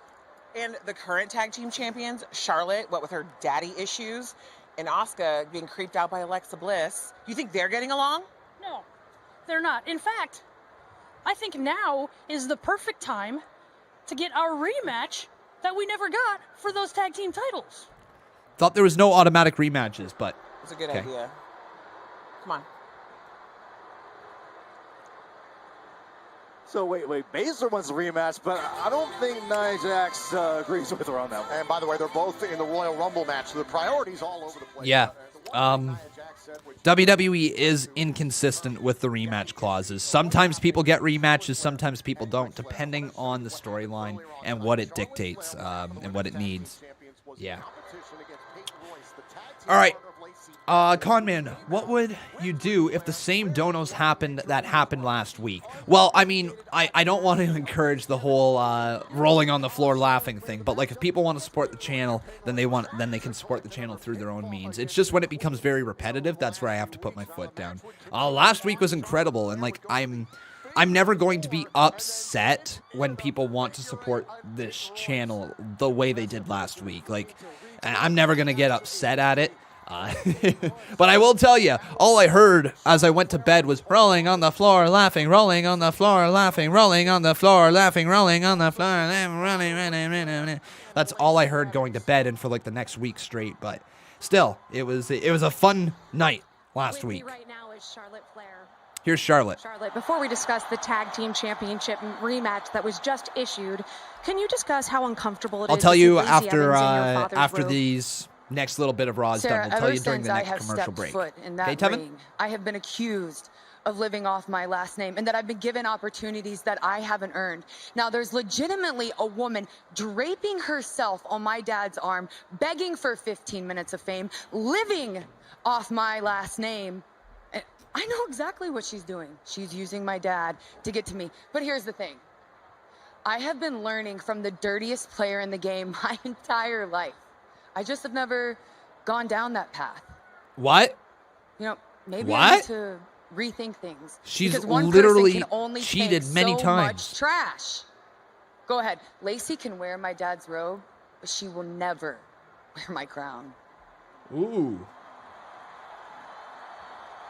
And the current tag team champions, Charlotte, what with her daddy issues, and Asuka being creeped out by Alexa Bliss, you think they're getting along? No, they're not. In fact, I think now is the perfect time to get our rematch that we never got for those tag team titles. Thought there was no automatic rematches, but... It's a good idea. Come on. So wait, Baszler wants a rematch, but I don't think Nia Jax agrees with her on that one. And by the way, they're both in the Royal Rumble match, so the priorities all over the place. Yeah. WWE is inconsistent with the rematch clauses. Sometimes people get rematches, sometimes people don't, depending on the storyline and what it dictates and what it needs. Yeah. All right. Conman, what would you do if the same donos happened that happened last week? Well, I mean, I don't want to encourage the whole rolling on the floor laughing thing, but like if people want to support the channel, then they can support the channel through their own means. It's just when it becomes very repetitive, that's where I have to put my foot down. Last week was incredible, and like I'm never going to be upset when people want to support this channel the way they did last week. Like, I'm never going to get upset at it. But I will tell you, all I heard as I went to bed was rolling on the floor, laughing, rolling on the floor, laughing, rolling on the floor, laughing, rolling on the floor, rolling. That's all I heard going to bed and for like the next week straight. But still, it was a fun night last week. Right now is Charlotte Flair. Here's Charlotte. Charlotte, before we discuss the tag team championship rematch that was just issued, can you discuss how uncomfortable it is? I'll tell to you see Lacey Evans in your father's after robe? these next little bit of Raw is Sarah, done. We'll tell you during the next commercial break. Foot in that Okay, Tevin? ring, I have been accused of living off my last name and that I've been given opportunities that I haven't earned. Now, there's legitimately a woman draping herself on my dad's arm, begging for 15 minutes of fame, living off my last name. And I know exactly what she's doing. She's using my dad to get to me. But here's the thing. I have been learning from the dirtiest player in the game my entire life. I just have never gone down that path. What? You know, maybe What? I need to rethink things. She's because one literally person can only cheated take many so times. much trash. Go ahead. Lacey can wear my dad's robe, but she will never wear my crown. Ooh.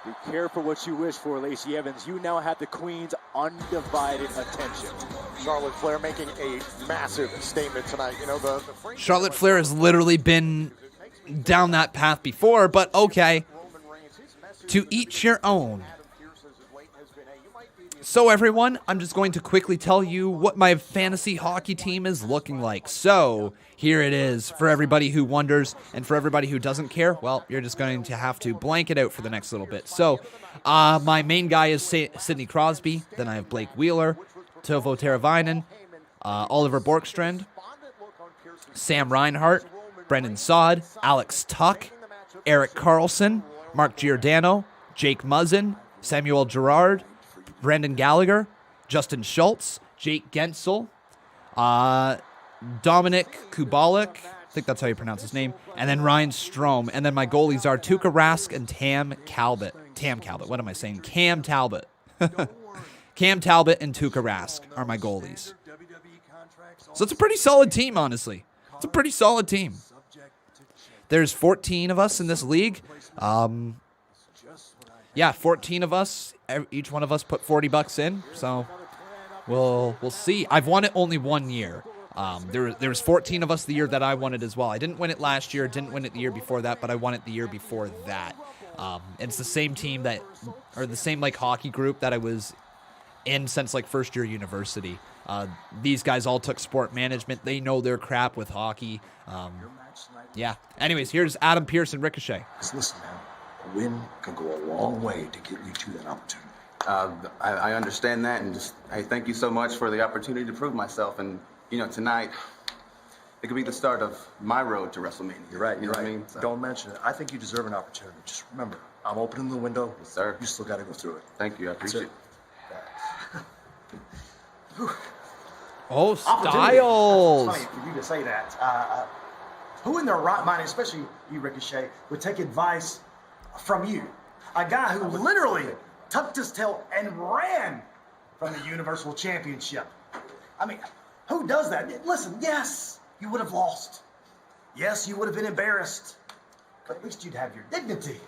Be careful what you wish for, Lacey Evans. You now have the Queen's undivided attention. Charlotte Flair making a massive statement tonight. You know, the Charlotte Flair has literally been down that path before, but okay. To each your own. So everyone, I'm just going to quickly tell you what my fantasy hockey team is looking like. So here it is for everybody who wonders, and for everybody who doesn't care, well, you're just going to have to blank it out for the next little bit. So my main guy is Sidney Crosby. Then I have Blake Wheeler, Teuvo Teravainen, Oliver Borkstrand, Sam Reinhart, Brendan Saad, Alex Tuck, Eric Carlson, Mark Giordano, Jake Muzzin, Samuel Girard, Brendan Gallagher, Justin Schultz, Jake Gensel, Dominic Kubalik, I think that's how you pronounce his name, and then Ryan Strome. And then my goalies are Tuukka Rask and Cam Talbot. What am I saying? Cam Talbot. Cam Talbot and Tuukka Rask are my goalies. So it's a pretty solid team, honestly. It's a pretty solid team. There's 14 of us in this league. Yeah, 14 of us. Each one of us put $40 in. So we'll see. I've won it only 1 year. There was 14 of us the year that I won it as well. I didn't win it last year. Didn't win it the year before that, but I won it the year before that. It's the same team or the same like hockey group that I was in since like first year university. These guys all took sport management. They know their crap with hockey. Yeah. Anyways, here's Adam Pearce and Ricochet. Just listen, man. A win can go a long way to get you to that opportunity. I understand that, and just I thank you so much for the opportunity to prove myself. And you know, tonight it could be the start of my road to WrestleMania. You're right. You know what I mean? So. Don't mention it. I think you deserve an opportunity. Just remember, I'm opening the window. Yes, sir. You still got to go through it. Thank you. I appreciate it. Oh, Styles. It's funny for you to say that. Who in their right mind, especially you, Ricochet, would take advice from you? A guy who literally tucked his tail and ran from the Universal Championship. I mean, who does that? Listen, yes, you would have lost. Yes, you would have been embarrassed. But at least you'd have your dignity.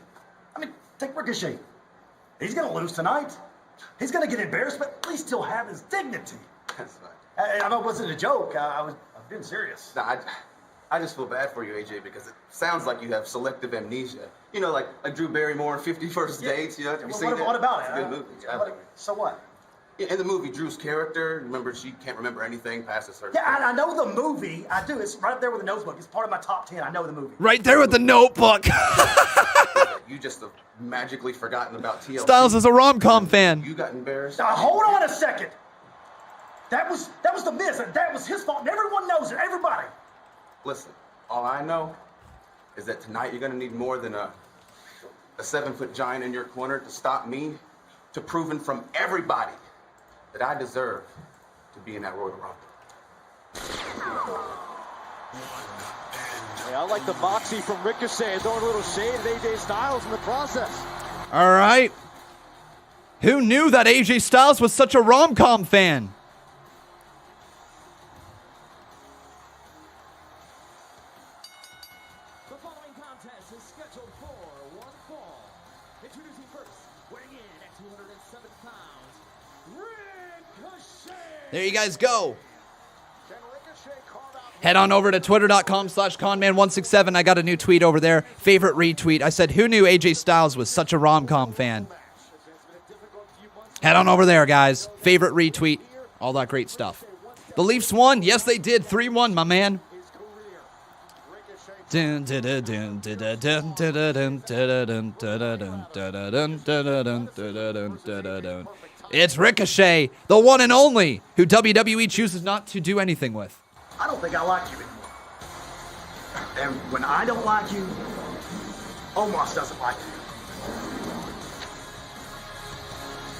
I mean, take Ricochet. He's going to lose tonight. He's going to get embarrassed, but at least he'll have his dignity. That's right. I know it wasn't a joke. I'm being serious. No, I just feel bad for you, AJ, because it sounds like you have selective amnesia. You know, like Drew Barrymore in 50 First Dates. You know, have you seen that? What about it's it? a good movie. So what? In the movie, Drew's character, remember, she can't remember anything past a certain Yeah, I know the movie. I do. It's right up there with the Notebook. It's part of my top 10. I know the movie. Right there with the Notebook. You just have magically forgotten about TLC. Styles is a rom-com fan. You got embarrassed. Now, hold on a second. That was the Miz. That was his fault. And everyone knows it. Everybody. Listen, all I know is that tonight you're going to need more than a a 7-foot giant in your corner to stop me, to proving from everybody that I deserve to be in that Royal Rumble. Hey, I like the moxie from Ricochet, throwing a little shade at AJ Styles in the process. All right. Who knew that AJ Styles was such a rom-com fan? The following contest is scheduled for one fall. Introducing first, weighing in at 207 pounds, Ricochet. There you guys go. Head on over to twitter.com/conman167. I got a new tweet over there. Favorite retweet. I said, who knew AJ Styles was such a rom-com fan? Head on over there, guys. Favorite retweet. All that great stuff. The Leafs won. Yes, they did. 3-1, my man. It's Ricochet, the one and only, who WWE chooses not to do anything with. I don't think I like you anymore. And when I don't like you, Omos doesn't like you.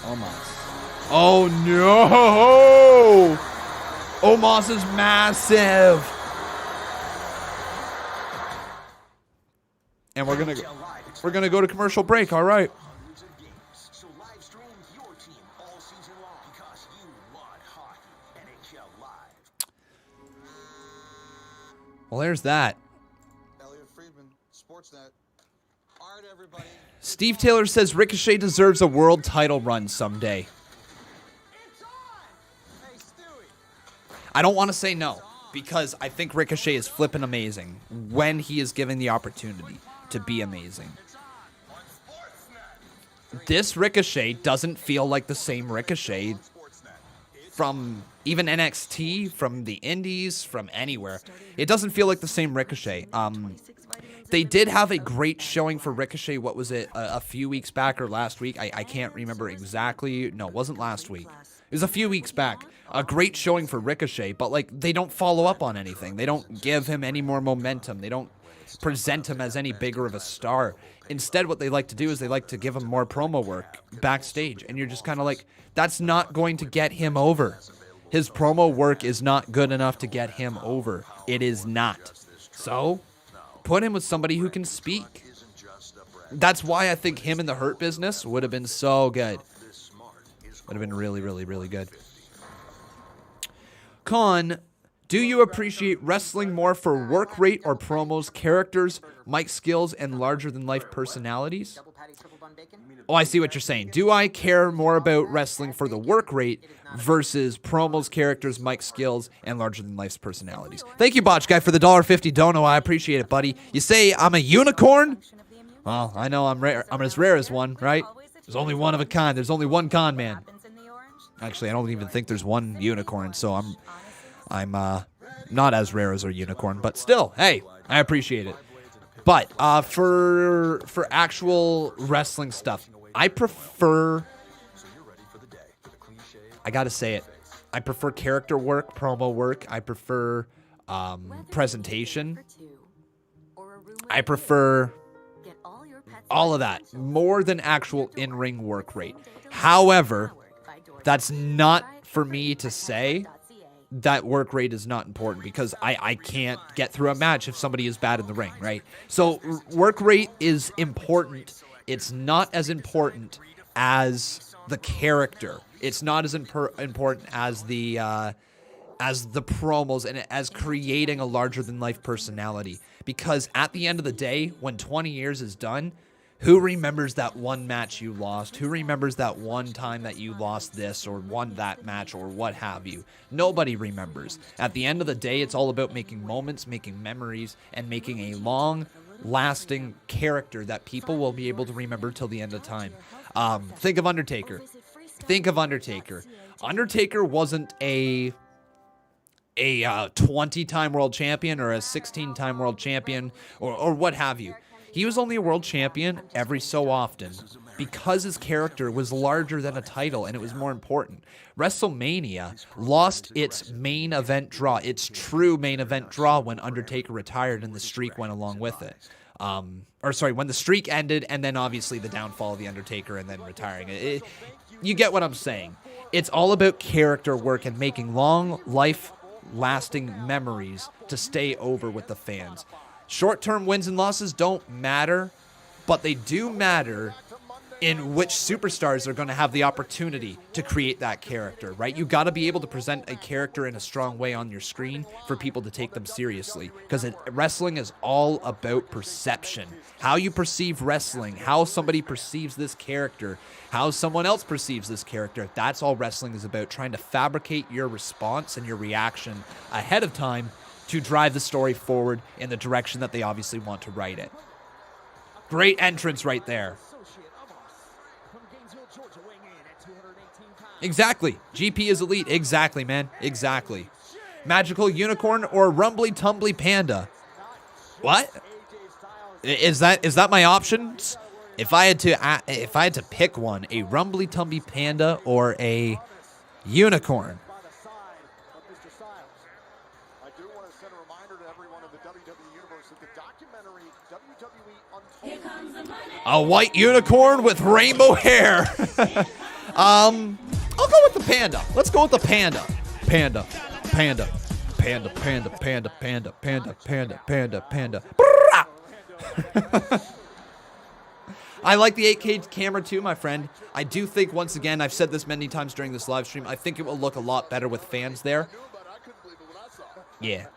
Omos. Oh no! Omos is massive. And we're gonna go to commercial break. All right. Well, there's that. Steve Taylor says Ricochet deserves a world title run someday. I don't want to say no, because I think Ricochet is flipping amazing when he is given the opportunity to be amazing. This Ricochet doesn't feel like the same Ricochet from even NXT, from the Indies, from anywhere. It doesn't feel like the same Ricochet. They did have a great showing for Ricochet. What was it, a few weeks back or last week? I can't remember exactly. No, it wasn't last week. It was a few weeks back. A great showing for Ricochet, but like they don't follow up on anything. They don't give him any more momentum. They don't present him as any bigger of a star. Instead, what they like to do is they like to give him more promo work backstage. And you're just kind of like, that's not going to get him over. His promo work is not good enough to get him over. It is not. So, put him with somebody who can speak. That's why I think him in the Hurt Business would have been so good. Would have been really, really, really good. Con, do you appreciate wrestling more for work rate or promos, characters, mic skills, and larger-than-life personalities? Oh, I see what you're saying. Do I care more about wrestling for the work rate versus promos, characters, mic skills, and larger-than-life personalities? Thank you, Botch Guy, for the $1.50 dono. I appreciate it, buddy. You say I'm a unicorn? Well, I know I'm rare. I'm as rare as one, right? There's only one of a kind. There's only one con man. Actually, I don't even think there's one unicorn, so I'm not as rare as a unicorn, but still, hey, I appreciate it. But for actual wrestling stuff, I prefer, I gotta say it, I prefer character work, promo work. I prefer presentation. I prefer all of that more than actual in-ring work rate. However, that's not for me to say that work rate is not important, because I can't get through a match if somebody is bad in the ring, right? So work rate is important. It's not as important as the character. It's not as important as the promos and as creating a larger-than-life personality. Because at the end of the day, when 20 years is done, who remembers that one match you lost? Who remembers that one time that you lost this or won that match or what have you? Nobody remembers. At the end of the day, it's all about making moments, making memories, and making a long-lasting character that people will be able to remember till the end of time. Think of Undertaker. Think of Undertaker. Undertaker wasn't a 20-time world champion or a 16-time world champion or what have you. He was only a world champion every so often because his character was larger than a title and it was more important. WrestleMania lost its main event draw, its true main event draw, when Undertaker retired and the streak went along with it. when the streak ended, and then obviously the downfall of The Undertaker and then retiring. You get what I'm saying. It's all about character work and making long, life-lasting memories to stay over with the fans. Short-term wins and losses don't matter, but they do matter in which superstars are going to have the opportunity to create that character, right? You got to be able to present a character in a strong way on your screen for people to take them seriously, because wrestling is all about perception. How you perceive wrestling, how somebody perceives this character, how someone else perceives this character. That's all wrestling is about, trying to fabricate your response and your reaction ahead of time to drive the story forward in the direction that they obviously want to write it. Great entrance right there. Exactly. GP is elite. Exactly, man. Exactly. Magical unicorn or rumbly tumbly panda? What? Is that my options? If I had to pick one, a rumbly tumbly panda or a unicorn? A white unicorn with rainbow hair. I'll go with the panda. Let's go with the panda. Panda. Panda. Panda. Panda. Panda. Panda. Panda. Panda. Panda. Panda. I like the 8K camera too, my friend. I do think, once again, I've said this many times during this live stream, I think it will look a lot better with fans there. Yeah.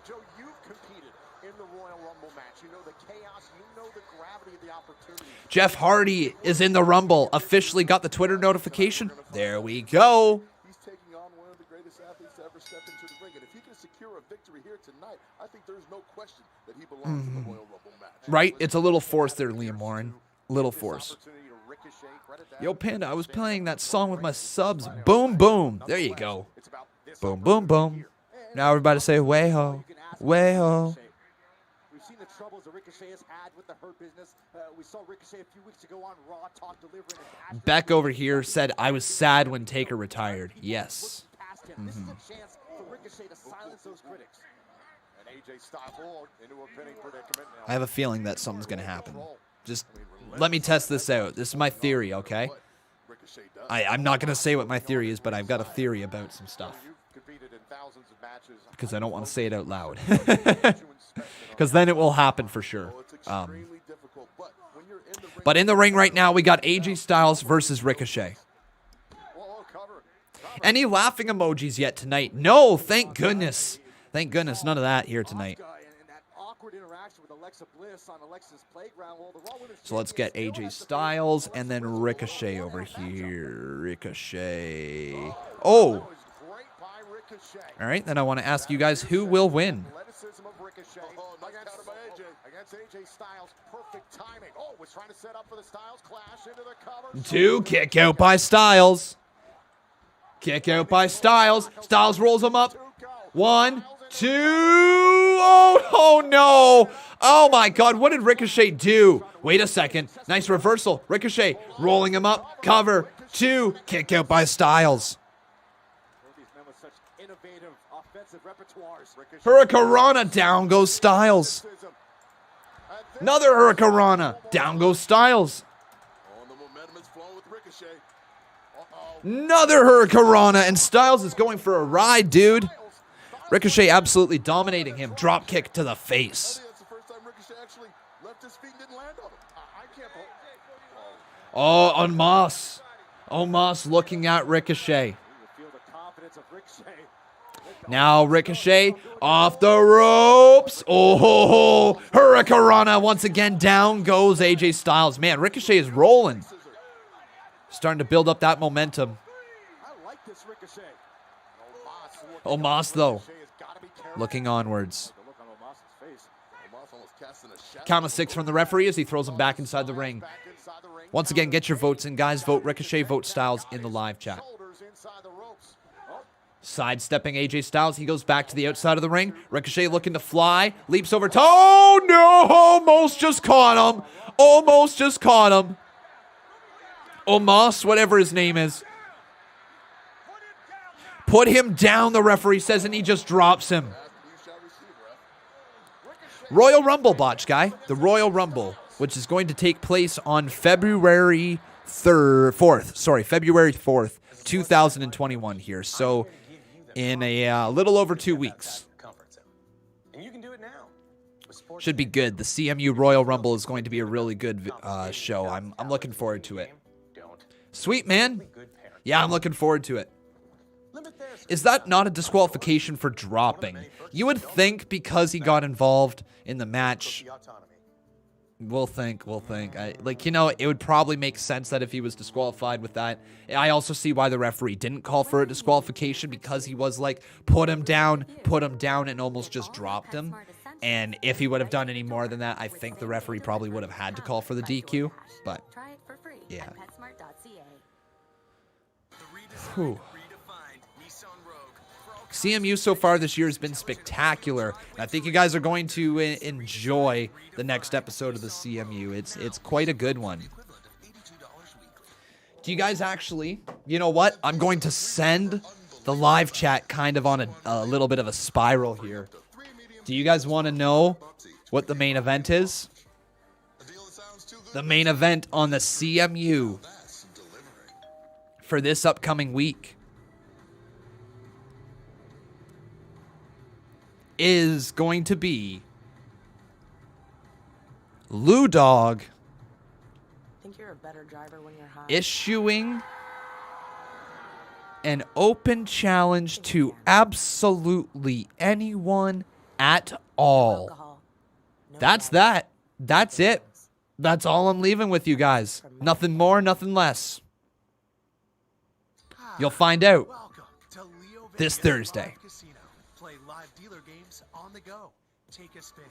Joe, you've competed in the Royal Rumble match. You know the chaos, you know the gravity of the opportunity. Jeff Hardy is in the Rumble. Officially got the Twitter notification. There we go. He's taking on one of the greatest athletes to ever step into the ring. And if he can secure a victory here tonight, I think there's no question that he belongs in the Royal Rumble match. Right? It's a little forced there, Liam Warren. Little force. Yo, Panda, I was playing that song with my subs. Boom, boom. There you go. Boom, boom, boom. Now everybody say, way ho, way ho. We've seen the troubles that Ricochet has had with the Hurt Business. We saw Ricochet a few weeks ago on Raw talk delivering. Beck over here said, I was sad when Taker retired. Yes. This is a chance for Ricochet to silence those critics. And AJ Styles into a pinning predicament now. I have a feeling that something's going to happen. Just let me test this out. This is my theory, okay? I'm not going to say what my theory is, but I've got a theory about some stuff. Because I don't want to say it out loud. Because then it will happen for sure. But in the ring right now, we got AJ Styles versus Ricochet. Any laughing emojis yet tonight? No, thank goodness. Thank goodness, none of that here tonight. So let's get AJ Styles and then Ricochet over here. Ricochet. Oh. All right, then I want to ask you guys, who will win? Two, kick out by Styles. Kick out by Styles. Styles rolls him up. 1, 2. Oh no. Oh my God, what did Ricochet do? Wait a second. Nice reversal. Ricochet rolling him up. Cover. 2. Kick out by Styles. Hurricanrana. Down goes Styles. Another Hurricanrana. Down goes Styles. Another Hurricanrana, and Styles is going for a ride, dude. Ricochet absolutely dominating him. Drop kick to the face. Oh, on Moss. Oh, Moss looking at Ricochet. Now Ricochet off the ropes. Oh, Hurricanrana once again. Down goes AJ Styles. Man, Ricochet is rolling. Starting to build up that momentum. Omos, though, looking onwards. Count of 6 from the referee as he throws him back inside the ring. Once again, get your votes in, guys. Vote Ricochet, vote Styles in the live chat. Sidestepping AJ Styles. He goes back to the outside of the ring. Ricochet looking to fly. Leaps over. Oh, no. Almost just caught him. Almost just caught him. Omos, whatever his name is. Put him down, the referee says, and he just drops him. Royal Rumble botch, guy. The Royal Rumble, which is going to take place on February 4th. Sorry, February 4th, 2021 here. So in a little over 2 weeks. Should be good. The CMU Royal Rumble is going to be a really good show. I'm looking forward to it. Sweet, man. Yeah, I'm looking forward to it. Is that not a disqualification for dropping? You would think because he got involved in the match. We'll think. It would probably make sense that if he was disqualified with that. I also see why the referee didn't call for a disqualification, because he was like, put him down, and almost just dropped him. And if he would have done any more than that, I think the referee probably would have had to call for the DQ. But, yeah. Whew. CMU so far this year has been spectacular. I think you guys are going to enjoy the next episode of the CMU. It's quite a good one. Do you guys actually, you know what? I'm going to send the live chat kind of on a little bit of a spiral here. Do you guys want to know what the main event is? The main event on the CMU for this upcoming week is going to be Lou Dog issuing an open challenge to absolutely anyone at all. That's that. That's it. That's all I'm leaving with you guys. Nothing more, nothing less. You'll find out this Thursday. Play live dealer games on the go. Take a spin.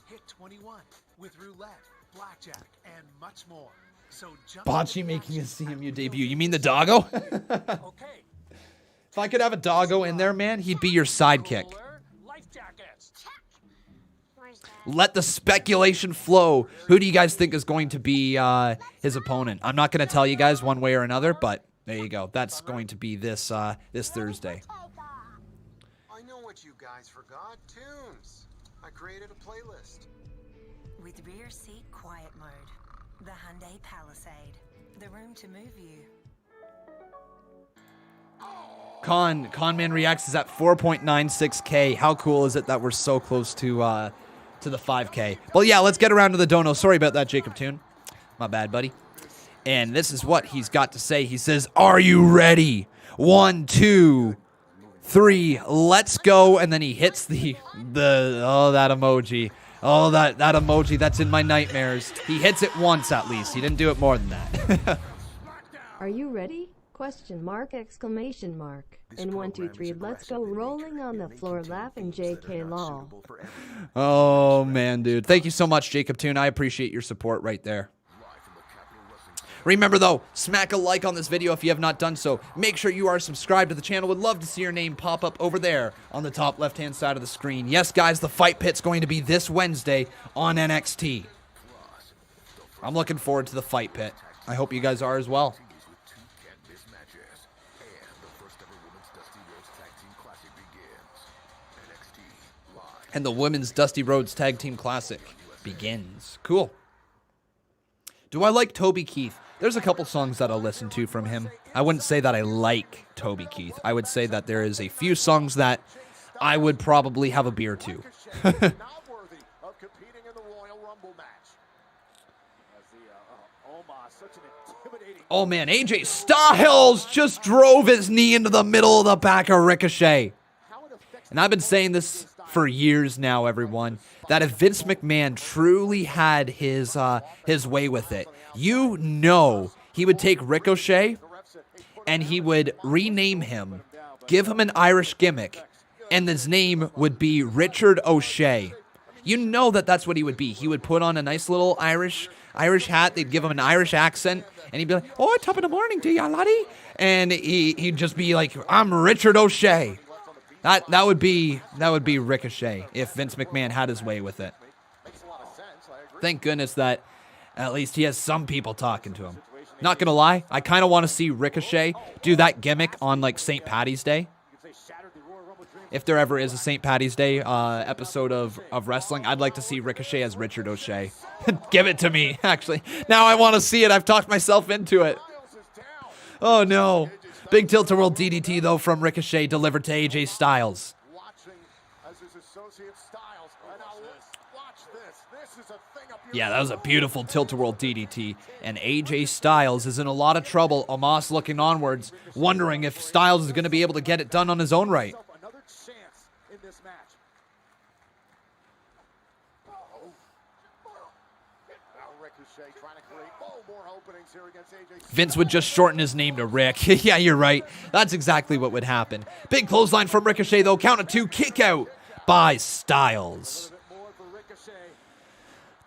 Hit 21 with roulette, blackjack, and much more. So Bocce making a CMU debut. You mean the doggo? If I could have a doggo in there, man, he'd be your sidekick. Let the speculation flow. Who do you guys think is going to be his opponent? I'm not going to tell you guys one way or another, but there you go. That's going to be this Thursday. I know what you guys forgot. Tunes. I created a playlist. With rear seat quiet mode, the Hyundai Palisade, the room to move you. Conman Reacts is at 4.96K. How cool is it that we're so close to the 5K? Well, yeah, let's get around to the dono. Sorry about that, Jacob Toon. My bad, buddy. And this is what he's got to say. He says, "Are you ready? 1, 2, 3, let's go." And then he hits that emoji. Oh, that emoji that's in my nightmares. He hits it once at least. He didn't do it more than that. Are you ready? Question mark, exclamation mark. And 1, 2, 3, let's go rolling on the floor laughing JK Law. Oh, man, dude. Thank you so much, Jacob Toon. I appreciate your support right there. Remember, though, smack a like on this video if you have not done so. Make sure you are subscribed to the channel. Would love to see your name pop up over there on the top left-hand side of the screen. Yes, guys, the Fight Pit's going to be this Wednesday on NXT. I'm looking forward to the Fight Pit. I hope you guys are as well. And the Women's Dusty Rhodes Tag Team Classic begins. Cool. Do I like Toby Keith? There's a couple songs that I'll listen to from him. I wouldn't say that I like Toby Keith. I would say that there is a few songs that I would probably have a beer to. Oh man, AJ Styles just drove his knee into the middle of the back of Ricochet. And I've been saying this for years now, everyone, that if Vince McMahon truly had his way with it, you know he would take Ricochet and he would rename him, give him an Irish gimmick, and his name would be Richard O'Shea. You know that that's what he would be. He would put on a nice little Irish hat. They'd give him an Irish accent, and he'd be like, "Oh, top of the morning to ya, laddie," and he'd just be like, "I'm Richard O'Shea." That would be Ricochet if Vince McMahon had his way with it. Thank goodness that at least he has some people talking to him. Not gonna lie, I kind of want to see Ricochet do that gimmick on like St. Paddy's Day. if there ever is a St. Patty's Day episode of wrestling, I'd like to see Ricochet as Richard O'Shea. Give it to me, actually. Now I want to see it. I've talked myself into it. Oh, no. Big tilt-a-whirl DDT, though, from Ricochet, delivered to AJ Styles. Yeah, that was a beautiful tilt-a-whirl DDT. And AJ Styles is in a lot of trouble. Omos looking onwards, wondering if Styles is going to be able to get it done on his own right. Another chance in this match. Vince would just shorten his name to Rick. Yeah, you're right. That's exactly what would happen. Big clothesline from Ricochet, though. Count of 2, kick out by Styles.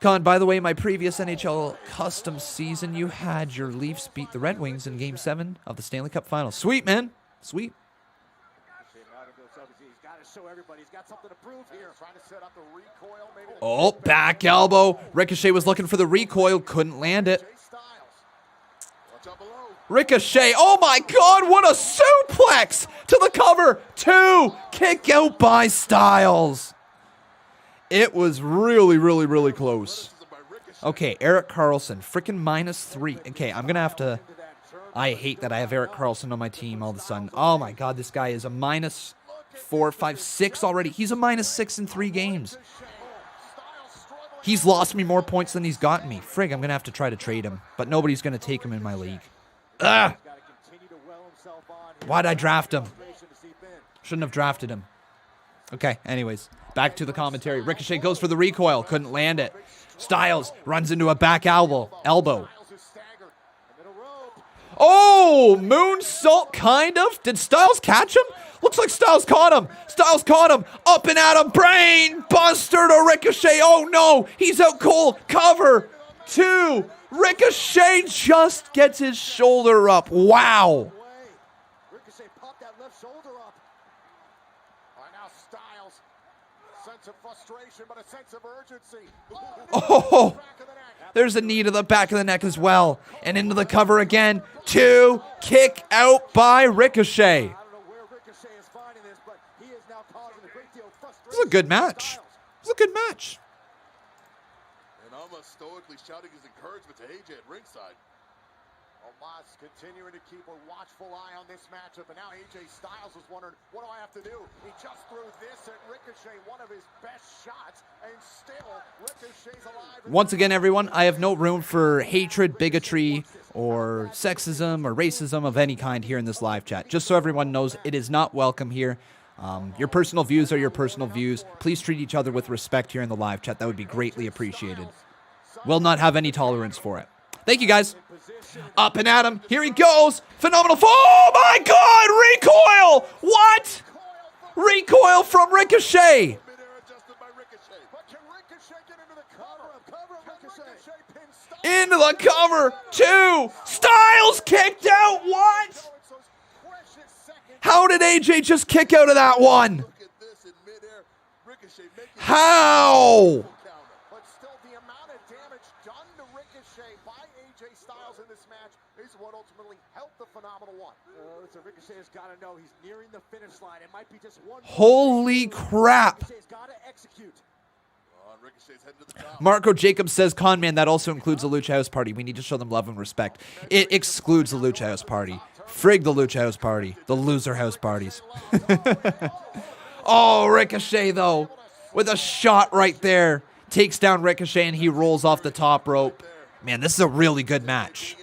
Con, by the way, my previous NHL custom season, you had your Leafs beat the Red Wings in Game 7 of the Stanley Cup Finals. Sweet, man. Sweet. Oh, back elbow. Ricochet was looking for the recoil, couldn't land it. Ricochet, oh my God, what a suplex to the cover. 2, kick out by Styles. It was really, really, really close. Okay, Eric Carlson, freaking -3. Okay, I'm going to have to... I hate that I have Eric Carlson on my team all of a sudden. Oh my God, this guy is a -4, 5, 6 already. He's a -6 in 3 games. He's lost me more points than he's gotten me. Frig, I'm going to have to try to trade him. But nobody's going to take him in my league. Ugh! Why'd I draft him? Shouldn't have drafted him. Okay, anyways. Back to the commentary. Ricochet goes for the recoil. Couldn't land it. Styles runs into a back elbow. Oh, moonsault, kind of. Did Styles catch him? Looks like Styles caught him. Styles caught him. Up and at him. Brain buster to Ricochet. Oh, no. He's out cold. Cover. 2. Ricochet just gets his shoulder up. Wow. Ricochet popped that left shoulder up. All right, now Styles. Sense of frustration, but a sense of urgency. Oh, there's a knee to the back of the neck as well. And into the cover again. 2, kick out by Ricochet. This is a good match. This is a good match. And almost stoically shouting his encouragement to AJ at ringside. Omos continuing to keep a watchful eye on this matchup, and now AJ Styles is wondering, what do I have to do? He just threw this at Ricochet, one of his best shots, and still Ricochet's alive. Once again, everyone, I have no room for hatred, bigotry, or sexism or racism of any kind here in this live chat. Just so everyone knows, it is not welcome here. Your personal views are your personal views. Please treat each other with respect here in the live chat. That would be greatly appreciated. Will not have any tolerance for it. Thank you, guys. Up and at him. Here he goes. Phenomenal. Oh, my God. Recoil. What? Recoil from Ricochet. Into the cover. 2. Styles kicked out. What? How did AJ just kick out of that one? How? But still, the amount of damage done to Ricochet by AJ Styles in this match is what ultimately helped the Phenomenal One. So Ricochet has got to know he's nearing the finish line. It might be just one. Holy crap. Ricochet's got to execute. Marco Jacobs says, Conman, that also includes the Lucha House Party. We need to show them love and respect. It excludes the Lucha House Party. Frig the Lucha House Party. The loser house parties. Oh, Ricochet, though, with a shot right there. Takes down Ricochet, and he rolls off the top rope. Man, this is a really good match.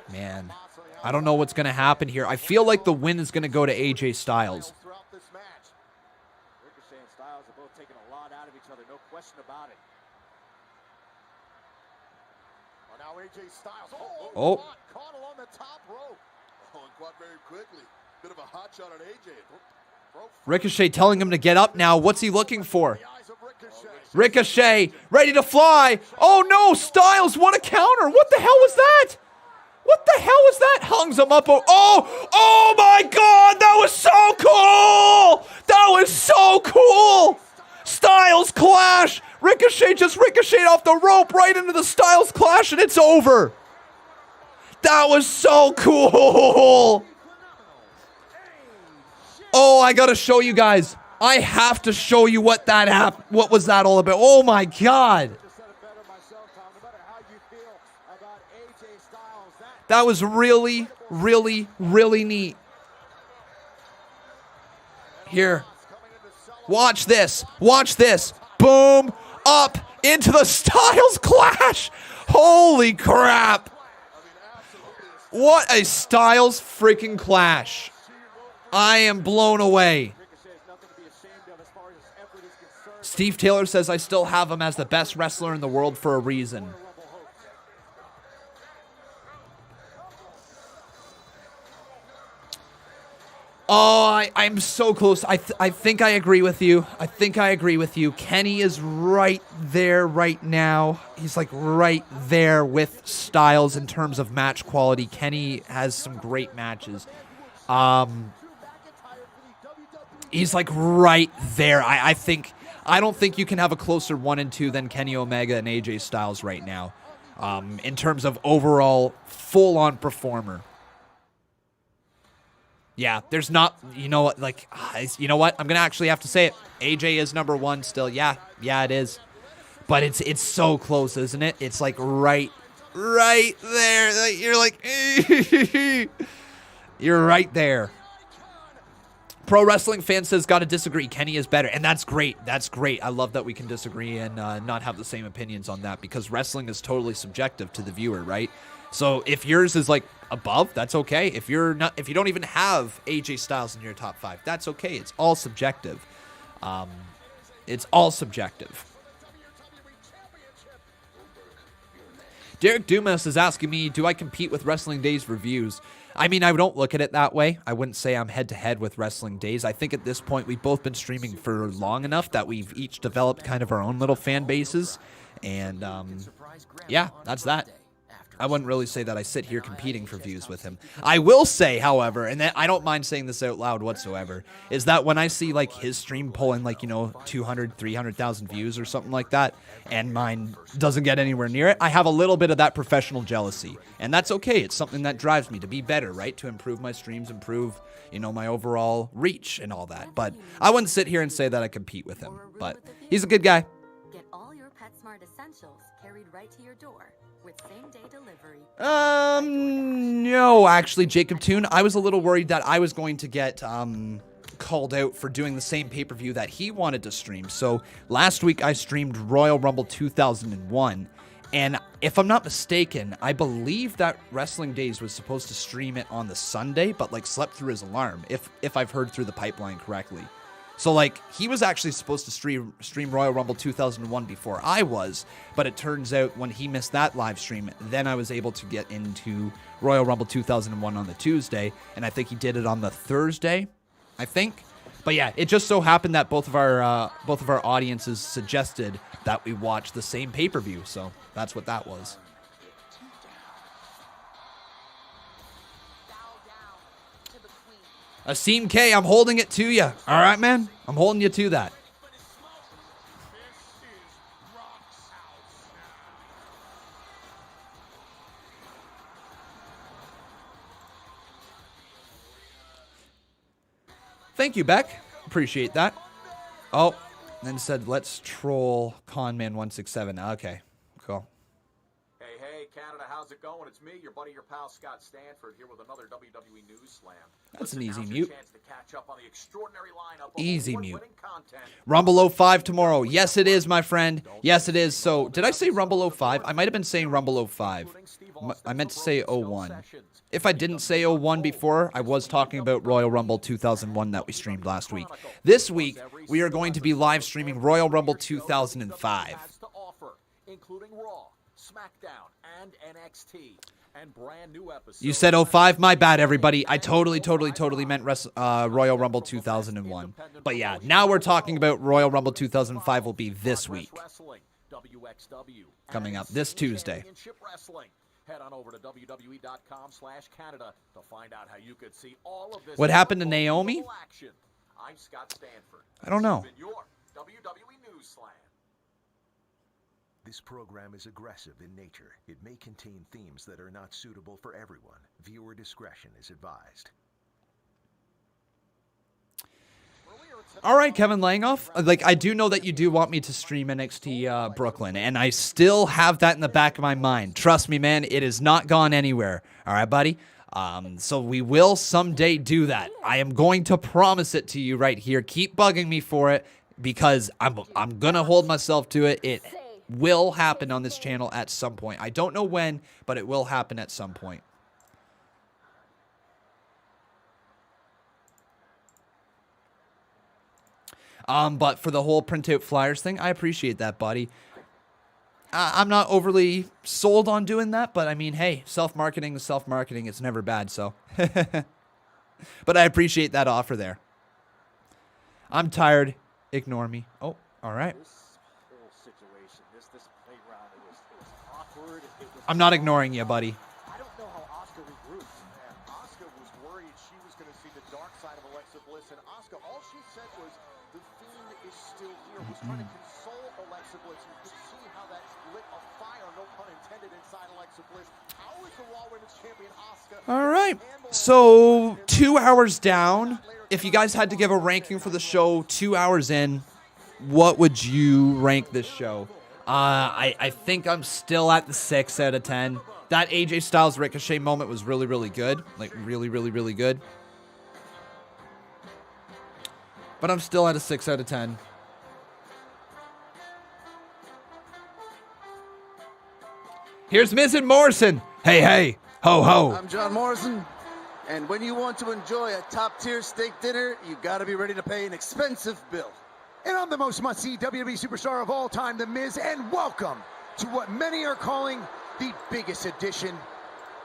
Man, I don't know what's going to happen here. I feel like the win is going to go to AJ Styles. Ricochet and Styles are both taking a lot out of each other, no question about it. Now AJ Styles. Oh. Caught along the top rope. Oh, and caught very quickly. Bit of a hot shot on AJ. Ricochet telling him to get up now. What's he looking for? Ricochet ready to fly. Oh no, Styles, what a counter. What the hell was that? What the hell was that? Hungs him up. Oh my God, that was so cool. That was so cool. Styles Clash! Ricochet just ricocheted off the rope right into the Styles Clash, and it's over. That was so cool. Oh, I gotta show you guys. I have to show you what what was that all about. Oh my God. That was really, really, really neat. Here. Watch this. Watch this. Boom. Up into the Styles Clash. Holy crap. What a Styles freaking Clash. I am blown away. Steve Taylor says I still have him as the best wrestler in the world for a reason. Oh, I'm so close. I think I agree with you. I think I agree with you. Kenny is right there right now. He's like right there with Styles in terms of match quality. Kenny has some great matches. He's like right there. I don't think you can have a closer 1 and 2 than Kenny Omega and AJ Styles right now. In terms of overall full-on performer. Yeah, there's not, you know what, like, you know what? I'm going to actually have to say it. AJ is number 1 still. Yeah, it is. But it's so close, isn't it? It's like right there. Like, you're like, you're right there. Pro Wrestling Fan says, gotta disagree. Kenny is better. And that's great. That's great. I love that we can disagree and not have the same opinions on that, because wrestling is totally subjective to the viewer, right? So if yours is like above, that's okay. If you don't even have AJ Styles in your top 5, that's okay. It's all subjective. It's all subjective. Derek Dumas is asking me, do I compete with Wrestling Days reviews? I mean, I don't look at it that way. I wouldn't say I'm head-to-head with Wrestling Days. I think at this point we've both been streaming for long enough that we've each developed kind of our own little fan bases. And, yeah, that's that. I wouldn't really say that I sit here competing for views with him. I will say, however, and I don't mind saying this out loud whatsoever, is that when I see like his stream pulling like, 200, 300,000 views or something like that, and mine doesn't get anywhere near it, I have a little bit of that professional jealousy. And that's okay. It's something that drives me to be better, right? To improve my streams, improve, my overall reach and all that. But I wouldn't sit here and say that I compete with him. But he's a good guy. Get all your PetSmart essentials carried right to your door with same-day delivery. No, actually, Jacob Toon, I was a little worried that I was going to get called out for doing the same pay-per-view that he wanted to stream. So last week I streamed Royal Rumble 2001, and if I'm not mistaken, I believe that Wrestling Days was supposed to stream it on the Sunday, but like slept through his alarm, if I've heard through the pipeline correctly. So, like, he was actually supposed to stream Royal Rumble 2001 before I was, but it turns out when he missed that live stream, then I was able to get into Royal Rumble 2001 on the Tuesday, and I think he did it on the Thursday, I think. But yeah, it just so happened that both of our audiences suggested that we watch the same pay-per-view, so that's what that was. Asim K, I'm holding it to you. All right, man? I'm holding you to that. Thank you, Beck. Appreciate that. Oh, then said, let's troll Conman167. Okay, cool. Hey, Canada, how's it going? It's me, your buddy, your pal, Scott Stanford, here with another WWE News Slam. That's an easy mute. To catch up on the extraordinary lineup of Easy mute. content. Rumble 05 tomorrow. Yes, it is, my friend. Yes, it is. So, did I say Rumble 05? I might have been saying Rumble 05. I meant to say 01. If I didn't say 01 before, I was talking about Royal Rumble 2001 that we streamed last week. This week, we are going to be live streaming Royal Rumble 2005. Including Raw, SmackDown, and NXT. And brand new episodes. You said 05? My bad, everybody. I totally meant Royal Rumble 2001. But yeah, now we're talking about Royal Rumble 2005 will be this week. Coming up this Tuesday. Head on over to WWE.com/Canada to find out how you could see all of this. What happened to Naomi? I'm Scott Stanford. I don't know. WWE News Slam. This program is aggressive in nature. It may contain themes that are not suitable for everyone. Viewer discretion is advised. All right, Kevin Langoff. Like, I do know that you do want me to stream NXT Brooklyn, and I still have that in the back of my mind. Trust me, man, it has not gone anywhere. All right, buddy? So we will someday do that. I am going to promise it to you right here. Keep bugging me for it, because I'm going to hold myself to it. It will happen on this channel at some point. I don't know when, but it will happen at some point. But for the whole printout flyers thing, I appreciate that, buddy. I'm not overly sold on doing that, but I mean, hey, self-marketing is self-marketing. It's never bad, so. But I appreciate that offer there. I'm tired. Ignore me. Oh, all right. I'm not ignoring you, buddy. I don't know how Asuka regrouped. Asuka was worried she was going to see the dark side of Alexa Bliss, and Asuka, all she said was, the Fiend is still here. Was trying to console Alexa Bliss. You could see how that lit a fire, no pun intended, inside Alexa Bliss. How is the Raw Women's Champion Asuka? All right. So 2 hours down. If you guys had to give a ranking for the show 2 hours in, what would you rank this show? I think I'm still at the 6 out of 10. That AJ Styles Ricochet moment was really, really good. Like, really, really, really good. But I'm still at a 6 out of 10. Here's Miz and Morrison. Hey, hey. Ho, ho. I'm John Morrison. And when you want to enjoy a top-tier steak dinner, you got to be ready to pay an expensive bill. And I'm the most must-see WWE superstar of all time, The Miz, and welcome to what many are calling the biggest edition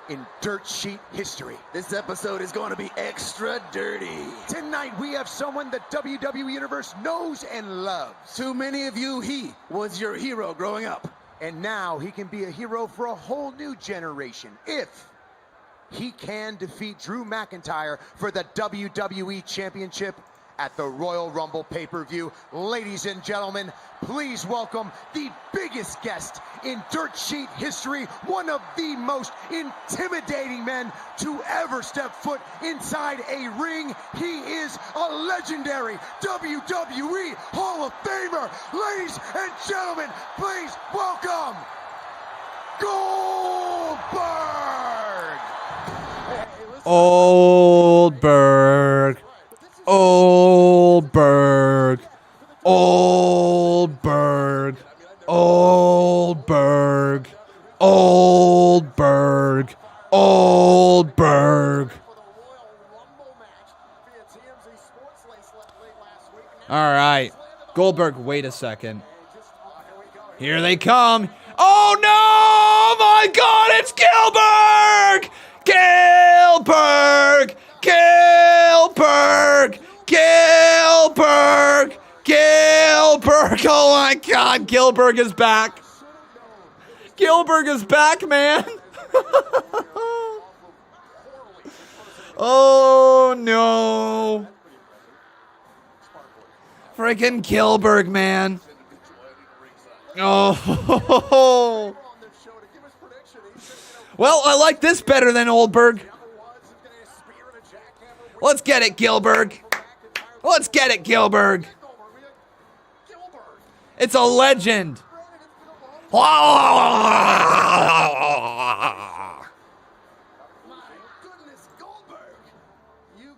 in dirt sheet history. This episode is going to be extra dirty. Tonight, we have someone the WWE Universe knows and loves. Too many of you, he was your hero growing up. And now he can be a hero for a whole new generation if he can defeat Drew McIntyre for the WWE Championship at the Royal Rumble pay-per-view. Ladies and gentlemen, please welcome the biggest guest in dirt sheet history, one of the most intimidating men to ever step foot inside a ring. He is a legendary WWE Hall of Famer. Ladies and gentlemen, please welcome Goldberg. Oldberg. Oldberg. Oldberg. Oldberg. Oldberg. All right. Goldberg, wait a second. Here they come. Oh, no! My God, it's Gilbert! Gilbert! Gilbert! Gilbert! Gilbert! Oh, my God, Gilbert is back. Gilbert is back, man. Oh, no. Freaking Gilbert, man. Oh. Well, I like this better than Oldberg. Let's get it, Gilbert. Let's get it, Gilbert. It's a legend. You've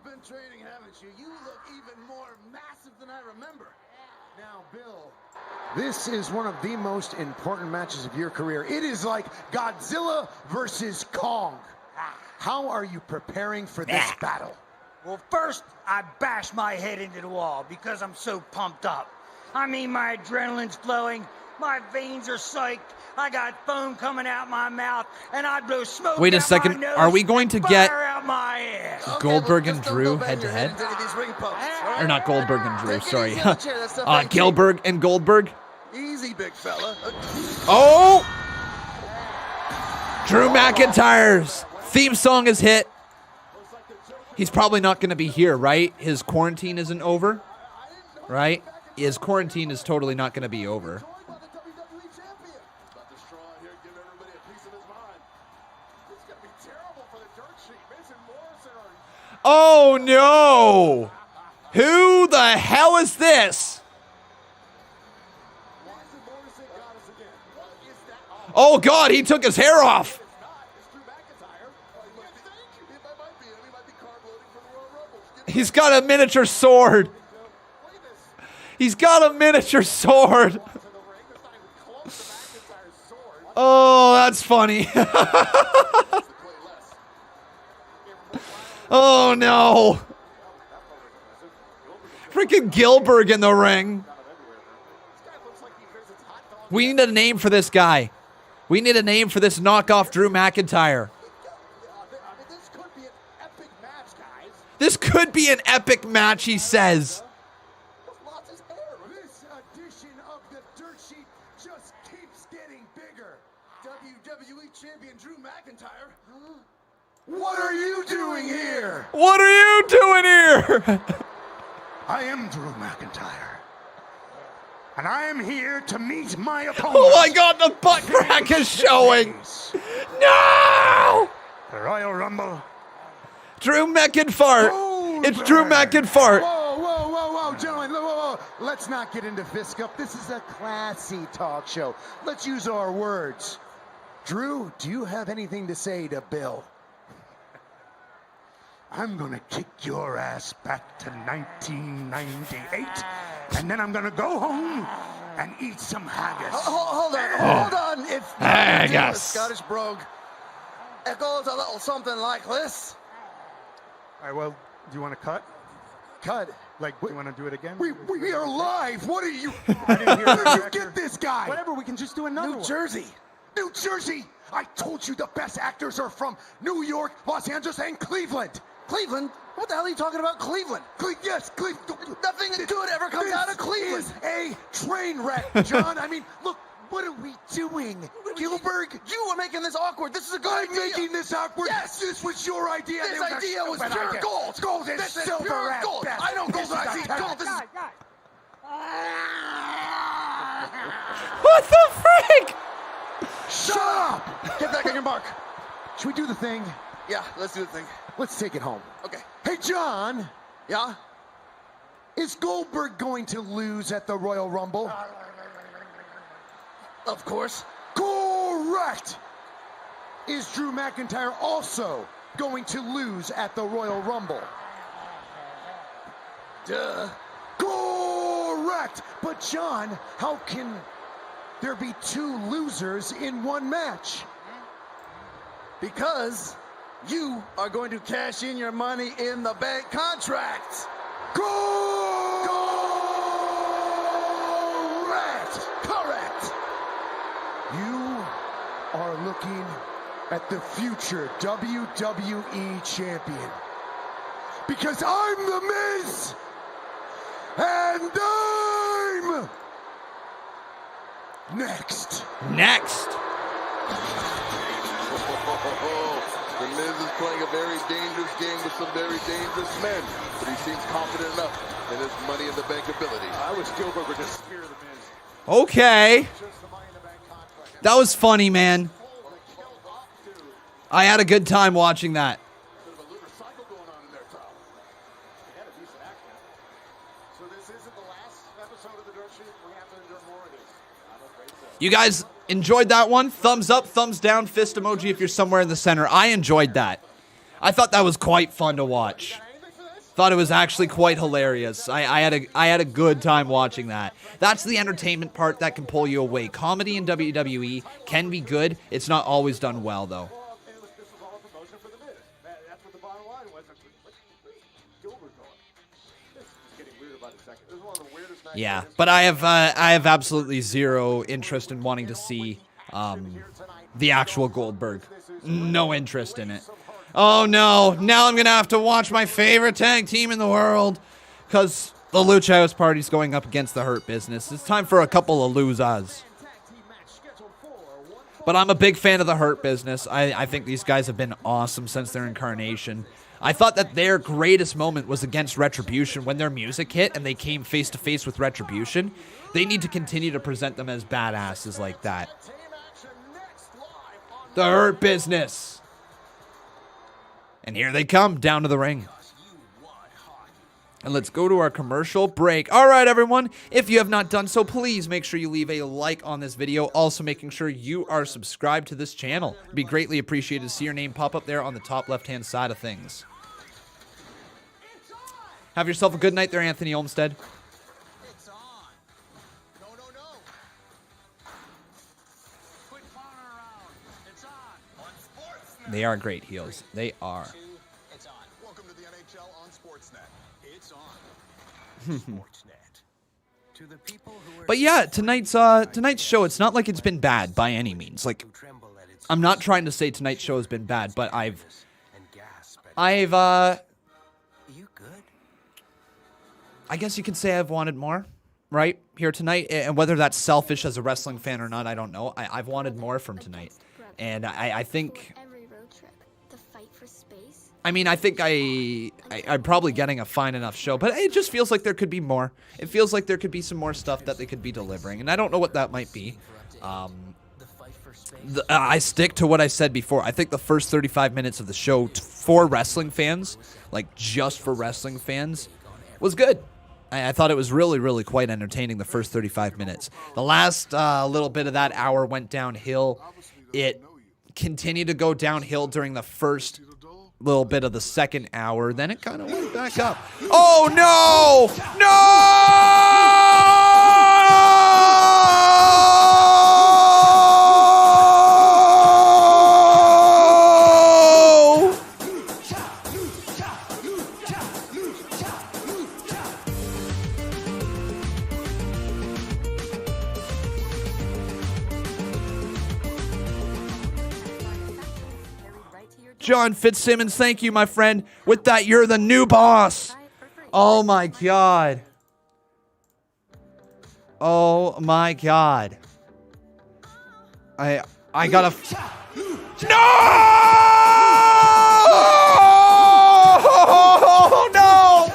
been training, haven't you? You look even more massive than I remember. Now, Bill, this is one of the most important matches of your career. It is like Godzilla versus Kong. How are you preparing for this battle? Well, first, I bashed my head into the wall because I'm so pumped up. I mean, my adrenaline's flowing, my veins are psyched, I got foam coming out my mouth, and I blow smoke Wait a out second, my nose, are we going to get fire out my ass. Goldberg and Drew head-to-head? Or not Goldberg and Drew, sorry. Gilbert and Goldberg? Easy, big fella. Oh! Drew McIntyre's theme song is hit. He's probably not going to be here, right? His quarantine isn't over, right? is quarantine is totally not going to be over. Oh no! Who the hell is this? Oh God, he took his hair off. He's got a miniature sword. He's got a miniature sword. Oh, that's funny. Oh no. Freaking Gilbert in the ring. We need a name for this guy. We need a name for this knockoff Drew McIntyre. This could be an epic match, he says. This edition of the Dirt Sheet just keeps getting bigger. WWE Champion Drew McIntyre. What are you doing here? What are you doing here? I am Drew McIntyre. And I am here to meet my opponent. Oh my God, the butt crack is showing. No! The Royal Rumble. Drew McIntyre. It's Drew McIntyre. Whoa, gentlemen, whoa. Let's not get into fist cup. This is a classy talk show. Let's use our words. Drew, do you have anything to say to Bill? I'm gonna kick your ass back to 1998, and then I'm gonna go home and eat some haggis. Hold on. If Haggis. a Scottish brogue, it goes a little something like this. All right, well, do you want to cut? Cut. Like, do you want to do it again? We are live. What are you? Where did you get this guy? Whatever, we can just do another one. New Jersey. New Jersey. I told you the best actors are from New York, Los Angeles, and Cleveland. Cleveland? What the hell are you talking about, Cleveland? Yes, Cleveland. Nothing good ever comes out of Cleveland. This is a train wreck, John. I mean, look, what are we doing? Gilbert, you were making this awkward. This is a good idea. Making this awkward? Yes. This was your idea. This idea was pure gold. Gold is this silver is pure at gold. best. I know gold when I see gold. This is... What the frick? Shut up! Get back on your mark. Should we do the thing? Yeah, let's do the thing. Let's take it home. Okay. Hey, John. Yeah? Is Goldberg going to lose at the Royal Rumble? Of course. Correct! Is Drew McIntyre also going to lose at the Royal Rumble? Duh. Correct! But John, how can there be two losers in one match? Because you are going to cash in your money in the bank contract. Correct. You are looking at the future WWE champion. Because I'm the Miz, and I'm next. The Miz is playing a very dangerous game with some very dangerous men, but he seems confident enough in his money in the bank ability. I wish Gilbert would just spear the Miz. Okay. That was funny, man. I had a good time watching that. You guys enjoyed that one? Thumbs up, thumbs down, fist emoji if you're somewhere in the center. I enjoyed that. I thought that was quite fun to watch. Thought it was actually quite hilarious. I had a good time watching that. That's the entertainment part that can pull you away. Comedy in WWE can be good. It's not always done well, though. Yeah, but I have absolutely zero interest in wanting to see the actual Goldberg. No interest in it. Oh no, now I'm gonna have to watch my favorite tag team in the world because the Lucha House Party's going up against the Hurt Business. It's time for a couple of losers. But I'm a big fan of the Hurt Business. I think these guys have been awesome since their incarnation. I thought that their greatest moment was against Retribution when their music hit and they came face to face with Retribution. They need to continue to present them as badasses like that. The Hurt Business. And here they come down to the ring. And let's go to our commercial break. All right, everyone. If you have not done so, please make sure you leave a like on this video. Also, making sure you are subscribed to this channel. It'd be greatly appreciated to see your name pop up there on the top left-hand side of things. Have yourself a good night there, Anthony Olmstead. They are great heels. They are. Welcome to the NHL on Sportsnet. It's on. But yeah, tonight's show, it's not like it's been bad by any means. Like, I'm not trying to say tonight's show has been bad, but I've I guess you could say I've wanted more, right, here tonight. And whether that's selfish as a wrestling fan or not, I don't know. I've wanted more from tonight. And I think... I mean, I think I'm probably getting a fine enough show, but it just feels like there could be more. It feels like there could be some more stuff that they could be delivering, and I don't know what that might be. I stick to what I said before. I think the first 35 minutes of the show for wrestling fans, like just for wrestling fans, was good. I thought it was really, really quite entertaining, the first 35 minutes. The last little bit of that hour went downhill. It continued to go downhill during the first little bit of the second hour. Then it kind of went back up. Oh, no! No! John Fitzsimmons, thank you, my friend. With that, you're the new boss. Oh, my God. Oh, my God. I gotta... No! No! No!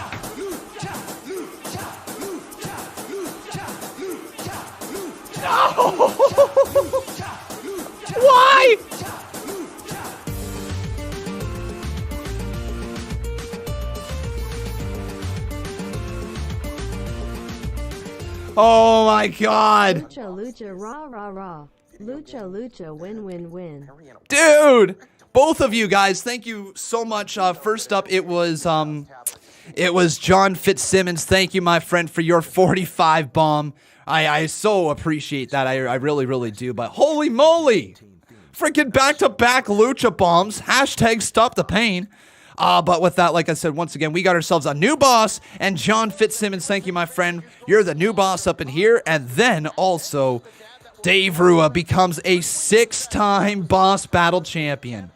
Why? Oh my God. Lucha, lucha, rah, rah, rah. Lucha, lucha, win, win, win. Dude, both of you guys, thank you so much. First up, it was John Fitzsimmons. Thank you, my friend, for your 45 bomb. I so appreciate that. I really, really do. But holy moly, freaking back-to-back lucha bombs. Hashtag stop the pain. But with that, like I said, once again, we got ourselves a new boss. And John Fitzsimmons, thank you, my friend. You're the new boss up in here. And then also, Dave Rua becomes a 6-time boss battle champion.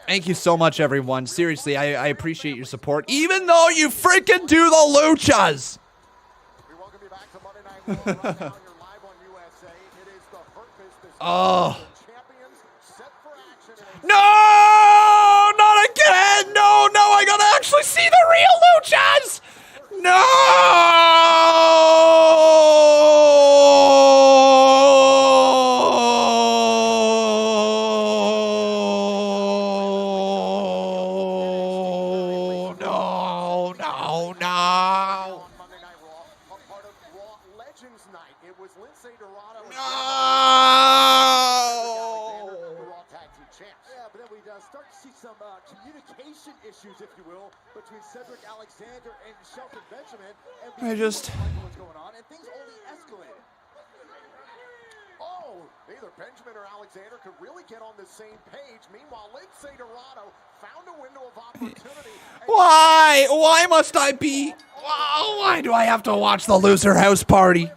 Thank you so much, everyone. Seriously, I appreciate your support. Even though you freaking do the luchas. Oh. No! Not again! No, I gotta actually see the real luchas! No! Issues, if you will, between Cedric Alexander and Shelton Benjamin, and what's going on, and things only escalated. Oh, neither Benjamin or Alexander could really get on the same page. Meanwhile, Lindsay Dorado found a window of opportunity. Why? Why must I be? Why do I have to watch the loser house party?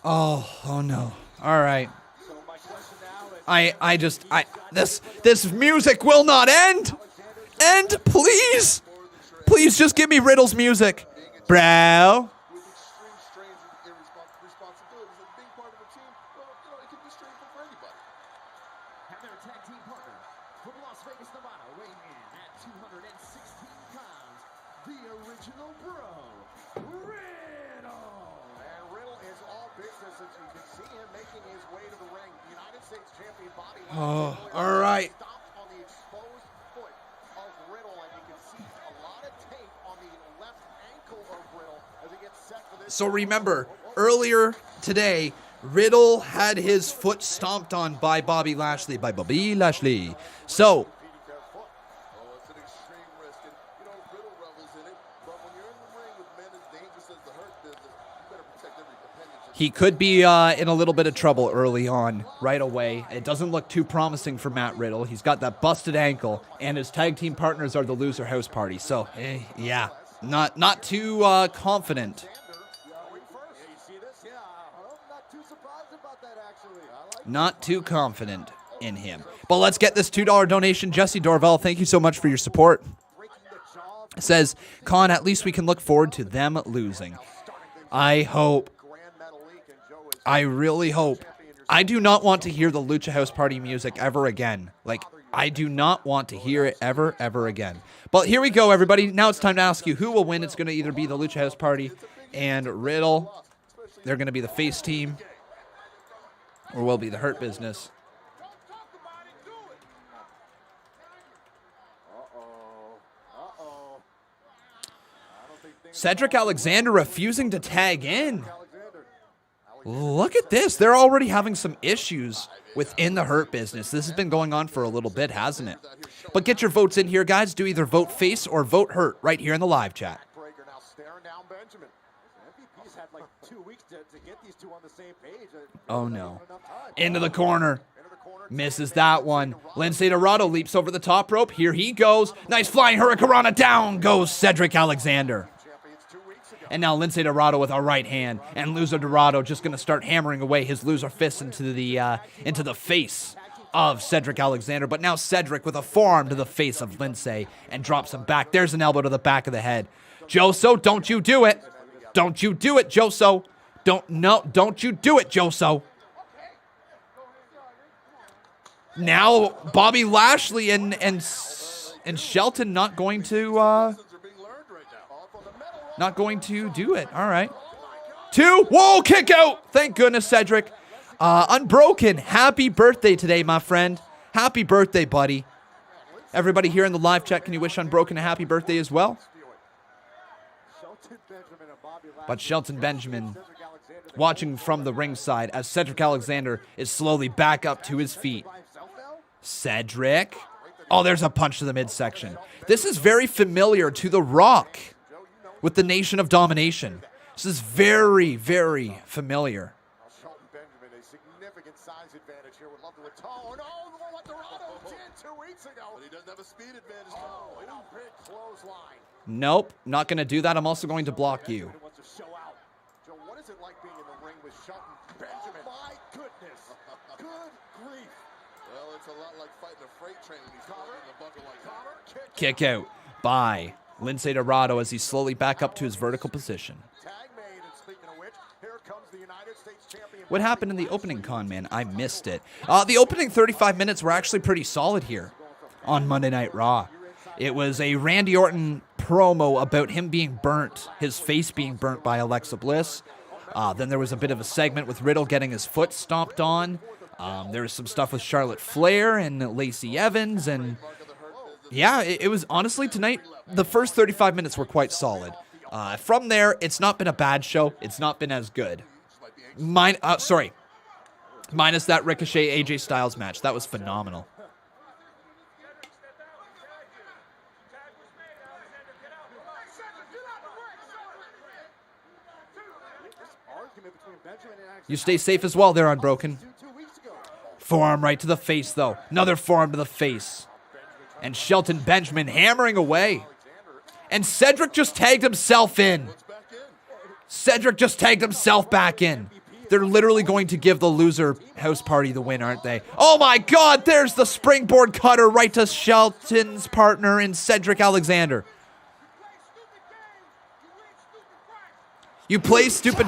Oh no. All right. This music will not end. End, please. Please just give me Riddle's music. Bro. original bro, Riddle. And Riddle is all business as you can see him making his way to the ring. United States champion Bobby Oh, all right. stomped on the exposed foot of Riddle, and you can see a lot of tape on the left ankle of Riddle as he gets set for this. So remember, earlier today, Riddle had his foot stomped on by Bobby Lashley. So, he could be in a little bit of trouble early on, right away. It doesn't look too promising for Matt Riddle. He's got that busted ankle, and his tag team partners are the Loser House Party. So, yeah, not too confident. Not too confident in him. But let's get this $2 donation. Jesse Dorval, thank you so much for your support. Says, Con, at least we can look forward to them losing. I hope. I really hope. I do not want to hear the Lucha House Party music ever again. Like, I do not want to hear it ever again. But here we go, everybody. Now it's time to ask you who will win. It's going to either be the Lucha House Party and Riddle. They're going to be the face team. Or will be the Hurt Business. Cedric Alexander refusing to tag in. Look at this. They're already having some issues within the Hurt Business. This has been going on for a little bit, hasn't it? But get your votes in here, guys. Do either vote face or vote Hurt right here in the live chat. Oh, no. Into the corner. Misses that one. Lince Dorado leaps over the top rope. Here he goes. Nice flying hurricanrana. Down goes Cedric Alexander. And now Lince Dorado with a right hand. And Loser Dorado just going to start hammering away his loser fist into the face of Cedric Alexander. But now Cedric with a forearm to the face of Lince and drops him back. There's an elbow to the back of the head. Joso, don't you do it. Don't you do it, Joso. Don't you do it, Joso. Now Bobby Lashley and Shelton not going to do it. All right. 2. Whoa, kick out. Thank goodness, Cedric. Unbroken, happy birthday today, my friend. Happy birthday, buddy. Everybody here in the live chat, can you wish Unbroken a happy birthday as well? But Shelton Benjamin watching from the ringside as Cedric Alexander is slowly back up to his feet. Cedric. Oh, there's a punch to the midsection. This is very familiar to The Rock with the Nation of Domination. This is very, very familiar. Shelton Benjamin, a significant size advantage here. Would love to atone. Oh, what Dorado did 2 weeks ago. But he doesn't have a speed advantage. Oh, a big clothesline. Nope, not going to do that. I'm also going to block you. Joe, what is it like being in the ring with Shelton Benjamin? Oh, my goodness. Good grief. Well, it's a lot like fighting a freight train when he's caught in the buckle like that. Kick out by Lince Dorado as he's slowly back up to his vertical position. What happened in the opening, Con Man? I missed it. The opening 35 minutes were actually pretty solid here on Monday Night Raw. It was a Randy Orton promo about him being burnt, his face being burnt by Alexa Bliss. Then there was a bit of a segment with Riddle getting his foot stomped on. There was some stuff with Charlotte Flair and Lacey Evans. And yeah, it was honestly tonight, the first 35 minutes were quite solid. From there, it's not been a bad show. It's not been as good. Minus that Ricochet AJ Styles match. That was phenomenal. You stay safe as well there, Unbroken. Forearm right to the face, though. Another forearm to the face. And Shelton Benjamin hammering away. And Cedric just tagged himself in. Cedric just tagged himself back in. They're literally going to give the Loser House Party the win, aren't they? Oh my God, there's the springboard cutter right to Shelton's partner in Cedric Alexander. You play stupid...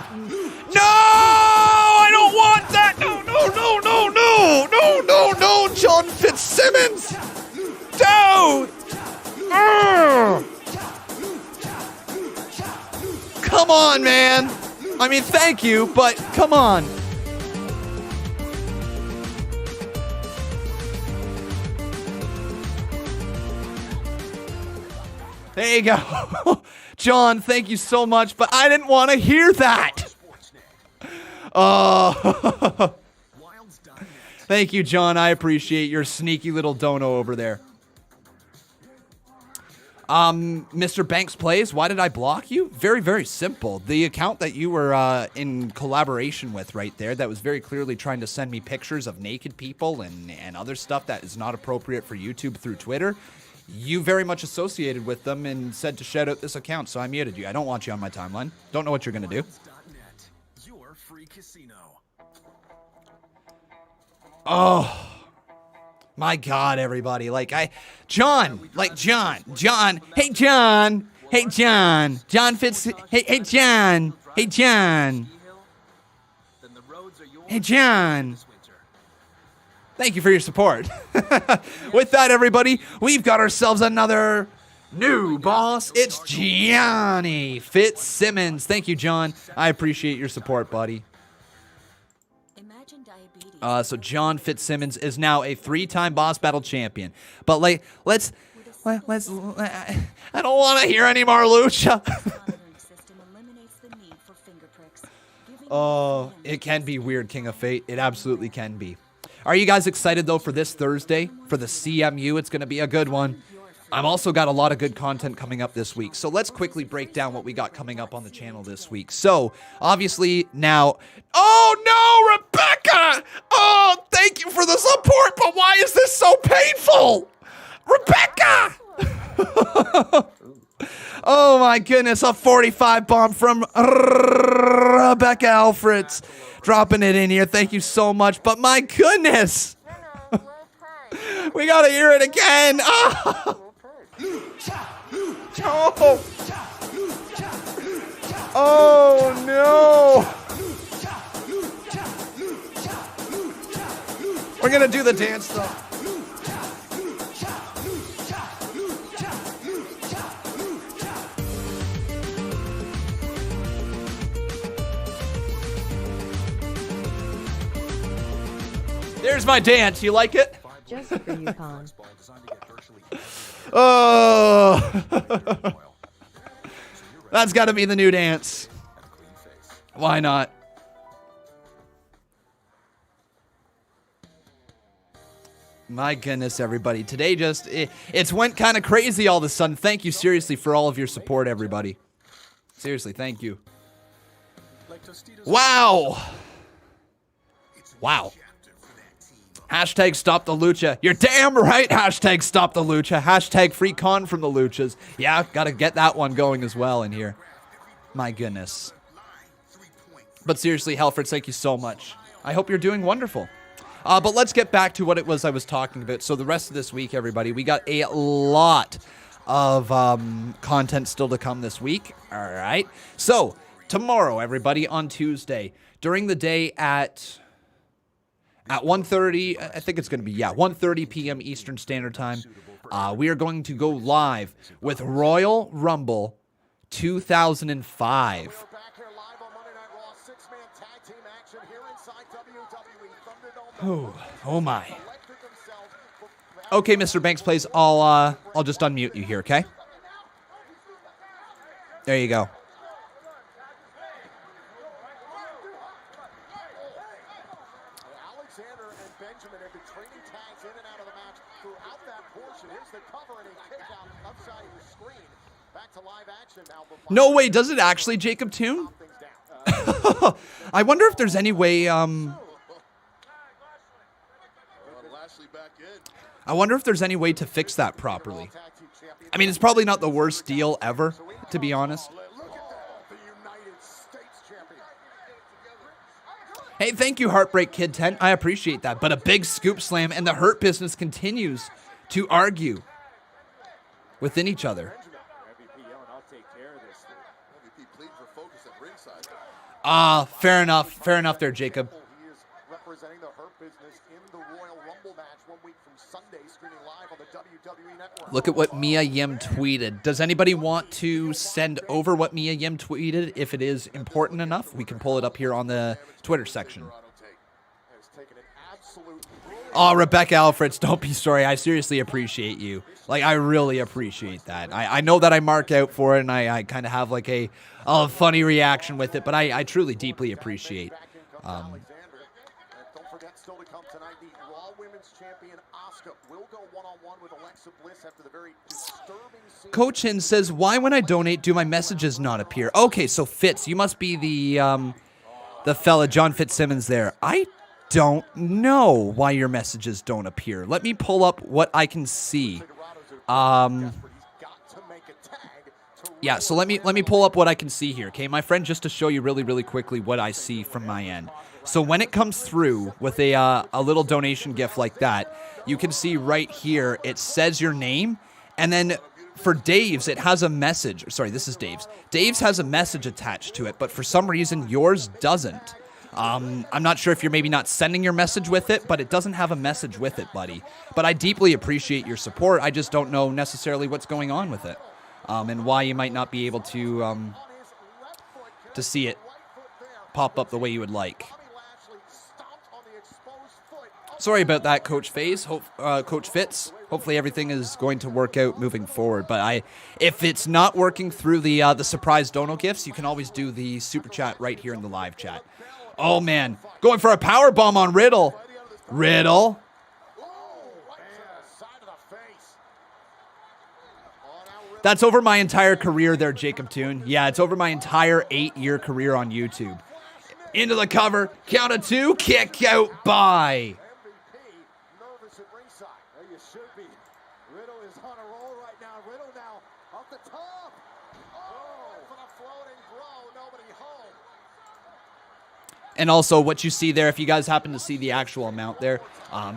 No! I don't want that! No! John Fitzsimmons! Dude! come on, man. I mean, thank you, but come on. There you go. John, thank you so much, but I didn't want to hear that. Thank you, John. I appreciate your sneaky little dono over there. Mr. Banks Plays, why did I block you? Very, very simple. The account that you were in collaboration with right there that was very clearly trying to send me pictures of naked people and other stuff that is not appropriate for YouTube through Twitter, you very much associated with them and said to shout out this account, so I muted you. I don't want you on my timeline. Don't know what you're going to do. Oh, my God, everybody. John, hey, John, John Fitz, hey, John, thank you for your support. With that, everybody, we've got ourselves another new boss. It's Johnny Fitzsimmons. Thank you, John. I appreciate your support, buddy. So John Fitzsimmons is now a 3-time boss battle champion. But let's I don't want to hear any more lucha. Oh, it can be weird, King of Fate. It absolutely can be. Are you guys excited, though, for this Thursday? For the CMU, it's going to be a good one. I've also got a lot of good content coming up this week. So let's quickly break down what we got coming up on the channel this week. So, obviously, now... Oh, no, Rebecca! Oh, thank you for the support, but why is this so painful? Rebecca! Oh, my goodness, a 45 bomb from Rebecca Alfreds. Dropping it in here. Thank you so much. But my goodness. We got to hear it again. Oh. Oh, no. We're going to do the dance, though. There's my dance. You like it? Just for you, Con. Oh. That's got to be the new dance. Why not? My goodness, everybody. Today it's went kind of crazy all of a sudden. Thank you seriously for all of your support, everybody. Seriously, thank you. Wow. Wow. Hashtag stop the lucha. You're damn right. Hashtag stop the lucha. Hashtag free con from the luchas. Yeah, gotta get that one going as well in here. My goodness. But seriously, Helford, thank you so much. I hope you're doing wonderful. But let's get back to what it was I was talking about. So the rest of this week, everybody, we got a lot of content still to come this week. All right. So tomorrow, everybody, on Tuesday, during the day at 1:30, I think it's going to be, 1:30 p.m. Eastern Standard Time, we are going to go live with Royal Rumble 2005. Oh my. Okay, Mr. Banks Plays, I'll just unmute you here, okay? There you go. No way, does it actually, Jacob Toon? I wonder if there's any way, I wonder if there's any way to fix that properly. I mean, it's probably not the worst deal ever, to be honest. Hey, thank you, Heartbreak Kid 10. I appreciate that. But a big scoop slam, and the Hurt Business continues to argue within each other. Fair enough. Fair enough there, Jacob. Sunday, streaming live on the WWE Network. Look at what Mia Yim tweeted. Does anybody want to send over what Mia Yim tweeted? If it is important enough, we can pull it up here on the Twitter section. Oh, Rebecca Alfreds, don't be sorry. I seriously appreciate you. Like, I really appreciate that. I know that I mark out for it, and I kind of have like a funny reaction with it, but I truly, deeply appreciate. Don't forget, still to come tonight, the Raw Women's Champion Asuka will go one-on-one with Alexa Bliss after the very disturbing scene. Coach Hin says, why when I donate do my messages not appear? Okay, so Fitz, you must be the fella, John Fitzsimmons there. I don't know why your messages don't appear. Let me pull up what I can see. Yeah, so let me pull up what I can see here, okay, my friend, just to show you really, really quickly what I see from my end. So when it comes through with a little donation gift like that, you can see right here, it says your name, and then for Dave's, it has a message. Sorry, this is Dave's. Dave's has a message attached to it, but for some reason, yours doesn't. I'm not sure if you're maybe not sending your message with it, but it doesn't have a message with it, buddy. But I deeply appreciate your support. I just don't know necessarily what's going on with it, and why you might not be able to see it pop up the way you would like. Sorry about that, Coach Faze. Coach Fitz. Hopefully everything is going to work out moving forward. But if it's not working through the surprise dono gifts, you can always do the super chat right here in the live chat. Oh, man. Going for a power bomb on Riddle. Riddle. That's over my entire career there, Jacob Toon. Yeah, it's over my entire 8-year career on YouTube. Into the cover. Count of 2. Kick out by. And also what you see there, if you guys happen to see the actual amount there,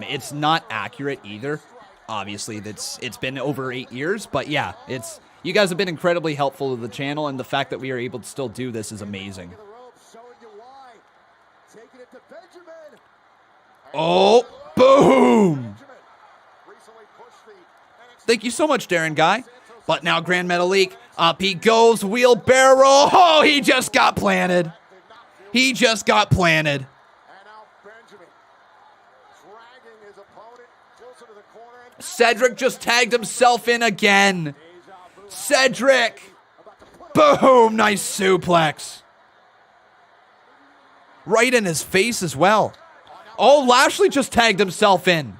it's not accurate either. Obviously, it's been over 8 years, but yeah, you guys have been incredibly helpful to the channel, and the fact that we are able to still do this is amazing. Oh, boom! Thank you so much, Darren Guy. But now Grand Metalik, up he goes, wheelbarrow. Oh, he just got planted. He just got planted. Cedric just tagged himself in again. Cedric. Boom. Nice suplex. Right in his face as well. Oh, Lashley just tagged himself in.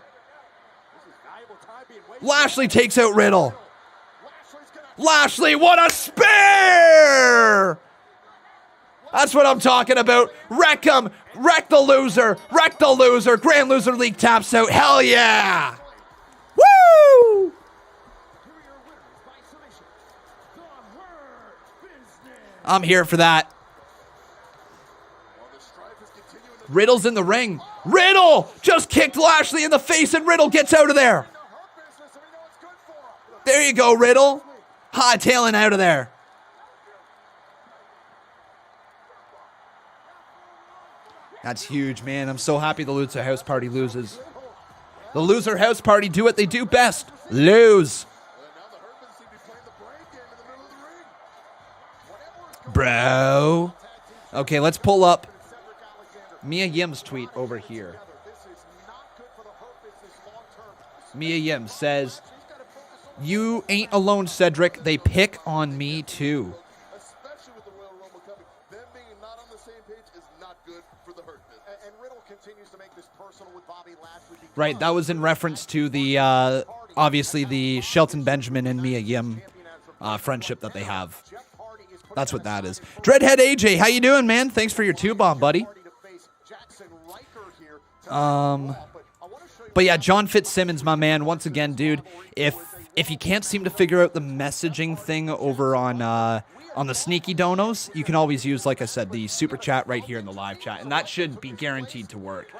Lashley takes out Riddle. Lashley, what a spear! That's what I'm talking about. Wreck him. Wreck the loser. Wreck the loser. Grand Loser League taps out. Hell yeah. Woo! I'm here for that. Riddle's in the ring. Riddle just kicked Lashley in the face, and Riddle gets out of there. There you go, Riddle. Hightailing out of there. That's huge, man. I'm so happy the Loser House Party loses. The Loser House Party do what they do best. Lose. Bro. Okay, let's pull up Mia Yim's tweet over here. Mia Yim says, "You ain't alone, Cedric. They pick on me too." Right, that was in reference to the, obviously, the Shelton Benjamin and Mia Yim friendship that they have. That's what that is. Dreadhead AJ, how you doing, man? Thanks for your 2-bomb, buddy. But yeah, John Fitzsimmons, my man, once again, dude, if you can't seem to figure out the messaging thing over on the sneaky donos, you can always use, like I said, the super chat right here in the live chat, and that should be guaranteed to work.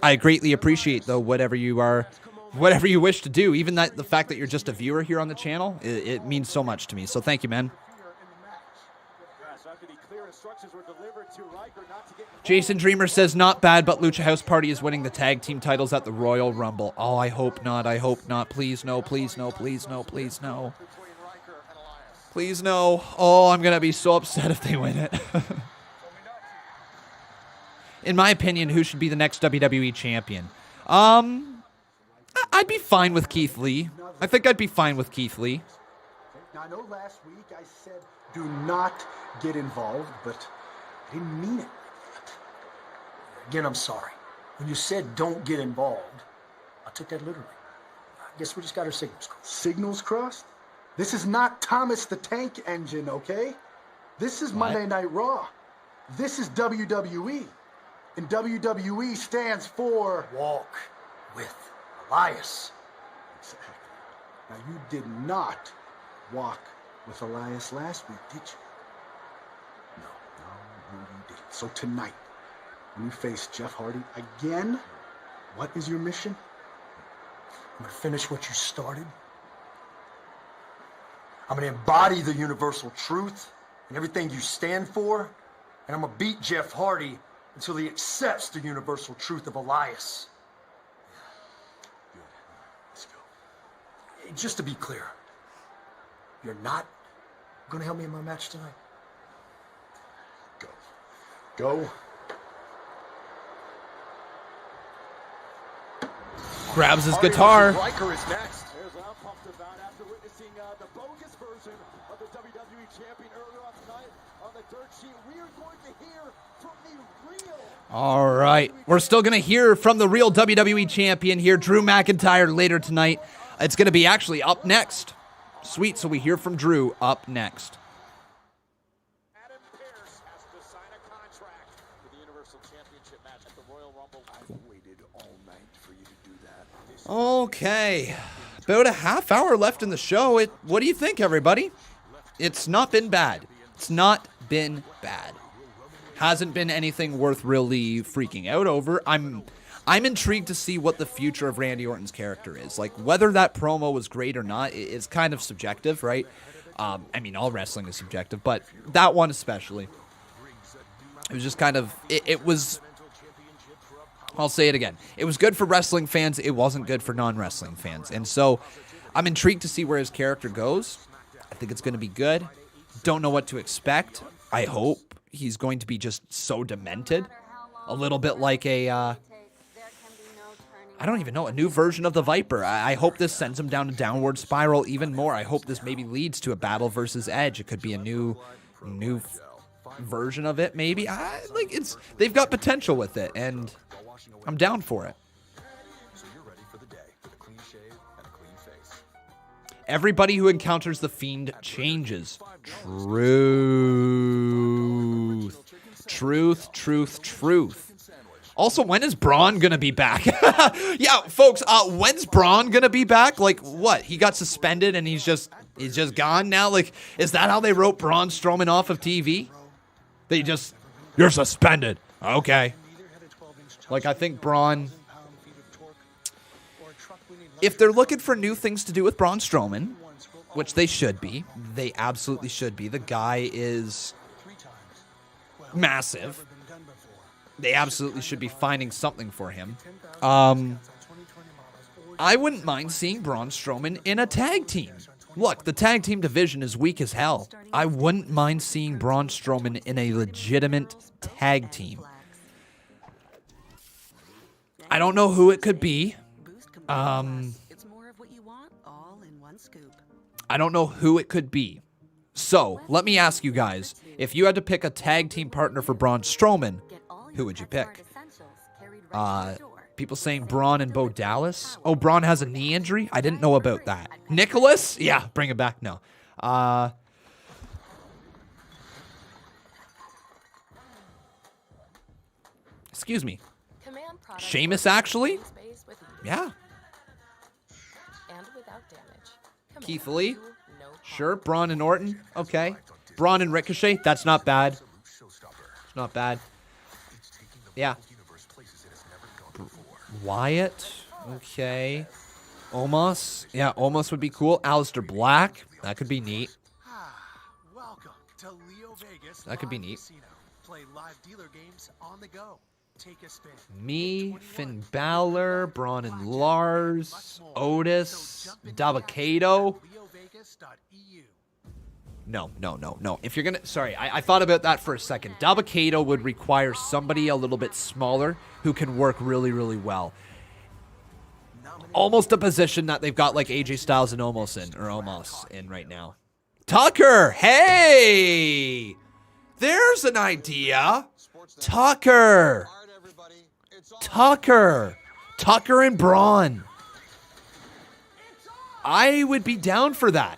I greatly appreciate, though, whatever you wish to do. Even the fact that you're just a viewer here on the channel, it means so much to me. So thank you, man. So after the clear instructions were delivered to Riker not to get involved. Jason Dreamer says, not bad, but Lucha House Party is winning the tag team titles at the Royal Rumble. Oh, I hope not. I hope not. Please, no. Please, no. Please, no. Please, no. Please, no. Oh, I'm going to be so upset if they win it. In my opinion, who should be the next WWE champion? I'd be fine with Keith Lee. I think I'd be fine with Keith Lee. Now, I know last week I said do not get involved, but I didn't mean it like that. Again, I'm sorry. When you said don't get involved, I took that literally. I guess we just got our signals crossed. Signals crossed? This is not Thomas the Tank Engine, okay? This is Monday Night Raw. This is WWE. And WWE stands for Walk with Elias. Exactly. Now, you did not walk with Elias last week, did you? No, you didn't. So tonight, when you face Jeff Hardy again, what is your mission? I'm going to finish what you started. I'm going to embody the universal truth and everything you stand for. And I'm going to beat Jeff Hardy until he accepts the universal truth of Elias. Good. Let's go. Hey, just to be clear, you're not going to help me in my match tonight? Go. Go. Grabs his guitar. Riker is next. Here's what I'm pumped about after witnessing the bogus version of the WWE champion earlier on tonight on the dirt sheet. We are going to hear from the real. All right. We're still going to hear from the real WWE champion here, Drew McIntyre, later tonight. It's going to be actually up next. Sweet. So we hear from Drew up next. Adam Pearce has to sign a contract for the Universal Championship match at the Royal Rumble. I've waited all night for you to do that. Okay. About a half hour left in the show. What do you think, everybody? It's not been bad. It's not been bad. Hasn't been anything worth really freaking out over. I'm intrigued to see what the future of Randy Orton's character is. Like, whether that promo was great or not, it's kind of subjective, right? I mean, all wrestling is subjective, but that one especially. It was just kind of, it was, I'll say it again. It was good for wrestling fans. It wasn't good for non-wrestling fans. And so I'm intrigued to see where his character goes. I think it's going to be good. Don't know what to expect. I hope he's going to be just so demented. A little bit like a, I don't even know, a new version of the Viper. I hope this sends him down a downward spiral even more. I hope this maybe leads to a battle versus Edge. It could be a new version of it, maybe. They've got potential with it, and I'm down for it. So you're ready for the day with a clean shave and a clean face. Everybody who encounters the Fiend changes. Truth. Also, when is Braun gonna be back? Yeah, folks, when's Braun gonna be back? Like, what? He got suspended and he's just gone now? Like, is that how they wrote Braun Strowman off of TV? You're suspended. Okay. Like, I think Braun, if they're looking for new things to do with Braun Strowman, which they should be, they absolutely should be. The guy is massive. They absolutely should be finding something for him. I wouldn't mind seeing Braun Strowman in a tag team. Look, the tag team division is weak as hell. I wouldn't mind seeing Braun Strowman in a legitimate tag team. I don't know who it could be. I don't know who it could be. So, let me ask you guys, if you had to pick a tag team partner for Braun Strowman, who would you pick? People saying Braun and Bo Dallas. Oh, Braun has a knee injury? I didn't know about that. Nicholas? Yeah, bring him back. No. Excuse me. Sheamus, actually? Yeah. Keith Lee? Sure. Braun and Orton? Okay. Braun and Ricochet? That's not bad. It's not bad. Yeah. Wyatt? Okay. Omos? Yeah, Omos would be cool. Aleister Black? That could be neat. to Leo Vegas. That could be Live neat. Casino. Play live dealer games on the go. Take a spin. Me, Finn Balor, Braun and Lars, Otis, Dabba-Kato. LeoVegas.eu. No. If you're gonna, sorry, I thought about that for a second. Dabba-Kato would require somebody a little bit smaller who can work really, really well. Almost a position that they've got like AJ Styles and almost in right now. Tucker, hey, there's an idea. Tucker and Braun. I would be down for that.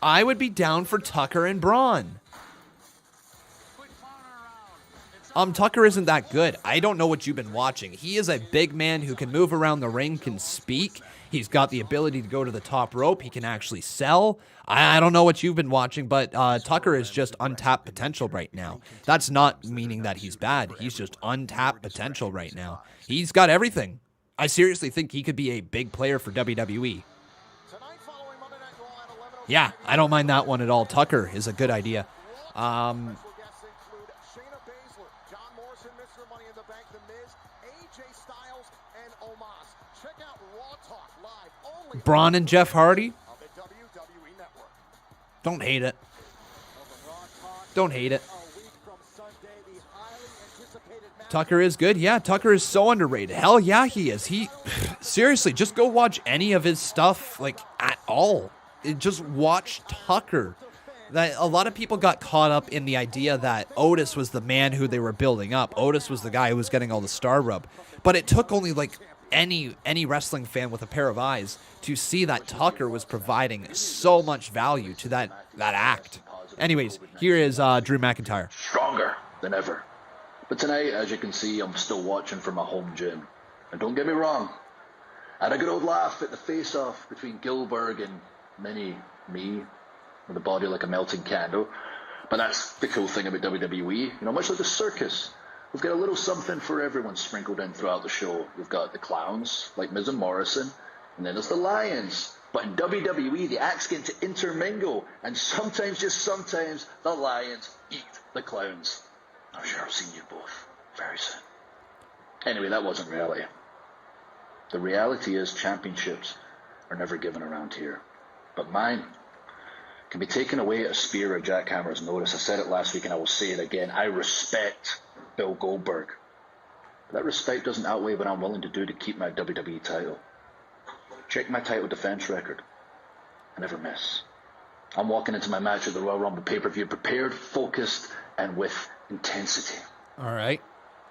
I would be down for Tucker and Braun. Tucker isn't that good. I don't know what you've been watching. He is a big man who can move around the ring, can speak. He's got the ability to go to the top rope. He can actually sell. I don't know what you've been watching, but Tucker is just untapped potential right now. That's not meaning that he's bad. He's just untapped potential right now. He's got everything. I seriously think he could be a big player for WWE. Yeah, I don't mind that one at all. Tucker is a good idea. Braun and Jeff Hardy. Don't hate it. Don't hate it. Tucker is good. Yeah, Tucker is so underrated. Hell yeah, he is. Seriously, just go watch any of his stuff, like, at all. Just watch Tucker. That a lot of people got caught up in the idea that Otis was the man who they were building up. Otis was the guy who was getting all the star rub. But it took only like any wrestling fan with a pair of eyes to see that Tucker was providing so much value to that act. Anyways, here is Drew McIntyre. Stronger than ever. But tonight, as you can see, I'm still watching from my home gym. And don't get me wrong, I had a good old laugh at the face-off between Gilbert and me, with a body like a melting candle. But that's the cool thing about WWE. You know, much like the circus, we've got a little something for everyone sprinkled in throughout the show. We've got the clowns, like Miz and Morrison, and then there's the lions. But in WWE, the acts get to intermingle, and sometimes, just sometimes, the lions eat the clowns. I'm sure I'll see you both very soon. Anyway, that wasn't reality. The reality is championships are never given around here. But mine can be taken away at a spear or jackhammer's notice. I said it last week and I will say it again. I respect Bill Goldberg. But that respect doesn't outweigh what I'm willing to do to keep my WWE title. Check my title defense record. I never miss. I'm walking into my match at the Royal Rumble pay-per-view prepared, focused, and with intensity. All right.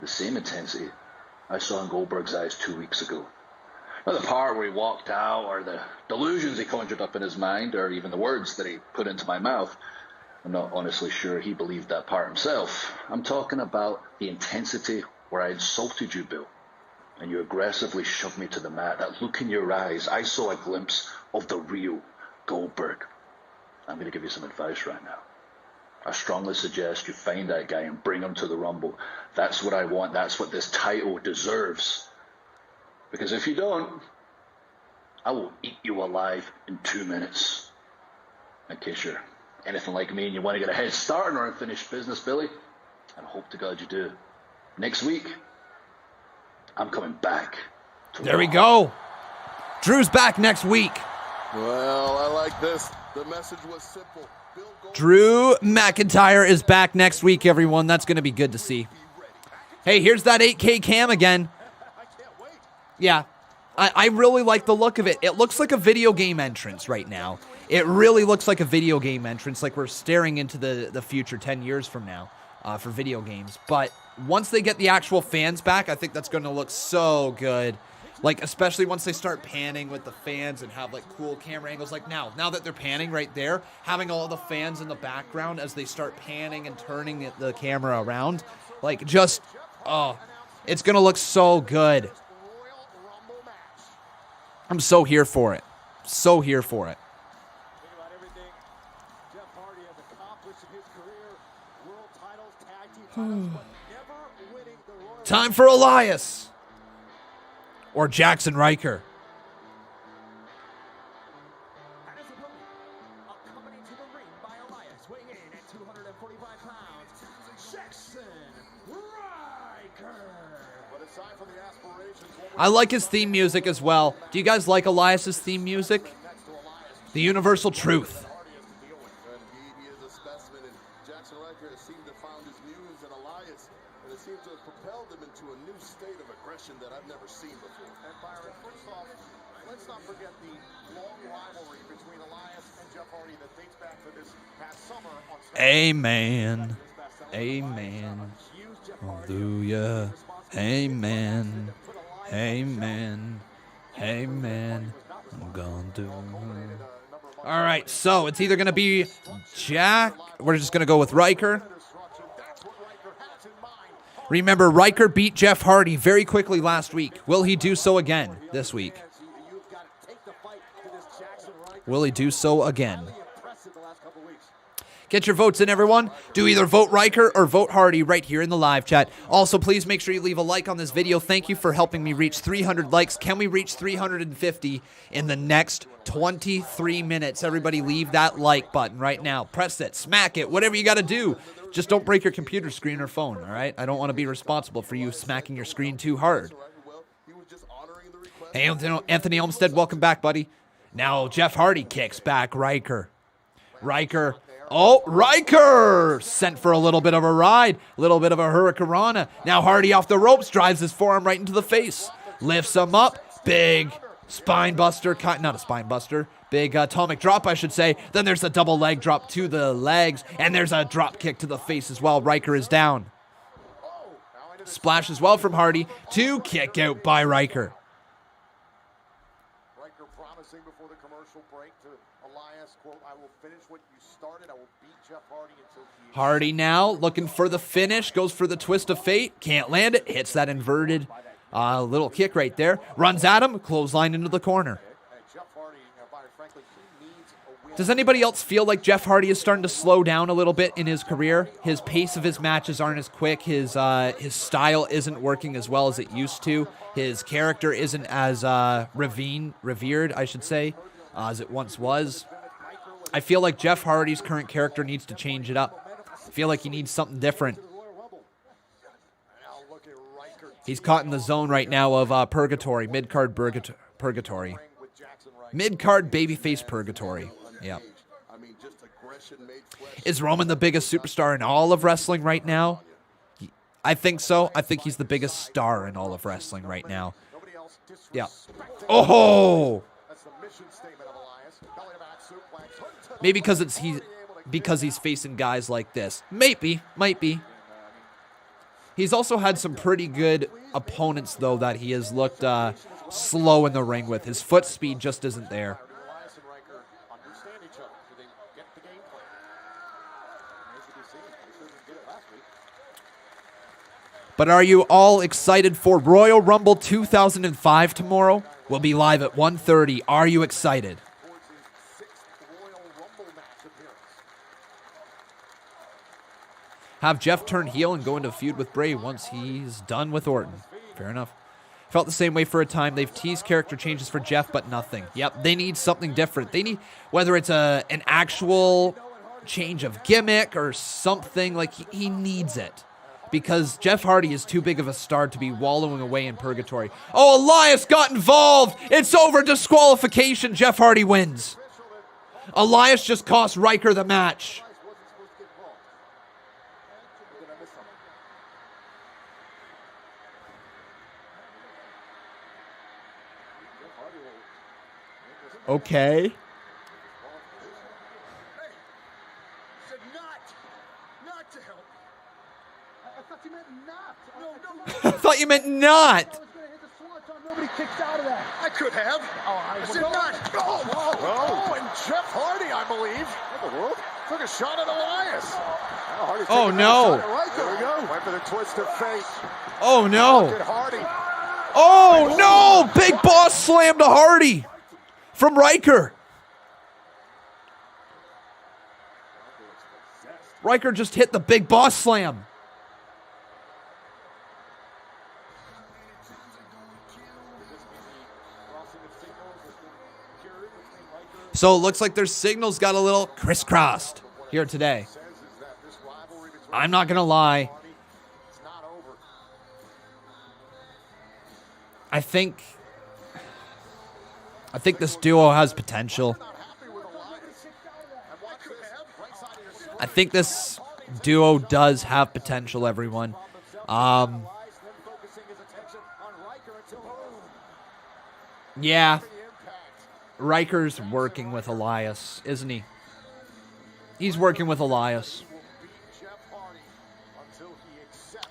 The same intensity I saw in Goldberg's eyes 2 weeks ago. Not the part where he walked out, or the delusions he conjured up in his mind, or even the words that he put into my mouth. I'm not honestly sure he believed that part himself. I'm talking about the intensity where I insulted you, Bill, and you aggressively shoved me to the mat. That look in your eyes, I saw a glimpse of the real Goldberg. I'm going to give you some advice right now. I strongly suggest you find that guy and bring him to the Rumble. That's what I want. That's what this title deserves. Because if you don't, I will eat you alive in 2 minutes. In case you're anything like me and you want to get a head start on our unfinished business, Billy, and I hope to God you do. Next week, I'm coming back. There we go. Drew's back next week. Well, I like this. The message was simple. Drew McIntyre is back next week, everyone. That's going to be good to see. Hey, here's that 8K cam again. Yeah, I really like the look of it. It looks like a video game entrance right now. It really looks like a video game entrance, like we're staring into the future 10 years from now for video games. But once they get the actual fans back, I think that's going to look so good. Like, especially once they start panning with the fans and have, like, cool camera angles. Like, now that they're panning right there, having all the fans in the background as they start panning and turning the camera around. Like, just, oh, it's going to look so good. I'm so here for it. So here for it. Time for Elias. Or Jackson Riker. 245 pounds, Jackson Ryker. But aside from the aspirations, I like his theme music as well. Do you guys like Elias's theme music? The Universal Truth. he is a specimen, and Jackson Ryker has seemed to found his muse in Elias, and it seems to have propelled him into a new state of aggression that I've never seen before. And Byron, first off, let's not forget the long rivalry between Elias and Jeff Hardy that dates back to this past summer on Amen. Amen. Hallelujah. Amen. Amen. Amen. I'm gonna do. All right, so it's either gonna be Jack. We're just gonna go with Ryker. Remember, Ryker beat Jeff Hardy very quickly last week. Will he do so again this week? Will he do so again? Get your votes in, everyone. Do either vote Ryker or vote Hardy right here in the live chat. Also, please make sure you leave a like on this video. Thank you for helping me reach 300 likes. Can we reach 350 in the next 23 minutes? Everybody leave that like button right now. Press it, smack it, whatever you got to do. Just don't break your computer screen or phone, all right? I don't want to be responsible for you smacking your screen too hard. Hey, Anthony Olmstead, welcome back, buddy. Now, Jeff Hardy kicks back Ryker. Ryker. Oh, Ryker! Sent for a little bit of a ride. A little bit of a hurricanrana. Now Hardy off the ropes, drives his forearm right into the face. Lifts him up. Big spine buster. Not a spine buster. Big atomic drop, I should say. Then there's a double leg drop to the legs. And there's a drop kick to the face as well. Ryker is down. Splash as well from Hardy. 2 kick out by Ryker. Ryker promising before the commercial break to Elias, quote, I will finish what you started. I will beat Jeff Hardy until he... Hardy now looking for the finish. Goes for the twist of fate. Can't land it. Hits that inverted little kick right there. Runs at him. Clothesline into the corner. Does anybody else feel like Jeff Hardy is starting to slow down a little bit in his career? His pace of his matches aren't as quick. His style isn't working as well as it used to. His character isn't as revered, I should say, as it once was. I feel like Jeff Hardy's current character needs to change it up. I feel like he needs something different. He's caught in the zone right now of purgatory, mid-card purgatory. Mid-card babyface purgatory. Yeah. Is Roman the biggest superstar in all of wrestling right now? I think so. I think he's the biggest star in all of wrestling right now. Yeah. Oh! Maybe because he's facing guys like this. Might be. He's also had some pretty good opponents, though, that he has looked slow in the ring with. His foot speed just isn't there. But are you all excited for Royal Rumble 2005 tomorrow? We'll be live at 1:30. Are you excited? Have Jeff turn heel and go into a feud with Bray once he's done with Orton. Fair enough. Felt the same way for a time. They've teased character changes for Jeff, but nothing. Yep, they need something different. They need, whether it's an actual change of gimmick or something, like he needs it. Because Jeff Hardy is too big of a star to be wallowing away in purgatory. Oh, Elias got involved. It's over. Disqualification. Jeff Hardy wins. Elias just cost Ryker the match. Okay. I thought you meant not. Nobody kicked out of that. I could have. I said not. Oh, and Jeff Hardy, I believe. What the world? Took a shot at Elias. Oh, no. There we go. Went for the twist of fate. Oh, no. Hardy. Oh, no. Big boss slam to Hardy from Ryker. Ryker just hit the big boss slam. So it looks like their signals got a little crisscrossed here today. I'm not going to lie. I think this duo has potential. I think this duo does have potential, everyone. Yeah. Riker's working with Elias, isn't he? He's working with Elias.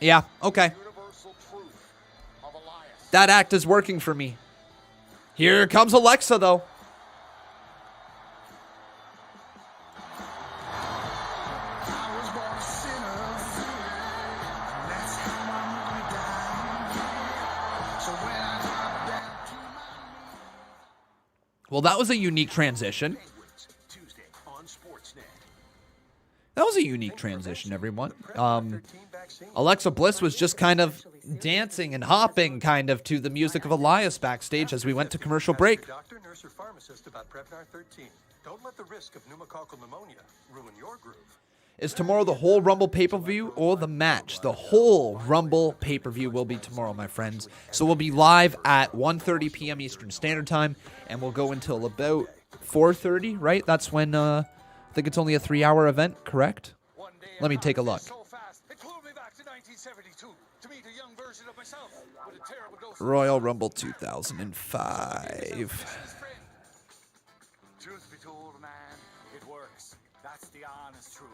Yeah, okay. That act is working for me. Here comes Alexa, though. Well, that was a unique transition. That was a unique transition, everyone. Alexa Bliss was just kind of dancing and hopping kind of to the music of Elias backstage as we went to commercial break. Doctor, nurse, or pharmacist about Prevnar 13. Don't let the risk of pneumococcal pneumonia ruin your groove. Is tomorrow the whole Rumble pay-per-view or the match? The whole Rumble pay-per-view will be tomorrow, my friends. So we'll be live at 1:30 p.m. Eastern Standard Time, and we'll go until about 4:30, right? That's when, I think it's only a 3-hour event, correct? Let me take a look. Royal Rumble 2005. Truth be told, man, it works. That's the honest truth.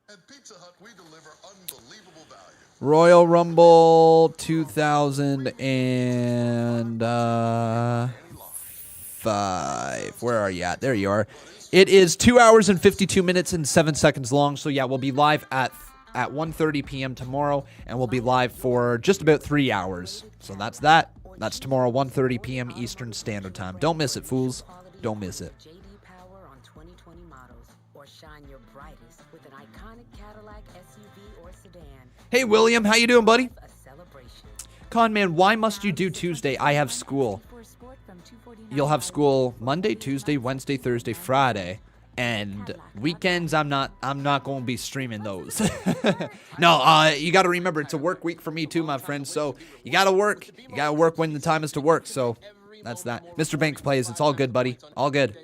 At Pizza Hut, we deliver unbelievable value. Royal Rumble 2005. Where are you at? There you are. It is 2 hours and 52 minutes and 7 seconds long. So yeah, we'll be live at 1:30 p.m. tomorrow, and we'll be live for just about 3 hours. So that's that. That's tomorrow, 1:30 p.m. Eastern Standard Time. Don't miss it, fools. Don't miss it. Hey, William. How you doing, buddy? Conman, why must you do Tuesday? I have school. You'll have school Monday, Tuesday, Wednesday, Thursday, Friday. And weekends, I'm not going to be streaming those. No, you got to remember, it's a work week for me too, my friends. So you got to work. You got to work when the time is to work. So that's that. Mr. Banks plays. It's all good, buddy. All good.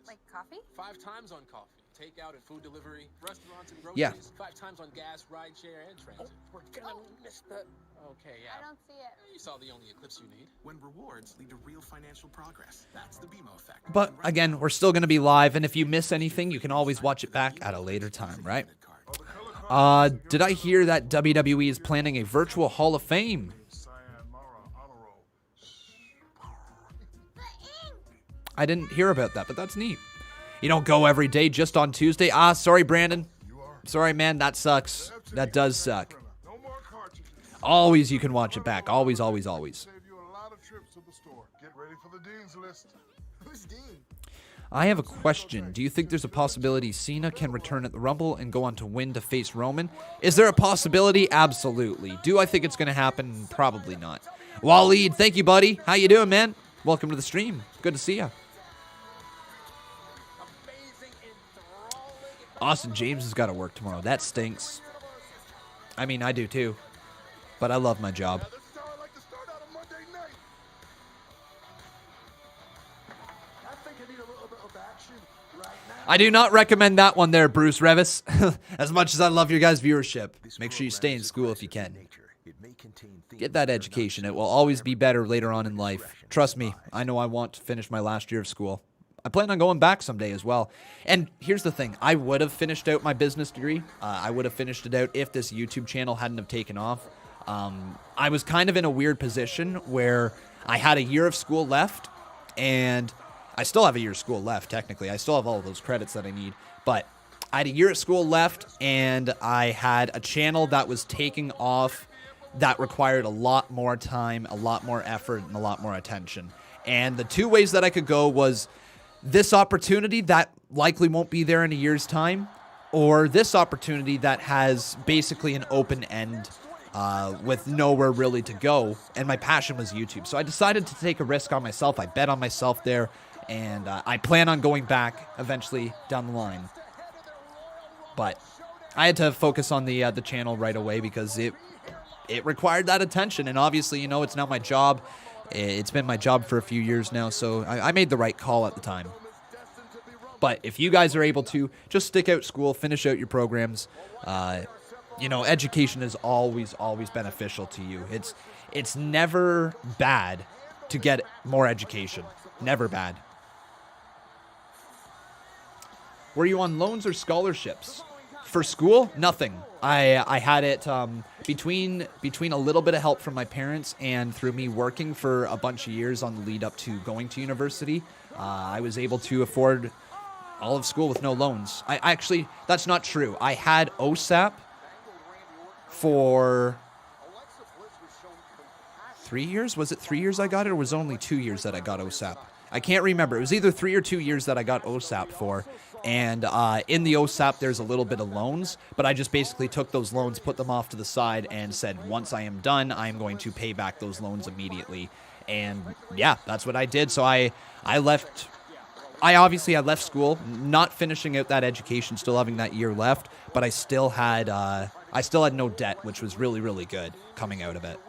Like coffee? 5 times on coffee. Takeout and food delivery, restaurants and groceries. Yeah. 5 times on gas, rideshare, and transit. We're gonna miss the... Okay, yeah. I don't see it. You saw the only eclipse you need. When rewards lead to real financial progress. That's the BMO effect. But again, we're still going to be live, and if you miss anything, you can always watch it back at a later time, right? Did I hear that WWE is planning a virtual Hall of Fame? I didn't hear about that, but that's neat. You don't go every day, just on Tuesday. Sorry, Brandon. Sorry, man, that sucks. That does suck. Always you can watch it back. Always, always, always. I have a question. Do you think there's a possibility Cena can return at the Rumble and go on to win to face Roman? Is there a possibility? Absolutely. Do I think it's going to happen? Probably not. Waleed, thank you, buddy. How you doing, man? Welcome to the stream. Good to see you. Austin James has got to work tomorrow. That stinks. I mean, I do too. But I love my job. I do not recommend that one there, Bruce Revis. As much as I love your guys' viewership, make sure you stay in school if you can. Get that education. It will always be better later on in life. Trust me, I know I want to finish my last year of school. I plan on going back someday as well. And here's the thing. I would have finished out my business degree. I would have finished it out if this YouTube channel hadn't have taken off. I was kind of in a weird position where I had a year of school left, and I still have a year of school left, technically. I still have all of those credits that I need. But I had a year of school left, and I had a channel that was taking off that required a lot more time, a lot more effort, and a lot more attention. And the two ways that I could go was this opportunity that likely won't be there in a year's time, or this opportunity that has basically an open end with nowhere really to go. And my passion was YouTube. So I decided to take a risk on myself. I bet on myself there, and I plan on going back eventually down the line. But I had to focus on the channel right away because it required that attention. And obviously, you know, it's not my job. It's been my job for a few years now, so I made the right call at the time. But if you guys are able to, just stick out school, finish out your programs. You know, education is always beneficial to you. It's never bad to get more education. Never bad. Were you on loans or scholarships? For school, nothing. I had it between a little bit of help from my parents and through me working for a bunch of years on the lead up to going to university. I was able to afford all of school with no loans. I actually, that's not true. I had OSAP for 3 years. Was it 3 years I got it, or was it only 2 years that I got OSAP? I can't remember. It was either 3 or 2 years that I got OSAP for. And in the OSAP, there's a little bit of loans, but I just basically took those loans, put them off to the side, and said, once I am done, I'm going to pay back those loans immediately. And yeah, that's what I did. So I left. I left school, not finishing out that education, still having that year left, but I still had no debt, which was really, really good coming out of it.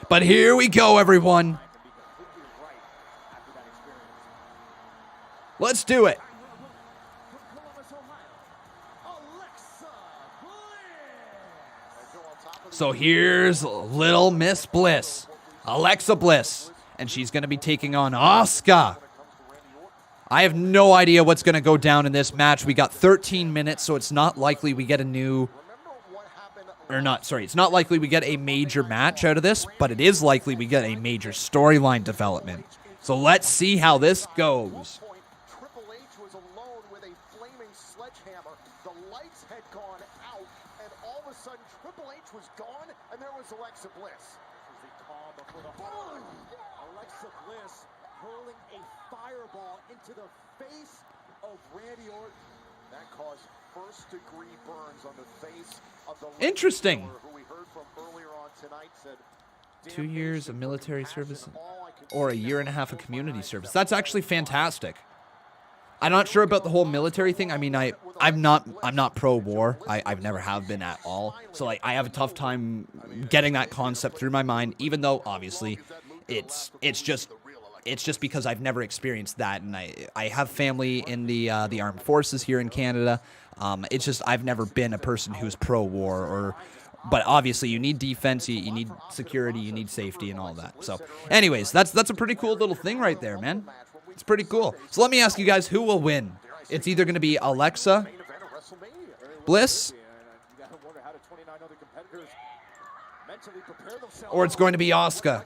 But here we go, everyone. Let's do it. So here's Little Miss Bliss, Alexa Bliss, and she's going to be taking on Asuka. I have no idea what's going to go down in this match. We got 13 minutes, so it's not likely we get it's not likely we get a major match out of this, but it is likely we get a major storyline development. So let's see how this goes. Alexa Bliss. The calm before the boom! Alexa Bliss hurling a fireball into the face of Randy Orton. That caused first-degree burns on the face of the interesting. Who we heard from earlier on tonight said 2 years of military service or a year and a half of community service. That's actually fantastic. I'm not sure about the whole military thing. I mean, I'm not pro-war. I've never have been at all. So like, I have a tough time getting that concept through my mind. Even though obviously, it's just because I've never experienced that, and I have family in the armed forces here in Canada. It's just I've never been a person who's pro-war But obviously, you need defense, you need security, you need safety, and all that. So, anyways, that's a pretty cool little thing right there, man. It's pretty cool. So let me ask you guys, who will win? It's either going to be Alexa Bliss, or it's going to be Asuka.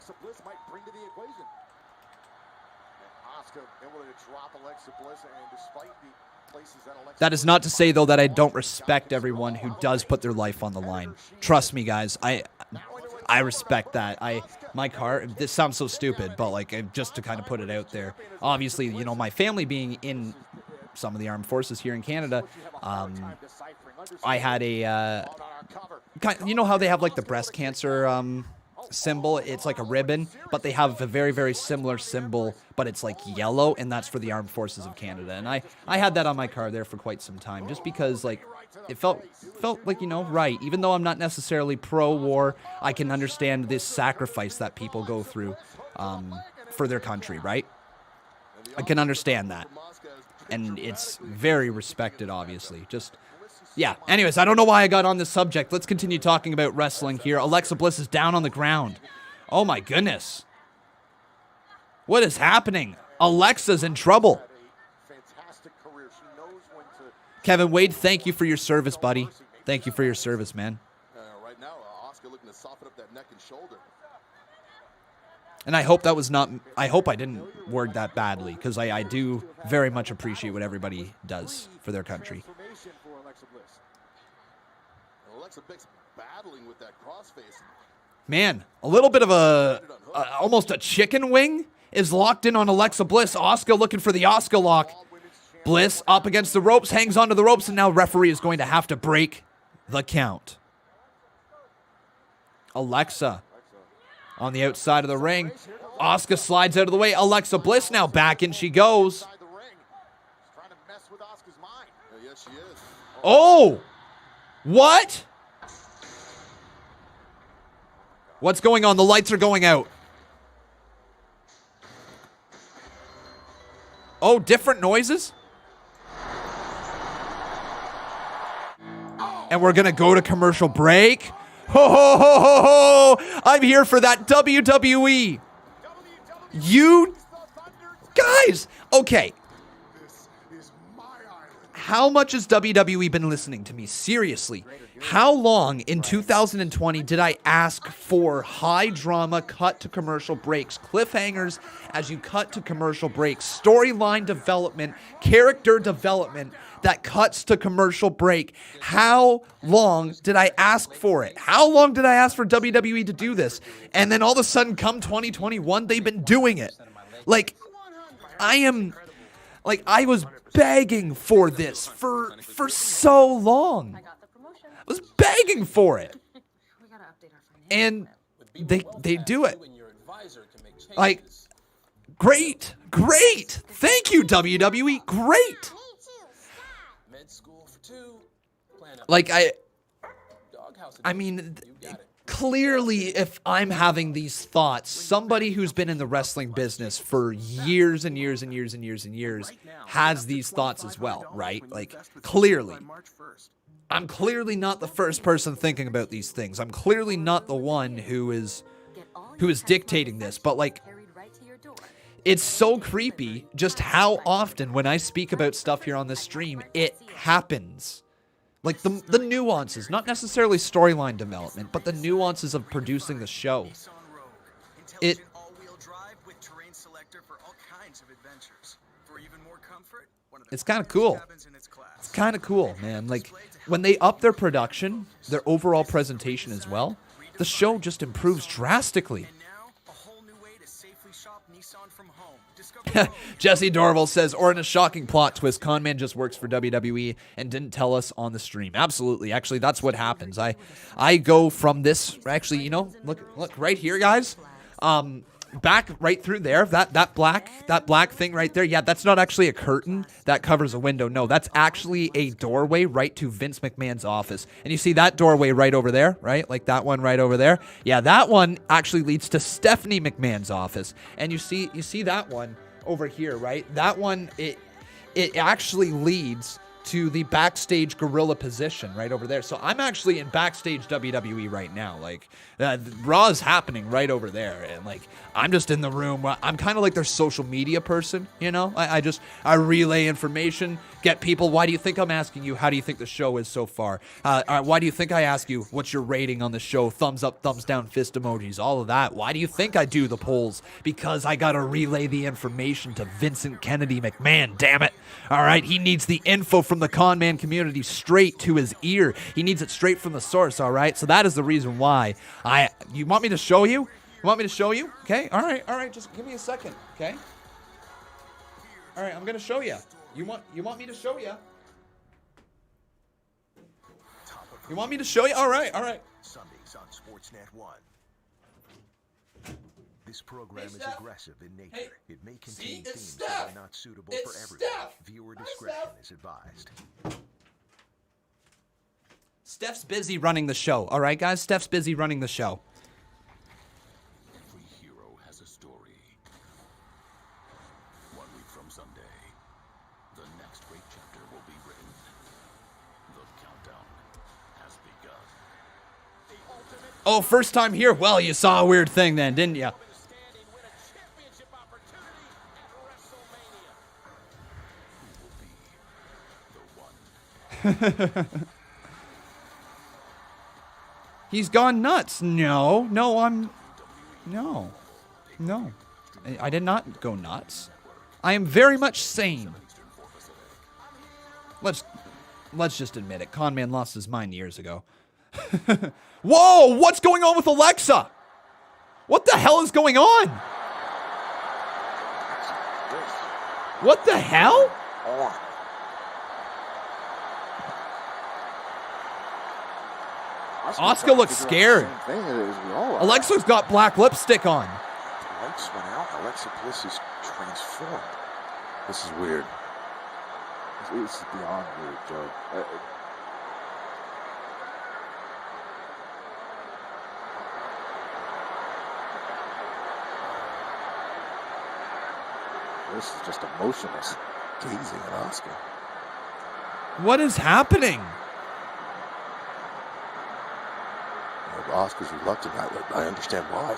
That is not to say, though, that I don't respect everyone who does put their life on the line. Trust me, guys. I respect that. This sounds so stupid, but like, just to kind of put it out there, obviously, you know, my family being in some of the armed forces here in Canada, I had you know how they have like the breast cancer symbol? It's like a ribbon, but they have a very, very similar symbol, but it's like yellow, and that's for the Armed Forces of Canada. And I had that on my car there for quite some time, just because like it felt like, you know, right. Even though I'm not necessarily pro-war, I can understand this sacrifice that people go through for their country, right? I can understand that. And it's very respected, obviously. Just, yeah. Anyways, I don't know why I got on this subject. Let's continue talking about wrestling here. Alexa Bliss is down on the ground. Oh my goodness. What is happening? Alexa's in trouble. Kevin Wade, thank you for your service, buddy. Thank you for your service, man. Right now, Asuka looking to soften up that neck and shoulder. And I hope that was not, I hope I didn't word that badly, because I do very much appreciate what everybody does for their country. Alexa Bliss battling with that crossface. Man, a little bit of almost a chicken wing is locked in on Alexa Bliss. Asuka looking for the Asuka lock. Bliss up against the ropes, hangs onto the ropes, and now referee is going to have to break the count. Alexa on the outside of the ring. Asuka slides out of the way. Alexa Bliss now back in she goes. Oh! What? What's going on? The lights are going out. Oh, different noises? And we're gonna go to commercial break. Ho ho ho ho ho! I'm here for that WWE. You guys, okay. How much has WWE been listening to me? Seriously. How long in 2020 did I ask for high drama cut to commercial breaks, cliffhangers as you cut to commercial breaks, storyline development, character development that cuts to commercial break? How long did I ask for it? How long did I ask for WWE to do this? And then all of a sudden, come 2021, they've been doing it. Like, I was begging for this for so long. I was begging for it. And they do it. Like, great. Thank you, WWE. Great. Like, I mean, clearly, if I'm having these thoughts, somebody who's been in the wrestling business for years and years and years and years and years has these thoughts as well, right? Like, clearly. I'm clearly not the first person thinking about these things. I'm clearly not the one who is dictating this, but like, it's so creepy just how often when I speak about stuff here on this stream, it happens. Like the nuances, not necessarily storyline development, but the nuances of producing the show. It's kind of cool. It's kind of cool, man. Like, when they up their production, their overall presentation as well, the show just improves drastically. Jesse Dorval says, or in a shocking plot twist, Conman just works for WWE and didn't tell us on the stream. Absolutely. Actually, that's what happens. I go from this, actually, you know, look right here, guys. Back right through there, that black thing right there. Yeah, that's not actually a curtain that covers a window. No, that's actually a doorway right to Vince McMahon's office. And you see that doorway right over there, right? Like that one right over there. Yeah, that one actually leads to Stephanie McMahon's office. And you see that one over here, right? That one, it actually leads to the backstage gorilla position right over there. So I'm actually in backstage WWE right now. Like, Raw is happening right over there. And like, I'm just in the room. I'm kind of like their social media person, you know? I relay information, get people. Why do you think I'm asking you, how do you think the show is so far? Why do you think I ask you, what's your rating on the show? Thumbs up, thumbs down, fist emojis, all of that. Why do you think I do the polls? Because I got to relay the information to Vincent Kennedy McMahon, damn it. All right, he needs the info from the con man community straight to his ear. He needs it straight from the source, all right? So that is the reason why you want me to show you? You want me to show you? Okay, all right, just give me a second, okay? All right, I'm going to show you. You want me to show you? You want me to show you? All right. Sundays on Sportsnet 1. This program is aggressive in nature. It may contain themes that are not suitable for everyone. Viewer discretion is advised. Steph's busy running the show. All right, guys? Steph's busy running the show. Every hero has a story. 1 week from Sunday, the next great chapter will be written. The countdown has begun. Oh, first time here? Well, you saw a weird thing then, didn't you? He's gone nuts. No. I did not go nuts. I am very much sane. Let's just admit it. Conman lost his mind years ago. Whoa! What's going on with Alexa? What the hell is going on? What the hell? Asuka looks scared. Alexa's got black lipstick on. The lights went out. Alexa Bliss is transformed. This is weird. This is beyond weird, Joe. Bliss is just emotionless, gazing at Asuka. What is happening? Asuka's reluctant. I understand why.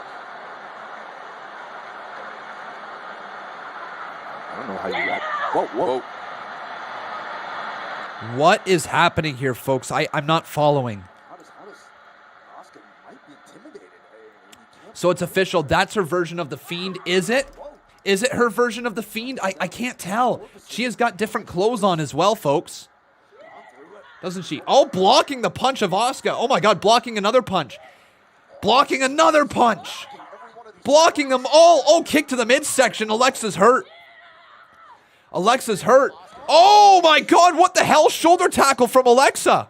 I don't know how you got. Whoa. What is happening here, folks? I'm not following. How does Asuka might be intimidated? So it's official. That's her version of the Fiend, is it? Is it her version of the Fiend? I can't tell. She has got different clothes on as well, folks. Doesn't she? Oh, blocking the punch of Asuka. Oh my God, blocking another punch. Blocking another punch. Blocking them all. Oh, kick to the midsection. Alexa's hurt. Alexa's hurt. Oh my God, what the hell? Shoulder tackle from Alexa.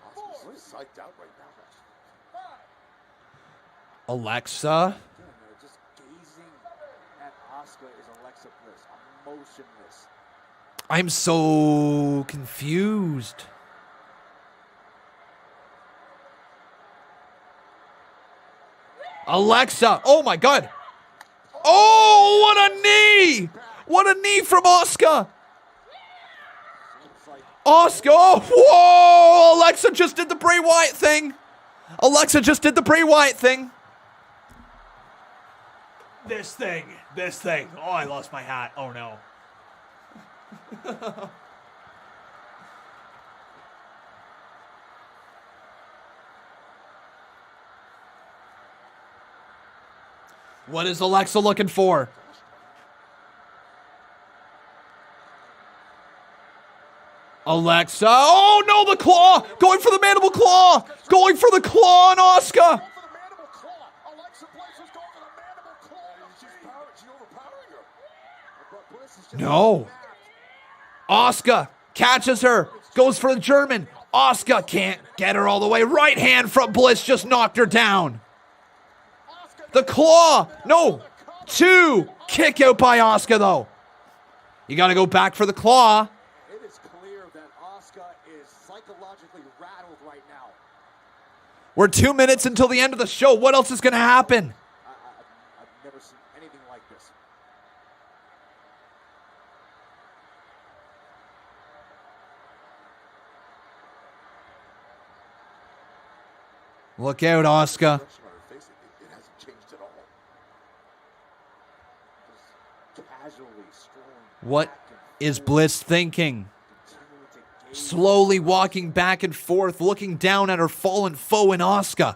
Asuka's psyched out right now. Alexa. Just gazing at Asuka is Alexa Bliss, emotionless. I'm so confused. Alexa. Oh my God. Oh, what a knee. What a knee from Asuka. Asuka. Oh, whoa. Alexa just did the Bray Wyatt thing. Alexa just did the Bray Wyatt thing. This thing. Oh, I lost my hat. Oh no. What is Alexa looking for? Alexa. Oh no, the claw. Going for the mandible claw. Going for the claw on Asuka. No. Asuka catches her. Goes for the German. Asuka can't get her all the way. Right hand from Bliss just knocked her down. The claw. No. 2. Kick out by Asuka, though. You got to go back for the claw. It is clear that Asuka is psychologically rattled right now. We're 2 minutes until the end of the show. What else is going to happen? I've never seen anything like this. Look out, Asuka. What is Bliss thinking? Slowly walking back and forth, looking down at her fallen foe in Asuka.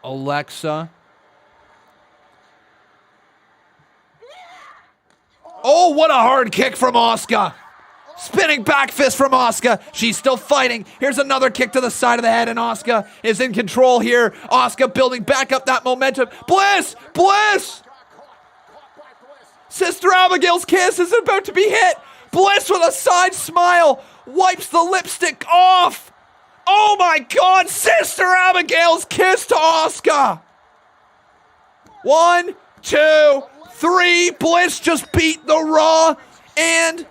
Alexa. Oh, what a hard kick from Asuka. Spinning back fist from Asuka. She's still fighting. Here's another kick to the side of the head, and Asuka is in control here. Asuka building back up that momentum. Bliss! Bliss! Sister Abigail's kiss is about to be hit. Bliss with a side smile. Wipes the lipstick off. Oh my God! Sister Abigail's kiss to Asuka. 1, 2, 3. Bliss just beat the Raw and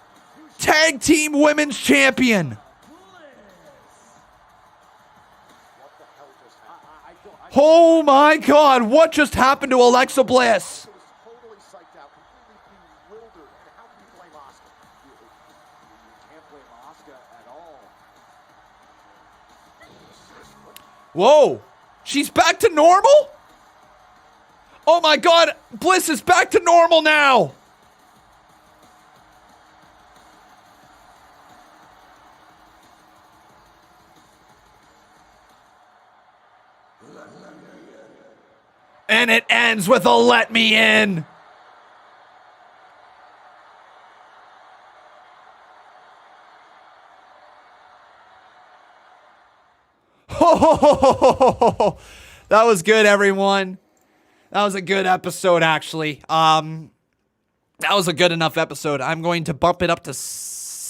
Tag Team Women's Champion. Oh my God, what just happened to Alexa Bliss? Whoa, she's back to normal? Oh my God, Bliss is back to normal now. And it ends with a let me in. That was good, everyone. That was a good episode, actually. That was a good enough episode. I'm going to bump it up to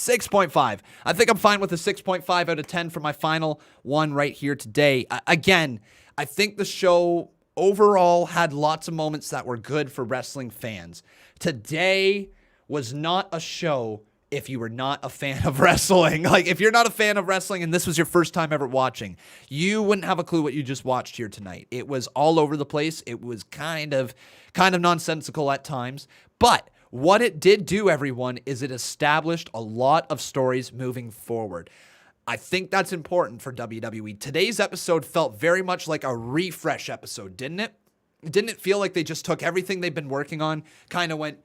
6.5. I think I'm fine with a 6.5 out of 10 for my final one right here today. Again, I think the show overall had lots of moments that were good for wrestling fans. Today was not a show if you were not a fan of wrestling. Like, if you're not a fan of wrestling and this was your first time ever watching, you wouldn't have a clue what you just watched here tonight. It was all over the place. It was kind of nonsensical at times. But what it did do, everyone, is it established a lot of stories moving forward. I think that's important for WWE. Today's episode felt very much like a refresh episode, didn't it? Didn't it feel like they just took everything they've been working on, kind of went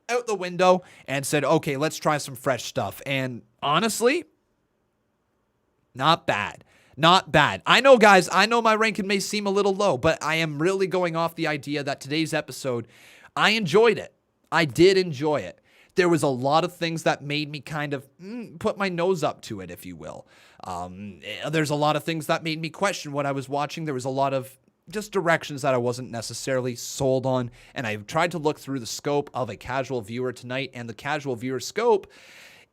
out the window and said, okay, let's try some fresh stuff. And honestly, not bad. Not bad. I know, guys, I know my ranking may seem a little low, but I am really going off the idea that today's episode, I enjoyed it. I did enjoy it. There was a lot of things that made me kind of put my nose up to it, if you will. There's a lot of things that made me question what I was watching. There was a lot of just directions that I wasn't necessarily sold on. And I tried to look through the scope of a casual viewer tonight, and the casual viewer scope,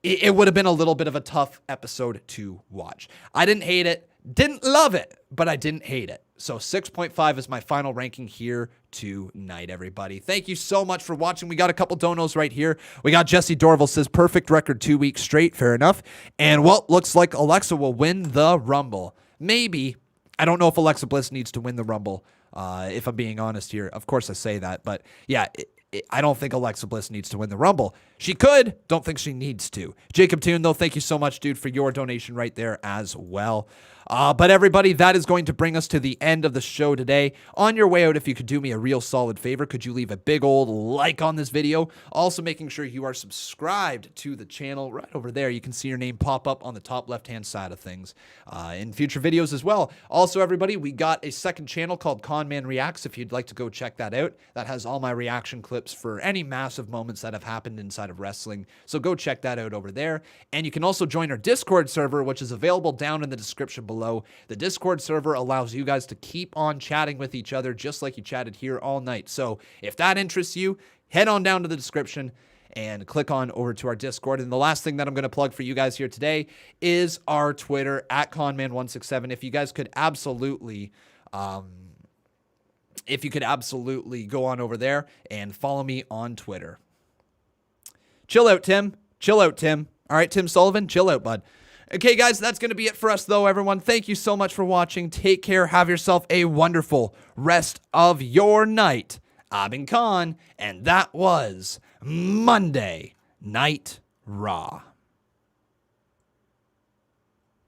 it would have been a little bit of a tough episode to watch. I didn't hate it, didn't love it, but I didn't hate it. So 6.5 is my final ranking here tonight, everybody. Thank you so much for watching. We got a couple donos right here. We got Jesse Dorval says, perfect record 2 weeks straight. Fair enough. And, well, looks like Alexa will win the Rumble. Maybe. I don't know if Alexa Bliss needs to win the Rumble, if I'm being honest here. Of course I say that, but yeah, I don't think Alexa Bliss needs to win the Rumble. She could, don't think she needs to. Jacob Toon, though, thank you so much, dude, for your donation right there as well. But everybody, that is going to bring us to the end of the show today. On your way out, if you could do me a real solid favor, could you leave a big old like on this video? Also making sure you are subscribed to the channel right over there. You can see your name pop up on the top left-hand side of things in future videos as well. Also, everybody, we got a second channel called Conman Reacts if you'd like to go check that out. That has all my reaction clips for any massive moments that have happened inside of wrestling. So go check that out over there. And you can also join our Discord server, which is available down in the description below. The Discord server allows you guys to keep on chatting with each other just like you chatted here all night. So if that interests you, head on down to the description and click on over to our Discord. And the last thing that I'm going to plug for you guys here today is our Twitter at Conman167. If you guys could absolutely go on over there and follow me on Twitter. Chill out, Tim. Chill out, Tim. All right, Tim Sullivan, chill out, bud. Okay, guys, that's going to be it for us, though, everyone. Thank you so much for watching. Take care. Have yourself a wonderful rest of your night. I've been Con, and that was Monday Night Raw.